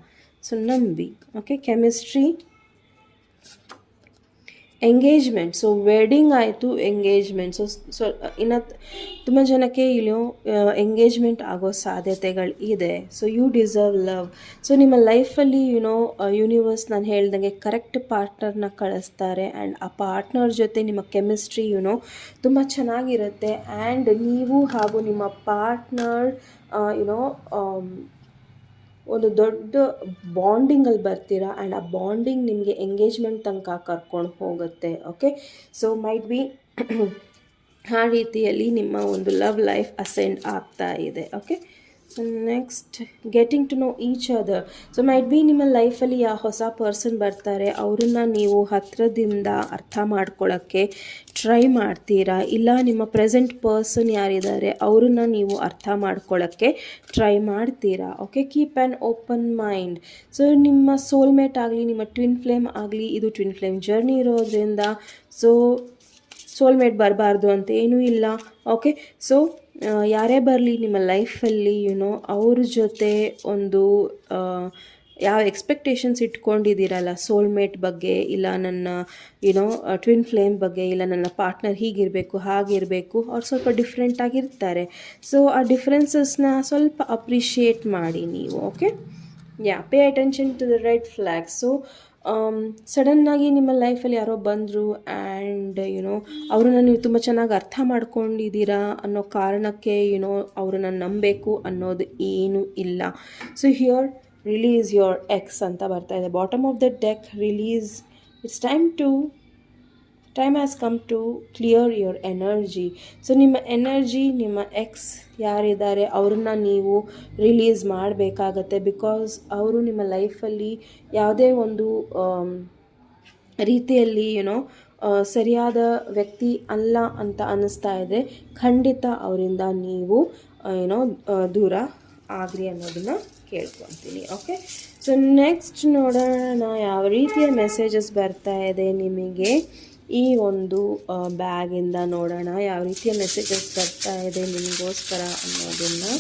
S1: ಸೊ ನಂಬಿ. Okay, chemistry, engagement. So wedding ಆಯಿತು, ಎಂಗೇಜ್ಮೆಂಟ್. ಸೊ ಇನ್ನು ತುಂಬ ಜನಕ್ಕೆ ಎಂಗೇಜ್ಮೆಂಟ್ ಆಗೋ ಸಾಧ್ಯತೆಗಳು ಇದೆ. So you deserve love. So ನಿಮ್ಮ ಲೈಫಲ್ಲಿ ಯೂನಿವರ್ಸ್ ನಾನು ಹೇಳ್ದಂಗೆ ಕರೆಕ್ಟ್ ಪಾರ್ಟ್ನರ್ನ ಕಳಿಸ್ತಾರೆ ಆ್ಯಂಡ್ ಆ ಪಾರ್ಟ್ನರ್ ಜೊತೆ ನಿಮ್ಮ ಕೆಮಿಸ್ಟ್ರಿ ತುಂಬ ಚೆನ್ನಾಗಿರುತ್ತೆ. ಆ್ಯಂಡ್ ನೀವು ಹಾಗೂ ನಿಮ್ಮ ಪಾರ್ಟ್ನರ್ ಒಂದು ದೊಡ್ಡ ಬಾಂಡಿಂಗಲ್ಲಿ ಬರ್ತೀರಾ ಆ್ಯಂಡ್ ಆ ಬಾಂಡಿಂಗ್ ನಿಮಗೆ ಎಂಗೇಜ್ಮೆಂಟ್ ತನಕ ಕರ್ಕೊಂಡು ಹೋಗುತ್ತೆ. ಓಕೆ, ಸೊ ಮೈಟ್ ಬಿ ಆ ರೀತಿಯಲ್ಲಿ ನಿಮ್ಮ ಒಂದು ಲವ್ ಲೈಫ್ ಅಸೆಂಡ್ ಆಗ್ತಾ ಇದೆ. Okay, so next getting to know each other. So might be ನಿಮ್ಮ ಲೈಫಲ್ಲಿ ಯಾವ ಹೊಸ ಪರ್ಸನ್ ಬರ್ತಾರೆ, ಅವರನ್ನು ನೀವು ಹತ್ತಿರದಿಂದ ಅರ್ಥ ಮಾಡ್ಕೊಳ್ಳೋಕ್ಕೆ ಟ್ರೈ ಮಾಡ್ತೀರಾ, ಇಲ್ಲ ನಿಮ್ಮ ಪ್ರೆಸೆಂಟ್ ಪರ್ಸನ್ ಯಾರಿದ್ದಾರೆ ಅವರನ್ನು ನೀವು ಅರ್ಥ ಮಾಡ್ಕೊಳ್ಳೋಕ್ಕೆ ಟ್ರೈ ಮಾಡ್ತೀರಾ. Okay, keep an open mind. So ನಿಮ್ಮ ಸೋಲ್ಮೇಟ್ ಆಗಲಿ, ನಿಮ್ಮ ಟ್ವಿನ್ ಫ್ಲೇಮ್ ಆಗಲಿ, ಇದು ಟ್ವಿನ್ ಫ್ಲೇಮ್ ಜರ್ನಿ ಇರೋದ್ರಿಂದ ಸೊ ಸೋಲ್ಮೇಟ್ ಬರಬಾರ್ದು ಅಂತ ಏನೂ ಇಲ್ಲ. ಓಕೆ, ಸೊ ಯಾರೇ ಬರಲಿ ನಿಮ್ಮ ಲೈಫಲ್ಲಿ ಅವ್ರ ಜೊತೆ ಒಂದು ಯಾವ ಎಕ್ಸ್ಪೆಕ್ಟೇಷನ್ಸ್ ಇಟ್ಕೊಂಡಿದ್ದೀರಲ್ಲ ಸೋಲ್ಮೇಟ್ ಬಗ್ಗೆ, ಇಲ್ಲ ನನ್ನ ಟ್ವಿನ್ ಫ್ಲೇಮ್ ಬಗ್ಗೆ, ಇಲ್ಲ ನನ್ನ ಪಾರ್ಟ್ನರ್ ಹೀಗಿರಬೇಕು ಹಾಗಿರಬೇಕು, ಅವ್ರು ಸ್ವಲ್ಪ ಡಿಫ್ರೆಂಟಾಗಿರ್ತಾರೆ. ಸೊ ಆ ಡಿಫ್ರೆನ್ಸಸ್ನ ಸ್ವಲ್ಪ ಅಪ್ರಿಷಿಯೇಟ್ ಮಾಡಿ ನೀವು. Okay, pay attention to the red flags. So ಸಡನ್ನಾಗಿ ನಿಮ್ಮ ಲೈಫಲ್ಲಿ ಯಾರೋ ಬಂದರು ಆ್ಯಂಡ್ ಅವ್ರನ್ನ ನೀವು ತುಂಬ ಚೆನ್ನಾಗಿ ಅರ್ಥ ಮಾಡ್ಕೊಂಡಿದ್ದೀರಾ ಅನ್ನೋ ಕಾರಣಕ್ಕೆ ಅವ್ರನ್ನ ನಂಬಬೇಕು ಅನ್ನೋದು ಏನೂ ಇಲ್ಲ. So here release your ex ಅಂತ ಬರ್ತಾ ಇದೆ. Bottom of the deck, release. It's time has come to clear your energy. So ನಿಮ್ಮ ಎನರ್ಜಿ, ನಿಮ್ಮ ಎಕ್ಸ್ ಯಾರಿದ್ದಾರೆ ಅವ್ರನ್ನ ನೀವು ರಿಲೀಸ್ ಮಾಡಬೇಕಾಗತ್ತೆ. ಬಿಕಾಸ್ ಅವರು ನಿಮ್ಮ ಲೈಫಲ್ಲಿ ಯಾವುದೇ ಒಂದು ರೀತಿಯಲ್ಲಿ ಸರಿಯಾದ ವ್ಯಕ್ತಿ ಅಲ್ಲ ಅಂತ ಅನ್ನಿಸ್ತಾ ಇದೆ. ಖಂಡಿತ ಅವರಿಂದ ನೀವು ದೂರ ಆಗ್ರಿ ಅನ್ನೋದನ್ನು ಕೇಳ್ಕೊತೀನಿ. ಓಕೆ, ಸೊ ನೆಕ್ಸ್ಟ್ ನೋಡೋಣ ಯಾವ ರೀತಿಯ ಮೆಸೇಜಸ್ ಬರ್ತಾ ಇದೆ ನಿಮಗೆ ಈ ಒಂದು ಬ್ಯಾಗಿಂದ. ನೋಡೋಣ ಯಾವ ರೀತಿಯ ಮೆಸೇಜಸ್ ಬರ್ತಾ ಇದೆ ನಿಮಗೋಸ್ಕರ ಅನ್ನೋದನ್ನು.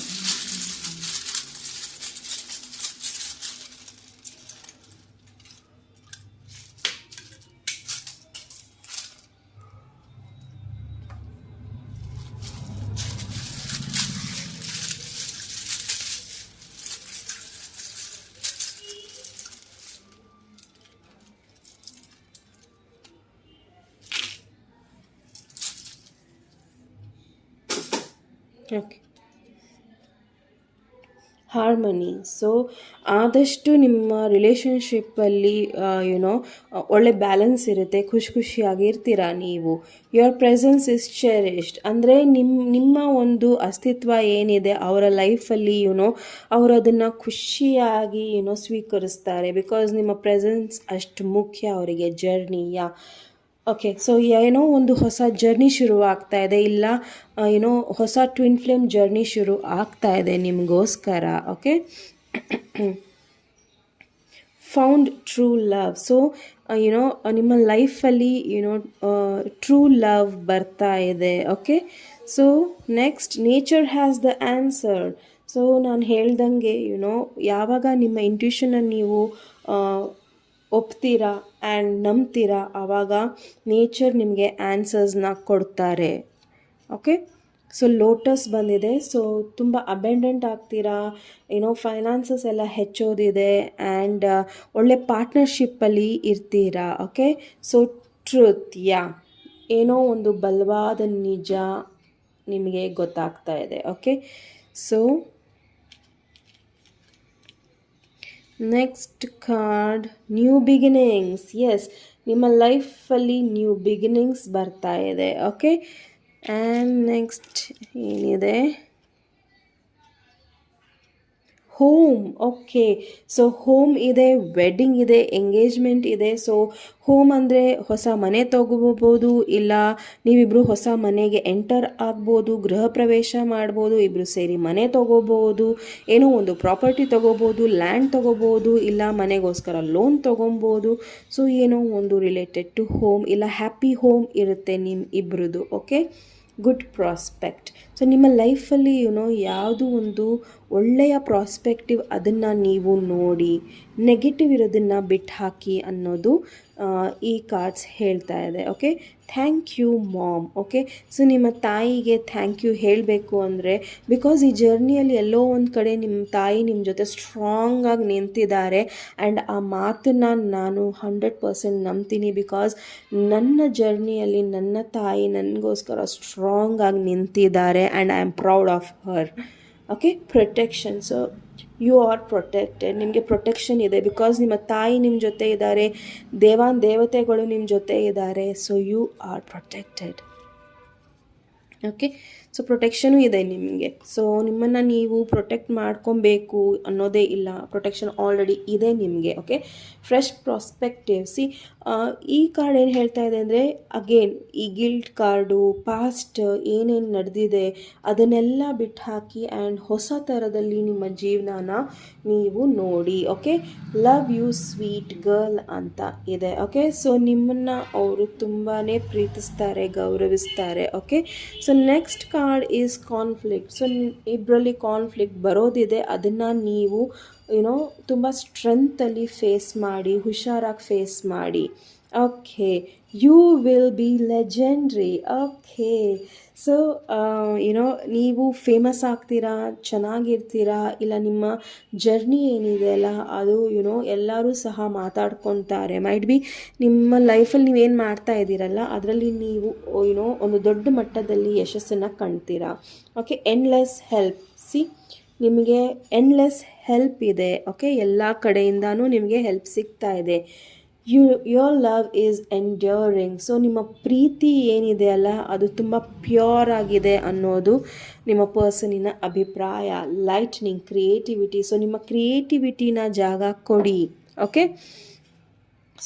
S1: Okay, harmony. ಸೊ ಆದಷ್ಟು ನಿಮ್ಮ ರಿಲೇಷನ್ಶಿಪ್ಪಲ್ಲಿ ಒಳ್ಳೆ ಬ್ಯಾಲೆನ್ಸ್ ಇರುತ್ತೆ, ಖುಷಿಯಾಗಿರ್ತೀರ ನೀವು. Your presence is cherished. ಅಂದರೆ ನಿಮ್ಮ ಒಂದು ಅಸ್ತಿತ್ವ ಏನಿದೆ ಅವರ ಲೈಫಲ್ಲಿ ಅವರು ಅದನ್ನು ಖುಷಿಯಾಗಿ ಸ್ವೀಕರಿಸ್ತಾರೆ. ಬಿಕಾಸ್ ನಿಮ್ಮ ಪ್ರೆಸೆನ್ಸ್ ಅಷ್ಟು ಮುಖ್ಯ ಅವರಿಗೆ ಜರ್ನಿಯ. ಓಕೆ, ಸೊ ಏನೋ ಒಂದು ಹೊಸ ಜರ್ನಿ ಶುರು ಆಗ್ತಾ ಇದೆ, ಇಲ್ಲ ಹೊಸ ಟ್ವಿನ್ ಫ್ಲೇಮ್ ಜರ್ನಿ ಶುರು ಆಗ್ತಾ ಇದೆ ನಿಮಗೋಸ್ಕರ. Okay, found true love. So ನಿಮ್ಮ ಲೈಫಲ್ಲಿ ಟ್ರೂ ಲವ್ ಬರ್ತಾ ಇದೆ. Okay, so next nature has the answer. So ನಾನು ಹೇಳ್ದಂಗೆ ಯಾವಾಗ ನಿಮ್ಮ ಇಂಟ್ಯೂಷನನ್ನು ನೀವು ಒಪ್ತೀರಾ ಆ್ಯಂಡ್ ನಂಬ್ತೀರಾ ಆವಾಗ ನೇಚರ್ ನಿಮಗೆ ಆನ್ಸರ್ಸ್ನ ಕೊಡ್ತಾರೆ. ಓಕೆ. ಸೊ ಲೋಟಸ್ ಬಂದಿದೆ. ಸೊ ತುಂಬ ಅಬೆಂಡೆಂಟ್ ಆಗ್ತೀರಾ, ಫೈನಾನ್ಸಸ್ ಎಲ್ಲ ಹೆಚ್ಚೋದಿದೆ ಆ್ಯಂಡ್ ಒಳ್ಳೆ ಪಾರ್ಟ್ನರ್ಶಿಪ್ಪಲ್ಲಿ ಇರ್ತೀರಾ. ಓಕೆ. ಸೊ ಟ್ರೂತ್, ಏನೋ ಒಂದು ಬಲವಾದ ನಿಜ ನಿಮಗೆ ಗೊತ್ತಾಗ್ತಾ ಇದೆ. Okay. So next card, new beginnings. Yes, ನಿಮ್ಮ ಲೈಫಲ್ಲಿ ನ್ಯೂ ಬಿಗಿನಿಂಗ್ಸ್ ಬರ್ತಾ ಇದೆ. ಓಕೆ. ಆ್ಯಂಡ್ ನೆಕ್ಸ್ಟ್ ಏನಿದೆ, ಹೋಮ್. ಓಕೆ. ಸೊ ಹೋಮ್ ಇದೆ, ವೆಡ್ಡಿಂಗ್ ಇದೆ, ಎಂಗೇಜ್ಮೆಂಟ್ ಇದೆ. ಸೊ ಹೋಮ್ ಅಂದರೆ ಹೊಸ ಮನೆ ತಗೋಬೋದು, ಇಲ್ಲ ನೀವಿಬ್ಬರು ಹೊಸ ಮನೆಗೆ ಎಂಟರ್ ಆಗ್ಬೋದು, ಗೃಹ ಪ್ರವೇಶ ಮಾಡ್ಬೋದು, ಇಬ್ಬರು ಸೇರಿ ಮನೆ ತಗೋಬೋದು, ಏನೋ ಒಂದು ಪ್ರಾಪರ್ಟಿ ತಗೋಬೋದು, ಲ್ಯಾಂಡ್ ತಗೋಬೋದು, ಇಲ್ಲ ಮನೆಗೋಸ್ಕರ ಲೋನ್ ತೊಗೊಬೋದು. ಸೊ ಏನೋ ಒಂದು ರಿಲೇಟೆಡ್ ಟು ಹೋಮ್, ಇಲ್ಲ ಹ್ಯಾಪಿ ಹೋಮ್ ಇರುತ್ತೆ ನಿಮ್ಮ ಇಬ್ಬರದು. ಓಕೆ. Good prospect. ಸೊ ನಿಮ್ಮ ಲೈಫಲ್ಲಿ ಯಾವುದು ಒಂದು ಒಳ್ಳೆಯ ಪ್ರಾಸ್ಪೆಕ್ಟಿವ್ ಅದನ್ನು ನೀವು ನೋಡಿ, ನೆಗೆಟಿವ್ ಇರೋದನ್ನು ಬಿಟ್ಟು ಹಾಕಿ ಅನ್ನೋದು ಈ ಕಾರ್ಡ್ಸ್ ಹೇಳ್ತಾ ಇದೆ. Okay. Thank you mom. Okay. So ನಿಮ್ಮ ತಾಯಿಗೆ ಥ್ಯಾಂಕ್ ಯು ಹೇಳಬೇಕು ಅಂದರೆ, ಬಿಕಾಸ್ ಈ ಜರ್ನಿಯಲ್ಲಿ ಎಲ್ಲೋ ಒಂದು ಕಡೆ ನಿಮ್ಮ ತಾಯಿ ನಿಮ್ಮ ಜೊತೆ ಸ್ಟ್ರಾಂಗಾಗಿ ನಿಂತಿದ್ದಾರೆ. ಆ್ಯಂಡ್ ಆ ಮಾತನ್ನು ನಾನು 100% ನಂಬ್ತೀನಿ. ಬಿಕಾಸ್ ನನ್ನ ಜರ್ನಿಯಲ್ಲಿ ನನ್ನ ತಾಯಿ ನನಗೋಸ್ಕರ ಸ್ಟ್ರಾಂಗಾಗಿ ನಿಂತಿದ್ದಾರೆ and I am proud of her. Okay. Protection. So you are protected. ನಿಮಗೆ ಪ್ರೊಟೆಕ್ಷನ್ ಇದೆ ಬಿಕಾಸ್ ನಿಮ್ಮ ತಾಯಿ ನಿಮ್ಮ ಜೊತೆ ಇದ್ದಾರೆ, ದೇವತೆಗಳು ನಿಮ್ಮ ಜೊತೆ ಇದ್ದಾರೆ. So you are protected. Okay. So protection ಇದೆ ನಿಮಗೆ. ಸೊ ನಿಮ್ಮನ್ನು ನೀವು ಪ್ರೊಟೆಕ್ಟ್ ಮಾಡ್ಕೊಬೇಕು ಅನ್ನೋದೇ ಇಲ್ಲ, ಪ್ರೊಟೆಕ್ಷನ್ ಆಲ್ರೆಡಿ ಇದೆ ನಿಮಗೆ. ಓಕೆ. Fresh prospective. ಈ ಕಾರ್ಡ್ ಏನು ಹೇಳ್ತಾ ಇದೆ ಅಂದರೆ, ಅಗೇನ್ ಈ ಗಿಲ್ಟ್ ಕಾರ್ಡು, ಪಾಸ್ಟ್ ಏನೇನು ನಡೆದಿದೆ ಅದನ್ನೆಲ್ಲ ಬಿಟ್ಟು ಹಾಕಿ ಆ್ಯಂಡ್ ಹೊಸ ಥರದಲ್ಲಿ ನಿಮ್ಮ ಜೀವನನ ನೀವು ನೋಡಿ. Okay. Love you sweet girl ಅಂತ ಇದೆ. ಓಕೆ. ಸೊ ನಿಮ್ಮನ್ನು ಅವರು ತುಂಬಾ ಪ್ರೀತಿಸ್ತಾರೆ, ಗೌರವಿಸ್ತಾರೆ. Okay. So next card is conflict. So ಇಬ್ಬರಲ್ಲಿ ಕಾನ್ಫ್ಲಿಕ್ಟ್ ಬರೋದಿದೆ, ಅದನ್ನು ನೀವು ತುಂಬ ಸ್ಟ್ರೆಂತಲ್ಲಿ ಫೇಸ್ ಮಾಡಿ, ಹುಷಾರಾಗಿ ಫೇಸ್ ಮಾಡಿ. Okay. You will be legendary. Okay. So ನೀವು ಫೇಮಸ್ ಆಗ್ತೀರಾ, ಚೆನ್ನಾಗಿರ್ತೀರಾ, ಇಲ್ಲ ನಿಮ್ಮ ಜರ್ನಿ ಏನಿದೆ ಅಲ್ಲ ಅದು ಎಲ್ಲರೂ ಸಹ ಮಾತಾಡ್ಕೊತಾರೆ. ಮೈಟ್ ಬಿ ನಿಮ್ಮ ಲೈಫಲ್ಲಿ ನೀವೇನು ಮಾಡ್ತಾ ಇದ್ದೀರಲ್ಲ ಅದರಲ್ಲಿ ನೀವು ಒಂದು ದೊಡ್ಡ ಮಟ್ಟದಲ್ಲಿ ಯಶಸ್ಸನ್ನು ಕಾಣ್ತೀರಾ. ಓಕೆ. Endless help. ನಿಮಗೆ ಎಂಡ್ಲೆಸ್ ಹೆಲ್ಪ್ ಇದೆ. ಓಕೆ. ಎಲ್ಲ ಕಡೆಯಿಂದನೂ ನಿಮಗೆ ಹೆಲ್ಪ್ ಸಿಗ್ತಾ ಇದೆ. Your love is enduring. So ನಿಮ್ಮ ಪ್ರೀತಿ ಏನಿದೆ ಅಲ್ಲ ಅದು ತುಂಬ ಪ್ಯೂರ್ ಆಗಿದೆ ಅನ್ನೋದು ನಿಮ್ಮ ಪರ್ಸನಿನ ಅಭಿಪ್ರಾಯ. Lightning, creativity. ಸೊ ನಿಮ್ಮ ಕ್ರಿಯೇಟಿವಿಟಿನ ಜಾಗ ಕೊಡಿ. Okay.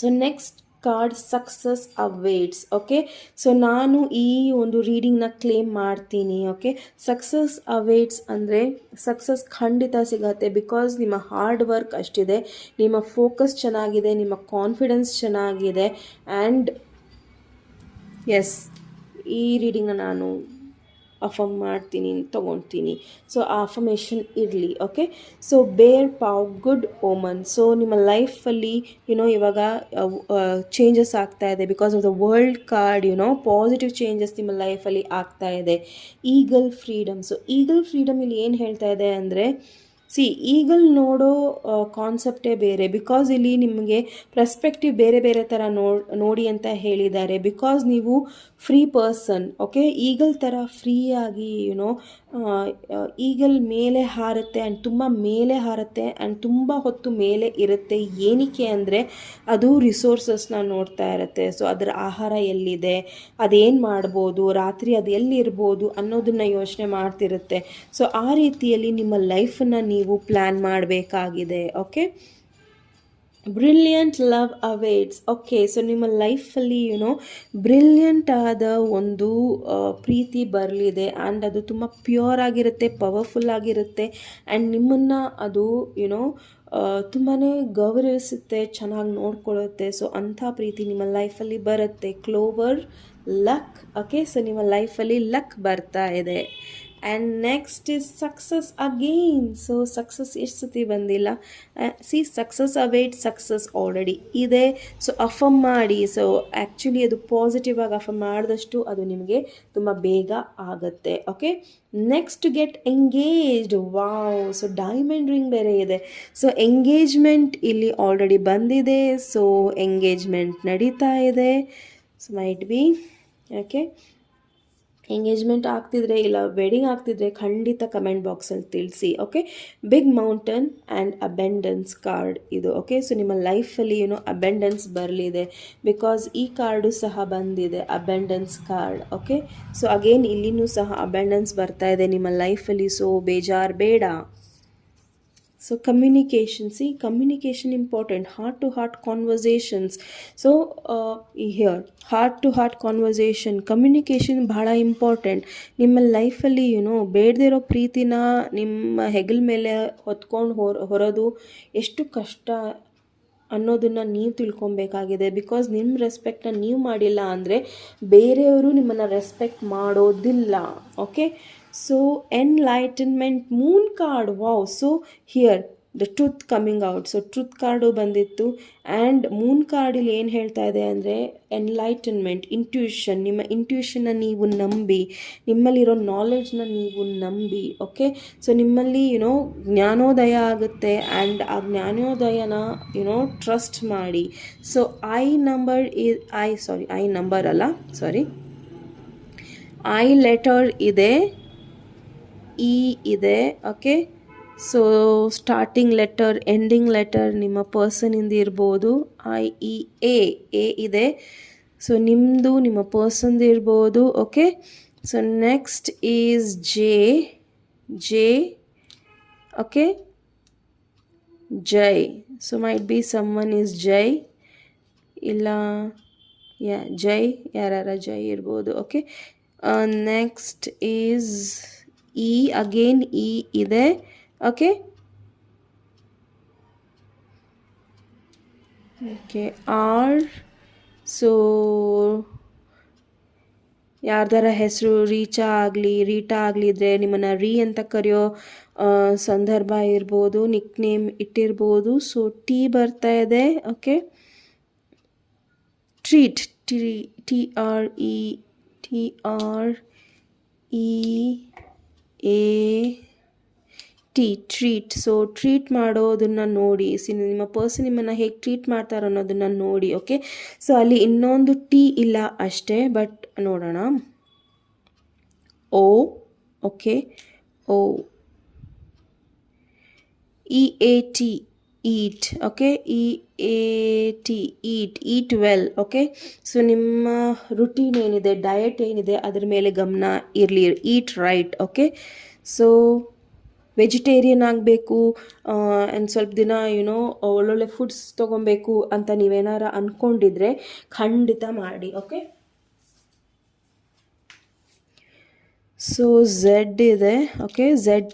S1: So next card, success awaits. Okay. So ನಾನು ಈ ಒಂದು ರೀಡಿಂಗ್ನ ಕ್ಲೇಮ್ ಮಾಡ್ತೀನಿ. ಓಕೆ. ಸಕ್ಸಸ್ ಅವೇಟ್ಸ್ ಅಂದರೆ ಸಕ್ಸಸ್ ಖಂಡಿತ ಸಿಗತ್ತೆ. ಬಿಕಾಸ್ ನಿಮ್ಮ ಹಾರ್ಡ್ ವರ್ಕ್ ಅಷ್ಟಿದೆ, ನಿಮ್ಮ ಫೋಕಸ್ ಚೆನ್ನಾಗಿದೆ, ನಿಮ್ಮ ಕಾನ್ಫಿಡೆನ್ಸ್ ಚೆನ್ನಾಗಿದೆ. ಆ್ಯಂಡ್ ಎಸ್, ಈ ರೀಡಿಂಗ್ನ ನಾನು ಅಫರ್ಮ್ ಮಾಡ್ತೀನಿ, ತೊಗೊಳ್ತೀನಿ. ಸೊ ಆ ಅಫರ್ಮೇಷನ್ ಇರಲಿ. ಓಕೆ. ಸೊ ಬೇರ್ ಪಾವ್, ಗುಡ್ ಓಮನ್. ಸೊ ನಿಮ್ಮ ಲೈಫಲ್ಲಿ ಇವಾಗ ಚೇಂಜಸ್ ಆಗ್ತಾ ಇದೆ because of the world card. Positive changes ನಿಮ್ಮ ಲೈಫಲ್ಲಿ ಆಗ್ತಾ ಇದೆ. Eagle freedom. So eagle freedom ಇಲ್ಲಿ ಏನು ಹೇಳ್ತಾ ಇದೆ ಅಂದರೆ, ಈಗಲ್ ನೋಡೋ ಕಾನ್ಸೆಪ್ಟೇ ಬೇರೆ. ಬಿಕಾಸ್ ಇಲ್ಲಿ ನಿಮಗೆ ಪರ್ಸ್ಪೆಕ್ಟಿವ್ ಬೇರೆ ಬೇರೆ ಥರ ನೋಡಿ ಅಂತ ಹೇಳಿದ್ದಾರೆ. ಬಿಕಾಸ್ ನೀವು ಫ್ರೀ ಪರ್ಸನ್. ಓಕೆ. ಈಗಲ್ ಥರ ಫ್ರೀಯಾಗಿ ಈಗಲ್ ಮೇಲೆ ಹಾರುತ್ತೆ ಆ್ಯಂಡ್ ತುಂಬ ಮೇಲೆ ಹಾರುತ್ತೆ ಆ್ಯಂಡ್ ತುಂಬ ಹೊತ್ತು ಮೇಲೆ ಇರುತ್ತೆ. ಏನಕ್ಕೆ ಅಂದರೆ ಅದು ರಿಸೋರ್ಸಸ್ನ ನೋಡ್ತಾ ಇರುತ್ತೆ. ಸೊ ಅದರ ಆಹಾರ ಎಲ್ಲಿದೆ, ಅದೇನು ಮಾಡ್ಬೋದು, ರಾತ್ರಿ ಅದು ಎಲ್ಲಿರ್ಬೋದು ಅನ್ನೋದನ್ನು ಯೋಚನೆ ಮಾಡ್ತಿರುತ್ತೆ. ಸೊ ಆ ರೀತಿಯಲ್ಲಿ ನಿಮ್ಮ ಲೈಫನ್ನು ನೀವು ಪ್ಲ್ಯಾನ್ ಮಾಡಬೇಕಾಗಿದೆ. Okay. Brilliant love awaits. Okay. So ನಿಮ್ಮ ಲೈಫಲ್ಲಿ ಬ್ರಿಲಿಯಂಟ್ ಆದ ಒಂದು ಪ್ರೀತಿ ಬರಲಿದೆ ಆ್ಯಂಡ್ ಅದು ತುಂಬ ಪ್ಯೂರ್ ಆಗಿರುತ್ತೆ, ಪವರ್ಫುಲ್ ಆಗಿರುತ್ತೆ ಆ್ಯಂಡ್ ನಿಮ್ಮನ್ನು ಅದು ತುಂಬಾ ಗೌರವಿಸುತ್ತೆ, ಚೆನ್ನಾಗಿ ನೋಡ್ಕೊಳ್ಳುತ್ತೆ. ಸೊ ಅಂಥ ಪ್ರೀತಿ ನಿಮ್ಮ ಲೈಫಲ್ಲಿ ಬರುತ್ತೆ. Clover, luck. ಓಕೆ. ಸೊ ನಿಮ್ಮ ಲೈಫಲ್ಲಿ ಲಕ್ ಬರ್ತಾ ಇದೆ and next is success again. So success ಎಷ್ಟು ಸತಿ ಬಂದಿಲ್ಲ, ಸಕ್ಸಸ್ ಅವೇಟ್ ಸಕ್ಸಸ್ ಆಲ್ರೆಡಿ ಇದೆ. ಸೊ ಅಫಮ್ ಮಾಡಿ. ಸೊ ಆ್ಯಕ್ಚುಲಿ ಅದು ಪಾಸಿಟಿವ್ ಆಗಿ ಅಫಮ್ ಮಾಡಿದಷ್ಟು ಅದು ನಿಮಗೆ ತುಂಬ ಬೇಗ ಆಗುತ್ತೆ. Okay, next get engaged. Wow, so diamond ring ಬೇರೆ ಇದೆ. ಸೊ ಎಂಗೇಜ್ಮೆಂಟ್ ಇಲ್ಲಿ ಆಲ್ರೆಡಿ ಬಂದಿದೆ. ಸೊ ಎಂಗೇಜ್ಮೆಂಟ್ ನಡೀತಾ ಇದೆ. So might be okay, engagement ಆಗ್ತಿದ್ರೆ ಇಲ್ಲ ವೆಡ್ಡಿಂಗ್ ಆಗ್ತಿದ್ರೆ ಖಂಡಿತ ಕಮೆಂಟ್ ಬಾಕ್ಸಲ್ಲಿ ತಿಳಿಸಿ. Okay, big mountain and abundance card ಇದು. ಓಕೆ, ಸೊ ನಿಮ್ಮ ಲೈಫಲ್ಲಿ ಅಬೆಂಡೆನ್ಸ್ ಬರಲಿದೆ ಬಿಕಾಸ್ ಈ ಕಾರ್ಡು ಸಹ ಬಂದಿದೆ, abundance card. Okay, so again ಇಲ್ಲಿನೂ ಸಹ ಅಬೆಂಡೆನ್ಸ್ ಬರ್ತಾ ಇದೆ ನಿಮ್ಮ ಲೈಫಲ್ಲಿ. ಸೊ ಬೇಜಾರು ಬೇಡ. So communication important, heart to heart conversations. So here heart to heart conversation, communication ಬಹಳ ಇಂಪಾರ್ಟೆಂಟ್ ನಿಮ್ಮ ಲೈಫಲ್ಲಿ. ಬೇಡದೇ ಇರೋ ಪ್ರೀತಿನ ನಿಮ್ಮ ಹೆಗಲ ಮೇಲೆ ಹೊತ್ಕೊಂಡು ಹೊರೋದು ಎಷ್ಟು ಕಷ್ಟ ಅನ್ನೋದನ್ನು ನೀವು ತಿಳ್ಕೊಬೇಕಾಗಿದೆ. ಬಿಕಾಸ್ ನಿಮ್ಮ ರೆಸ್ಪೆಕ್ಟನ್ನ ನೀವು ಮಾಡಿಲ್ಲ ಅಂದರೆ ಬೇರೆಯವರು ನಿಮ್ಮನ್ನು ರೆಸ್ಪೆಕ್ಟ್ ಮಾಡೋದಿಲ್ಲ. Okay, so enlightenment, Moon card. Wow, so here the truth coming out. So truth card ಬಂದಿತ್ತು. ಆ್ಯಂಡ್ ಮೂನ್ ಕಾರ್ಡಲ್ಲಿ ಏನು ಹೇಳ್ತಾ ಇದೆ ಅಂದರೆ ಎನ್ಲೈಟನ್ಮೆಂಟ್, ಇಂಟ್ಯೂಷನ್. ನಿಮ್ಮ ಇಂಟ್ಯೂಷನ್ನ ನೀವು ನಂಬಿ, ನಿಮ್ಮಲ್ಲಿರೋ ನಾಲೆಡ್ಜ್ನ ನೀವು ನಂಬಿ. ಓಕೆ, ಸೊ ನಿಮ್ಮಲ್ಲಿ ಜ್ಞಾನೋದಯ ಆಗುತ್ತೆ. ಆ್ಯಂಡ್ ಆ ಜ್ಞಾನೋದಯನ ಟ್ರಸ್ಟ್ ಮಾಡಿ. ಸೊ ಐ ಲೆಟರ್ ಇದೆ, ಇ ಇದೆ. Okay, so starting letter, ending letter ನಿಮ್ಮ ಪರ್ಸನಿಂದ ಇರ್ಬೋದು. ಎ ಇದೆ. ಸೊ ನಿಮ್ಮದು ನಿಮ್ಮ ಪರ್ಸನ್ದು ಇರ್ಬೋದು. Okay, so next is J. Okay, Jai. So might be someone is Jai, ಇಲ್ಲ ಜೈ, ಯಾರ ಜೈ ಇರ್ಬೋದು. Okay, next is E, again E ಇದೆ. Okay, R. ಸೊ ಯಾರ್ದಾರ ಹೆಸರು ರೀಟಾ ಆಗಲಿ ಇದ್ದರೆ ನಿಮ್ಮನ್ನು ಅಂತ ಕರೆಯೋ ಸಂದರ್ಭ ಇರ್ಬೋದು, ನಿಕ್ ನೇಮ್ ಇಟ್ಟಿರ್ಬೋದು. ಸೊ ಟಿ ಬರ್ತಾ ಇದೆ. Okay, treat, treat. So treat ಮಾಡೋದನ್ನು ನೋಡಿ. ನಿಮ್ಮ ಪರ್ಸನ್ ನಿಮ್ಮನ್ನು ಹೇಗೆ ಟ್ರೀಟ್ ಮಾಡ್ತಾರೆ ಅನ್ನೋದನ್ನು ನೋಡಿ. ಓಕೆ, ಸೊ ಅಲ್ಲಿ ಇನ್ನೊಂದು ಟಿ ಇಲ್ಲ ಅಷ್ಟೇ, ಬಟ್ ನೋಡೋಣ. ಓ. ಓಕೆ, ಓ, EAT, ಈಟ್. ಓಕೆ, EAT, ಈಟ್ ವೆಲ್. ಓಕೆ, ಸೊ ನಿಮ್ಮ ರುಟೀನ್ ಏನಿದೆ, ಡಯಟ್ ಏನಿದೆ ಅದ್ರ ಮೇಲೆ ಗಮನ ಇರಲಿ. ಈಟ್ ರೈಟ್. ಓಕೆ, ಸೊ ವೆಜಿಟೇರಿಯನ್ ಆಗಬೇಕು ಆ್ಯಂಡ್ ಸ್ವಲ್ಪ ದಿನ ಒಳ್ಳೊಳ್ಳೆ ಫುಡ್ಸ್ ತೊಗೊಬೇಕು ಅಂತ ನೀವೇನಾರ ಅಂದ್ಕೊಂಡಿದ್ರೆ ಖಂಡಿತ ಮಾಡಿ. ಓಕೆ, ಸೊ ಝೆಡ್ ಇದೆ. ಓಕೆ, ಝೆಡ್,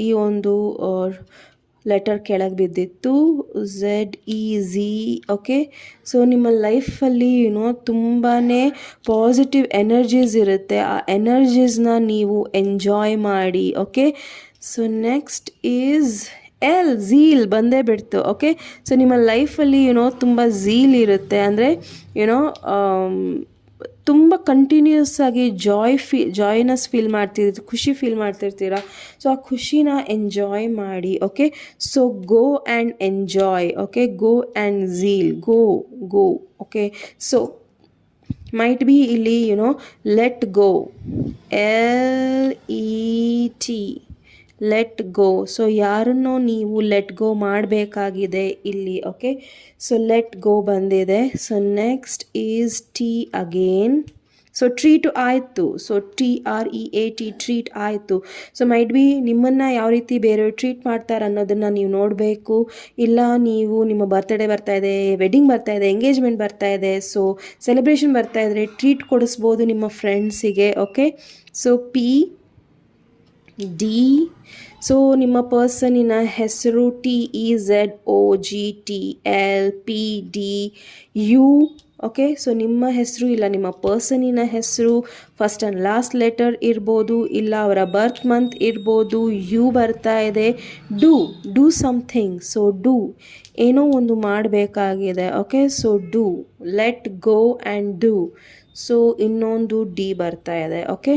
S1: ಈ ಒಂದು ಲೆಟರ್ ಕೆಳಗೆ ಬಿದ್ದಿತ್ತು. ZEZ. ಓಕೆ, ಸೊ ನಿಮ್ಮ ಲೈಫಲ್ಲಿ ತುಂಬಾ ಪಾಸಿಟಿವ್ ಎನರ್ಜೀಸ್ ಇರುತ್ತೆ. ಆ ಎನರ್ಜೀಸ್ನ ನೀವು ಎಂಜಾಯ್ ಮಾಡಿ. Okay, so next is L, zeal ಬಂದೇ ಬಿಡ್ತು. ಓಕೆ, ಸೊ ನಿಮ್ಮ ಲೈಫಲ್ಲಿ ತುಂಬ ಝೀಲ್ ಇರುತ್ತೆ. ಅಂದರೆ ತುಂಬ ಕಂಟಿನ್ಯೂಸ್ ಆಗಿ ಜಾಯ್ನೆಸ್ ಫೀಲ್ ಮಾಡ್ತಿರ್ತೀರ, ಖುಷಿ ಫೀಲ್ ಮಾಡ್ತಿರ್ತೀರ. ಸೊ ಆ ಖುಷಿನ ಎಂಜಾಯ್ ಮಾಡಿ. Okay, so go and enjoy. Okay, go and zeal, go. Okay, so might be ಇಲ್ಲಿ let go, LET, let go. So ಯಾರನ್ನೋ ನೀವು ಲೆಟ್ ಗೋ ಮಾಡಬೇಕಾಗಿದೆ ಇಲ್ಲಿ. ಓಕೆ, ಸೊ ಲೆಟ್ ಗೋ ಬಂದಿದೆ. So next is T again. So treat ಆಯಿತು. So TREAT, treat ಆಯಿತು. So might B ನಿಮ್ಮನ್ನು ಯಾವ ರೀತಿ ಬೇರೆಯವ್ರು ಟ್ರೀಟ್ ಮಾಡ್ತಾರೆ ಅನ್ನೋದನ್ನು ನೀವು ನೋಡಬೇಕು. ಇಲ್ಲ ನೀವು ನಿಮ್ಮ ಬರ್ತ್ಡೇ ಬರ್ತಾ ಇದೆ, ವೆಡ್ಡಿಂಗ್ ಬರ್ತಾ ಇದೆ, ಎಂಗೇಜ್ಮೆಂಟ್ ಬರ್ತಾ ಇದೆ, ಸೊ ಸೆಲೆಬ್ರೇಷನ್ ಬರ್ತಾ ಇದ್ರೆ ಟ್ರೀಟ್ ಕೊಡಿಸ್ಬೋದು ನಿಮ್ಮ ಫ್ರೆಂಡ್ಸಿಗೆ. Okay, so PD. ಸೊ ನಿಮ್ಮ ಪರ್ಸನಿನ ಹೆಸರು TEZOGTLPDU. ಓಕೆ. ಸೊ ನಿಮ್ಮ ಹೆಸರು ಇಲ್ಲ ನಿಮ್ಮ ಪರ್ಸನಿನ ಹೆಸರು ಫಸ್ಟ್ ಆ್ಯಂಡ್ ಲಾಸ್ಟ್ ಲೆಟರ್ ಇರ್ಬೋದು, ಇಲ್ಲ ಅವರ ಬರ್ತ್ ಮಂತ್ ಇರ್ಬೋದು, ಯು ಬರ್ತಾ ಇದೆ. Do something. ಸೊ ಡೂ ಏನೋ ಒಂದು ಮಾಡಬೇಕಾಗಿದೆ. Okay. So do, let go and do. So ಇನ್ನೊಂದು ಡಿ ಬರ್ತಾ ಇದೆ. Okay.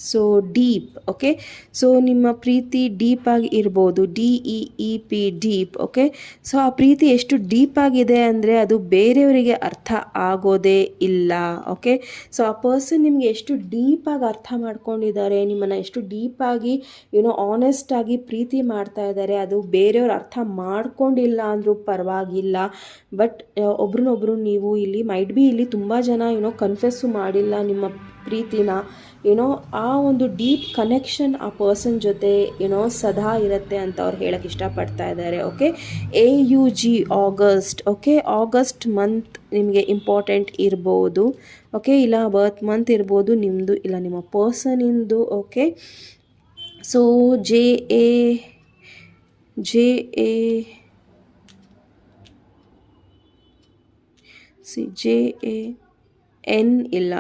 S1: So deep. Okay. So ನಿಮ್ಮ ಪ್ರೀತಿ ಡೀಪಾಗಿ ಇರ್ಬೋದು, DEEP, ಡೀಪ್. ಓಕೆ. ಸೊ ಆ ಪ್ರೀತಿ ಎಷ್ಟು ಡೀಪಾಗಿದೆ ಅಂದರೆ ಅದು ಬೇರೆಯವರಿಗೆ ಅರ್ಥ ಆಗೋದೇ ಇಲ್ಲ. ಓಕೆ. ಸೊ ಆ ಪರ್ಸನ್ ನಿಮಗೆ ಎಷ್ಟು ಡೀಪಾಗಿ ಅರ್ಥ ಮಾಡ್ಕೊಂಡಿದ್ದಾರೆ, ನಿಮ್ಮನ್ನು ಎಷ್ಟು ಡೀಪಾಗಿ ಆನೆಸ್ಟಾಗಿ ಪ್ರೀತಿ ಮಾಡ್ತಾ ಇದ್ದಾರೆ, ಅದು ಬೇರೆಯವ್ರು ಅರ್ಥ ಮಾಡ್ಕೊಂಡಿಲ್ಲ ಅಂದರೂ ಪರವಾಗಿಲ್ಲ. ಬಟ್ ಒಬ್ರನ್ನೊಬ್ರು ನೀವು ಇಲ್ಲಿ ಮೈಟ್ ಬಿ ಇಲ್ಲಿ ತುಂಬ ಜನ ಕನ್ಫೆಸ್ಸು ಮಾಡಿಲ್ಲ ನಿಮ್ಮ ಪ್ರೀತಿನ. ಆ ಒಂದು ಡೀಪ್ ಕನೆಕ್ಷನ್ ಆ ಪರ್ಸನ್ ಜೊತೆ ಸದಾ ಇರುತ್ತೆ ಅಂತ ಅವ್ರು ಹೇಳಕ್ಕೆ ಇಷ್ಟಪಡ್ತಾ ಇದ್ದಾರೆ. Okay. AUG, August. Okay. August month ನಿಮಗೆ ಇಂಪಾರ್ಟೆಂಟ್ ಇರ್ಬೋದು. ಓಕೆ. ಇಲ್ಲ ಬರ್ತ್ ಮಂತ್ ಇರ್ಬೋದು ನಿಮ್ಮದು, ಇಲ್ಲ ನಿಮ್ಮ ಪರ್ಸನಿಂದು. ಓಕೆ. ಸೊ JA JAN ಇಲ್ಲ,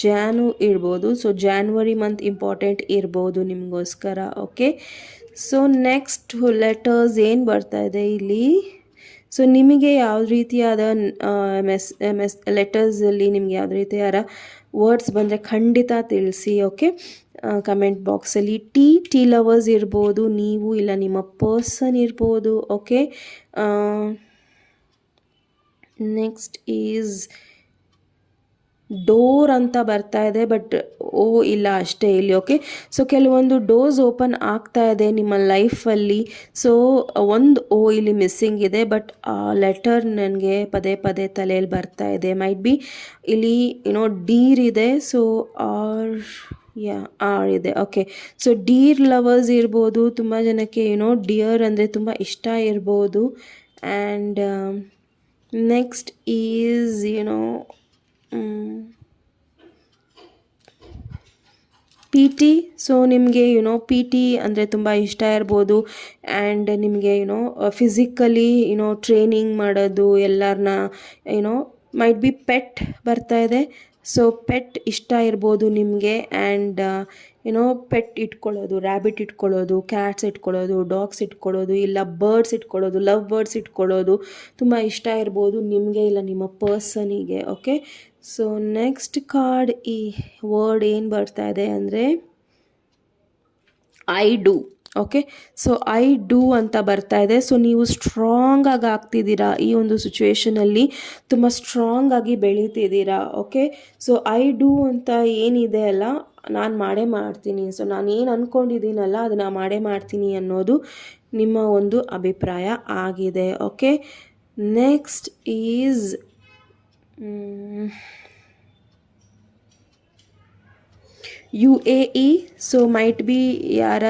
S1: ಜಾನು ಇರ್ಬೋದು. ಸೊ ಜಾನ್ವರಿ ಮಂತ್ ಇಂಪಾರ್ಟೆಂಟ್ ಇರ್ಬೋದು ನಿಮಗೋಸ್ಕರ. ಓಕೆ. ಸೊ ನೆಕ್ಸ್ಟ್ ಲೆಟರ್ಸ್ ಏನು ಬರ್ತಾ ಇದೆ ಇಲ್ಲಿ. ಸೊ ನಿಮಗೆ ಯಾವ ರೀತಿಯಾದ ಲೆಟರ್ಸಲ್ಲಿ ನಿಮಗೆ ಯಾವ ರೀತಿಯಾದ ವರ್ಡ್ಸ್ ಬಂದರೆ ಖಂಡಿತ ತಿಳಿಸಿ. ಓಕೆ. ಕಮೆಂಟ್ ಬಾಕ್ಸಲ್ಲಿ. ಟಿ ಲವರ್ಸ್ ಇರ್ಬೋದು ನೀವು, ಇಲ್ಲ ನಿಮ್ಮ ಪರ್ಸನ್ ಇರ್ಬೋದು. ಓಕೆ. ನೆಕ್ಸ್ಟ್ ಈಸ್ ಡೋರ್ ಅಂತ ಬರ್ತಾ ಇದೆ, ಬಟ್ ಇಲ್ಲ ಅಷ್ಟೇ ಇಲ್ಲಿ. ಓಕೆ. ಸೊ ಕೆಲವೊಂದು ಡೋರ್ಸ್ ಓಪನ್ ಆಗ್ತಾ ಇದೆ ನಿಮ್ಮ ಲೈಫಲ್ಲಿ. ಸೊ ಒಂದು ಇಲ್ಲಿ ಮಿಸ್ಸಿಂಗ್ ಇದೆ, ಬಟ್ ಆ ಲೆಟರ್ ನನಗೆ ಪದೇ ಪದೇ ತಲೆಯಲ್ಲಿ ಬರ್ತಾ ಇದೆ. ಮೈಟ್ ಬಿ ಇಲ್ಲಿ ಡೀರ್ ಇದೆ. ಸೊ ಆರ್ ಇದೆ. ಓಕೆ. ಸೊ ಡೀರ್ ಲವರ್ಸ್ ಇರ್ಬೋದು. ತುಂಬ ಜನಕ್ಕೆ ಡಿಯರ್ ಅಂದರೆ ತುಂಬ ಇಷ್ಟ ಇರ್ಬೋದು. And next is PT. So ನಿಮಗೆ PT ಅಂದರೆ ತುಂಬ ಇಷ್ಟ ಇರ್ಬೋದು. ಆ್ಯಂಡ್ ನಿಮಗೆ ಫಿಸಿಕಲಿ ಟ್ರೈನಿಂಗ್ ಮಾಡೋದು, ಎಲ್ಲರನ್ನ ಮೈಟ್ ಬಿ ಪೆಟ್ ಬರ್ತಾ ಇದೆ. ಸೊ ಪೆಟ್ ಇಷ್ಟ ಇರ್ಬೋದು ನಿಮಗೆ. ಆ್ಯಂಡ್ ಪೆಟ್ ಇಟ್ಕೊಳ್ಳೋದು, ರ್ಯಾಬಿಟ್ ಇಟ್ಕೊಳ್ಳೋದು, ಕ್ಯಾಟ್ಸ್ ಇಟ್ಕೊಳ್ಳೋದು, ಡಾಗ್ಸ್ ಇಟ್ಕೊಳ್ಳೋದು, ಇಲ್ಲ ಬರ್ಡ್ಸ್ ಇಟ್ಕೊಳ್ಳೋದು, ಲವ್ ಬರ್ಡ್ಸ್ ಇಟ್ಕೊಳ್ಳೋದು ತುಂಬ ಇಷ್ಟ ಇರ್ಬೋದು ನಿಮಗೆ, ಇಲ್ಲ ನಿಮ್ಮ ಪರ್ಸನಿಗೆ. ಓಕೆ. ಸೊ ನೆಕ್ಸ್ಟ್ ಕಾರ್ಡ್ ಈ ವರ್ಡ್ ಏನು ಬರ್ತಾ ಇದೆ ಅಂದರೆ I do. Okay. So I do ಅಂತ ಬರ್ತಾ ಇದೆ. ಸೊ ನೀವು ಸ್ಟ್ರಾಂಗ್ ಆಗಿ ಆಗ್ತಿದ್ದೀರಾ ಈ ಒಂದು ಸಿಚುವೇಶನಲ್ಲಿ, ತುಂಬ ಸ್ಟ್ರಾಂಗ್ ಆಗಿ ಬೆಳೀತಿದ್ದೀರಾ. ಓಕೆ. ಸೊ ಐ ಡು ಅಂತ ಏನಿದೆ ಅಲ್ಲ, ನಾನು ಮಾಡೇ ಮಾಡ್ತೀನಿ. ಸೊ ನಾನು ಏನು ಅಂದ್ಕೊಂಡಿದ್ದೀನಲ್ಲ ಅದನ್ನು ಮಾಡೇ ಮಾಡ್ತೀನಿ ಅನ್ನೋದು ನಿಮ್ಮ ಒಂದು ಅಭಿಪ್ರಾಯ ಆಗಿದೆ. Okay. Next is UAE. So might be ಯಾರ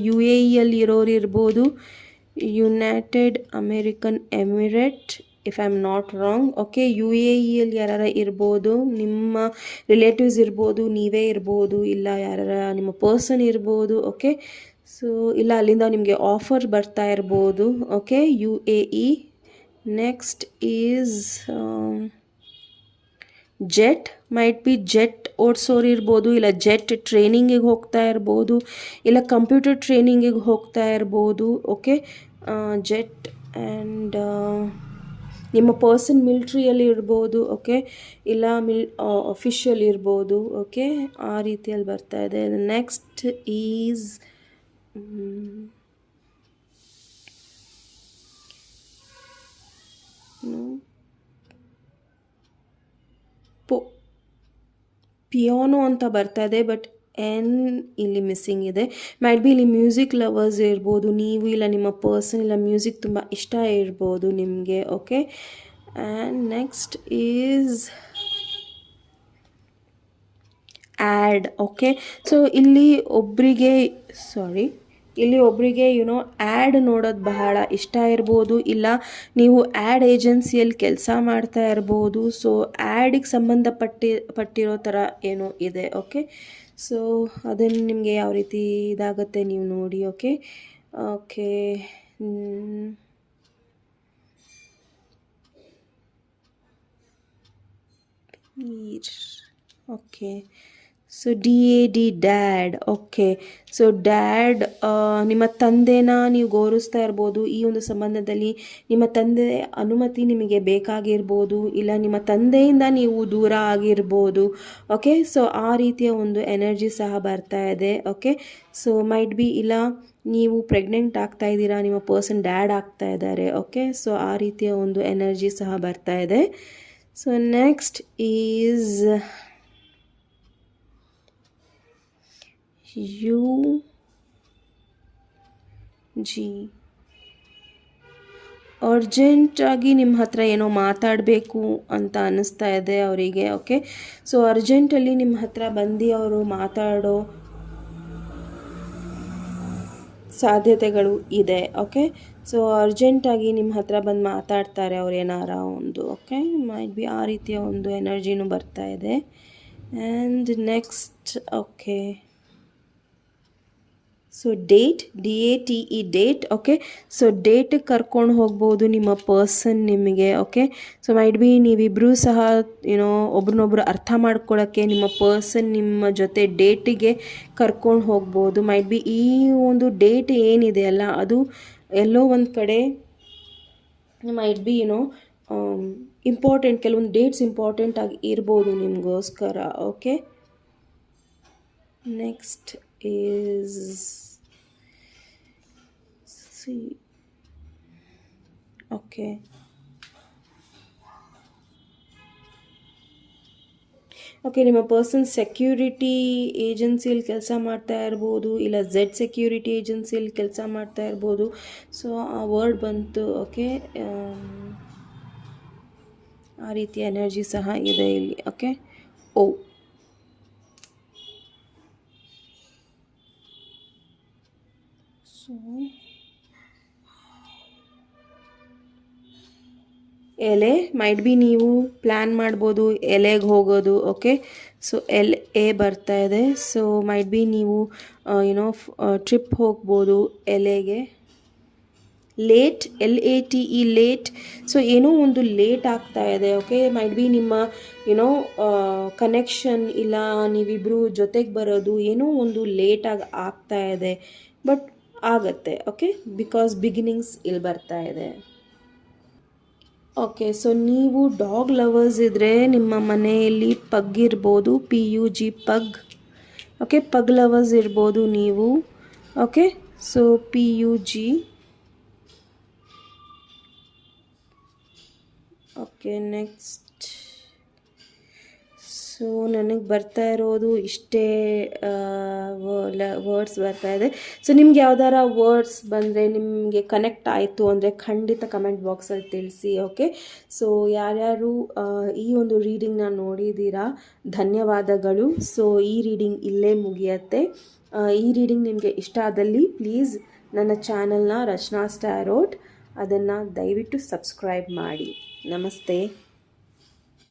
S1: UAEಯಲ್ಲಿ ಇರೋರು ಇರ್ಬೋದು, United American Emirate, if I am not wrong. Okay. UAEಯಲ್ಲಿ ಯಾರು ಇರ್ಬೋದು, ನಿಮ್ಮ ರಿಲೇಟಿವ್ಸ್ ಇರ್ಬೋದು, ನೀವೇ ಇರ್ಬೋದು, ಇಲ್ಲ ಯಾರ ನಿಮ್ಮ ಪರ್ಸನ್ ಇರ್ಬೋದು. ಓಕೆ. ಸೊ ಇಲ್ಲ ಅಲ್ಲಿಂದ ನಿಮಗೆ ಆಫರ್ ಬರ್ತಾ ಇರ್ಬೋದು. Okay. UAE. Next is jet. Might be jet ಓಡಿಸೋರು ಇರ್ಬೋದು, ಇಲ್ಲ ಜೆಟ್ ಟ್ರೈನಿಂಗಿಗೆ ಹೋಗ್ತಾ ಇರ್ಬೋದು, ಇಲ್ಲ ಕಂಪ್ಯೂಟರ್ ಟ್ರೈನಿಂಗಿಗೆ ಹೋಗ್ತಾ ಇರ್ಬೋದು. ಓಕೆ. ಜೆಟ್. ಆ್ಯಂಡ್ ನಿಮ್ಮ ಪರ್ಸನ್ ಮಿಲ್ಟ್ರಿಯಲ್ಲಿ ಇರ್ಬೋದು. ಓಕೆ. ಇಲ್ಲ ಅಫಿಷಿಯಲ್ ಇರ್ಬೋದು. ಓಕೆ. ಆ ರೀತಿಯಲ್ಲಿ ಬರ್ತಾ ಇದೆ. ನೆಕ್ಸ್ಟ್ ಈಸ್ ಪಿಯಾನೋ ಅಂತ ಬರ್ತಾ ಇದೆ, ಬಟ್ ಇಲ್ಲಿ ಮಿಸ್ಸಿಂಗ್ ಇದೆ. ಮೈಟ್ ಬಿ ಇಲ್ಲಿ ಮ್ಯೂಸಿಕ್ ಲವರ್ಸ್ ಇರ್ಬೋದು ನೀವು, ಇಲ್ಲ ನಿಮ್ಮ ಪರ್ಸನ್, ಇಲ್ಲ ಮ್ಯೂಸಿಕ್ ತುಂಬ ಇಷ್ಟ ಇರ್ಬೋದು ನಿಮಗೆ. Okay. And next is add. Okay. So ಇಲ್ಲಿ ಒಬ್ಬರಿಗೆ ಆ್ಯಡ್ ನೋಡೋದು ಬಹಳ ಇಷ್ಟ ಇರ್ಬೋದು, ಇಲ್ಲ ನೀವು ಆ್ಯಡ್ ಏಜೆನ್ಸಿಯಲ್ಲಿ ಕೆಲಸ ಮಾಡ್ತಾ ಇರ್ಬೋದು. ಸೊ ಆ್ಯಡಿಗೆ ಸಂಬಂಧಪಟ್ಟಿರೋ ಥರ ಏನೋ ಇದೆ. ಓಕೆ. ಸೊ ಅದನ್ನು ನಿಮಗೆ ಯಾವ ರೀತಿ ಇದಾಗುತ್ತೆ ನೀವು ನೋಡಿ. ಓಕೆ. ಓಕೆ. ಈರ್ okay. So D A D dad. Okay. So dad, ನಿಮ್ಮ ತಂದೆನ ನೀವು ಗೌರವಿಸ್ತಾ ಇರ್ಬೋದು. ಈ ಒಂದು ಸಂಬಂಧದಲ್ಲಿ ನಿಮ್ಮ ತಂದೆ ಅನುಮತಿ ನಿಮಗೆ ಬೇಕಾಗಿರ್ಬೋದು, ಇಲ್ಲ ನಿಮ್ಮ ತಂದೆಯಿಂದ ನೀವು ದೂರ ಆಗಿರ್ಬೋದು. ಓಕೆ. ಸೊ ಆ ರೀತಿಯ ಒಂದು ಎನರ್ಜಿ ಸಹ ಬರ್ತಾ ಇದೆ. ಓಕೆ. ಸೊ ಮೈಟ್ ಬಿ ಇಲ್ಲ ನೀವು ಪ್ರೆಗ್ನೆಂಟ್ ಆಗ್ತಾ ಇದ್ದೀರಾ, ನಿಮ್ಮ ಪರ್ಸನ್ ಡ್ಯಾಡ್ ಆಗ್ತಾ ಇದ್ದಾರೆ. ಓಕೆ. ಸೊ ಆ ರೀತಿಯ ಒಂದು ಎನರ್ಜಿ ಸಹ ಬರ್ತಾ ಇದೆ. So next is U G. ಅರ್ಜೆಂಟಾಗಿ ನಿಮ್ಮ ಹತ್ರ ಏನೋ ಮಾತಾಡಬೇಕು ಅಂತ ಅನ್ನಿಸ್ತಾ ಇದೆ ಅವರಿಗೆ. ಓಕೆ. ಸೊ ಅರ್ಜೆಂಟಲ್ಲಿ ನಿಮ್ಮ ಹತ್ರ ಬಂದು ಅವರು ಮಾತಾಡೋ ಸಾಧ್ಯತೆಗಳು ಇದೆ. ಓಕೆ. ಸೊ ಅರ್ಜೆಂಟಾಗಿ ನಿಮ್ಮ ಹತ್ರ ಬಂದು ಮಾತಾಡ್ತಾರೆ ಅವ್ರು ಏನಾರ ಒಂದು. ಓಕೆ. ಮೈಟ್ ಬಿ ಆ ರೀತಿಯ ಒಂದು ಎನರ್ಜಿನೂ ಬರ್ತಾ ಇದೆ. And next okay. So date, D A T E date. Okay. So ಡೇಟಿಗೆ ಕರ್ಕೊಂಡು ಹೋಗ್ಬೋದು ನಿಮ್ಮ ಪರ್ಸನ್ ನಿಮಗೆ. ಓಕೆ. ಸೊ ಮೈಟ್ ಬಿ ನೀವಿಬ್ಬರೂ ಸಹ ಒಬ್ರನ್ನೊಬ್ರು ಅರ್ಥ ಮಾಡ್ಕೊಳ್ಳೋಕ್ಕೆ ನಿಮ್ಮ ಪರ್ಸನ್ ನಿಮ್ಮ ಜೊತೆ ಡೇಟಿಗೆ ಕರ್ಕೊಂಡು ಹೋಗ್ಬೋದು. ಮೈಟ್ ಬಿ ಈ ಒಂದು ಡೇಟ್ ಏನಿದೆ ಅಲ್ಲ, ಅದು ಎಲ್ಲೋ ಒಂದು ಕಡೆ ಮೈಟ್ ಬಿ ಇಂಪಾರ್ಟೆಂಟ್, ಕೆಲವೊಂದು ಡೇಟ್ಸ್ ಇಂಪಾರ್ಟೆಂಟ್ ಆಗಿ ಇರ್ಬೋದು ನಿಮಗೋಸ್ಕರ. Okay. Next is C. Okay. Okay. ನಿಮ್ಮ ಪರ್ಸನ್ ಸೆಕ್ಯೂರಿಟಿ ಏಜೆನ್ಸಿಯಲ್ಲಿ ಕೆಲಸ ಮಾಡ್ತಾ ಇರ್ಬೋದು, ಇಲ್ಲ ಝೆಡ್ ಸೆಕ್ಯೂರಿಟಿ ಏಜೆನ್ಸಿಯಲ್ಲಿ ಕೆಲಸ ಮಾಡ್ತಾ ಇರ್ಬೋದು. ಸೊ ಆ ವರ್ಡ್ ಬಂತು. ಓಕೆ. ಆ ರೀತಿಯ ಎನರ್ಜಿ ಸಹ ಇದೆ ಇಲ್ಲಿ. ಓಕೆ. ಓ. ಸೊ ಎಲೆ ಮೈಟ್ ಬಿ ನೀವು ಪ್ಲ್ಯಾನ್ ಮಾಡ್ಬೋದು ಎಲೆಗೆ ಹೋಗೋದು. ಓಕೆ. ಸೊ ಎ ಬರ್ತಾ ಇದೆ. ಸೊ ಮೈಟ್ ಬಿ ನೀವು ಟ್ರಿಪ್ ಹೋಗ್ಬೋದು ಎಲೆಗೆ. Late, LATE late. ಸೊ ಏನೋ ಒಂದು ಲೇಟ್ ಆಗ್ತಾ ಇದೆ. ಓಕೆ. ಮೈಟ್ ಬಿ ನಿಮ್ಮ ಕನೆಕ್ಷನ್ ಇಲ್ಲ ನೀವಿಬ್ಬರು ಜೊತೆಗೆ ಬರೋದು ಏನೋ ಒಂದು ಲೇಟಾಗಿ ಆಗ್ತಾ ಇದೆ, ಬಟ್ ಆಗತ್ತೆ. ಓಕೆ. ಬಿಕಾಸ್ ಬಿಗಿನಿಂಗ್ಸ್ ಇಲ್ಲಿ ಬರ್ತಾ ಇದೆ. ಓಕೆ. ಸೊ ನೀವು ಡಾಗ್ ಲವರ್ಸ್ ಇದ್ದರೆ ನಿಮ್ಮ ಮನೆಯಲ್ಲಿ ಪಗ್ ಇರ್ಬೋದು, PUG pug. Okay. Pug lovers ಇರ್ಬೋದು ನೀವು. Okay. So PUG. Okay. Next so ನನಗೆ ಬರ್ತಾ ಇರೋದು ಇಷ್ಟೇ ವರ್ಡ್ಸ್ ಬರ್ತಾ ಇದೆ. ಸೊ ನಿಮ್ಗೆ ಯಾವ್ದಾರ ವರ್ಡ್ಸ್ ಬಂದರೆ, ನಿಮಗೆ ಕನೆಕ್ಟ್ ಆಯಿತು ಅಂದರೆ ಖಂಡಿತ ಕಮೆಂಟ್ ಬಾಕ್ಸಲ್ಲಿ ತಿಳಿಸಿ. ಓಕೆ. ಸೊ ಯಾರ್ಯಾರು ಈ ಒಂದು ರೀಡಿಂಗ್ನ ನೋಡಿದ್ದೀರಾ ಧನ್ಯವಾದಗಳು. ಸೊ ಈ ರೀಡಿಂಗ್ ಇಲ್ಲೇ ಮುಗಿಯತ್ತೆ. ಈ ರೀಡಿಂಗ್ ನಿಮಗೆ ಇಷ್ಟ ಆದಲ್ಲಿ ಪ್ಲೀಸ್ ನನ್ನ ಚಾನಲ್ನ ರಚನಾ ಸ್ಟಾರೋಟ್ ಅದನ್ನು ದಯವಿಟ್ಟು ಸಬ್ಸ್ಕ್ರೈಬ್ ಮಾಡಿ. ನಮಸ್ತೆ.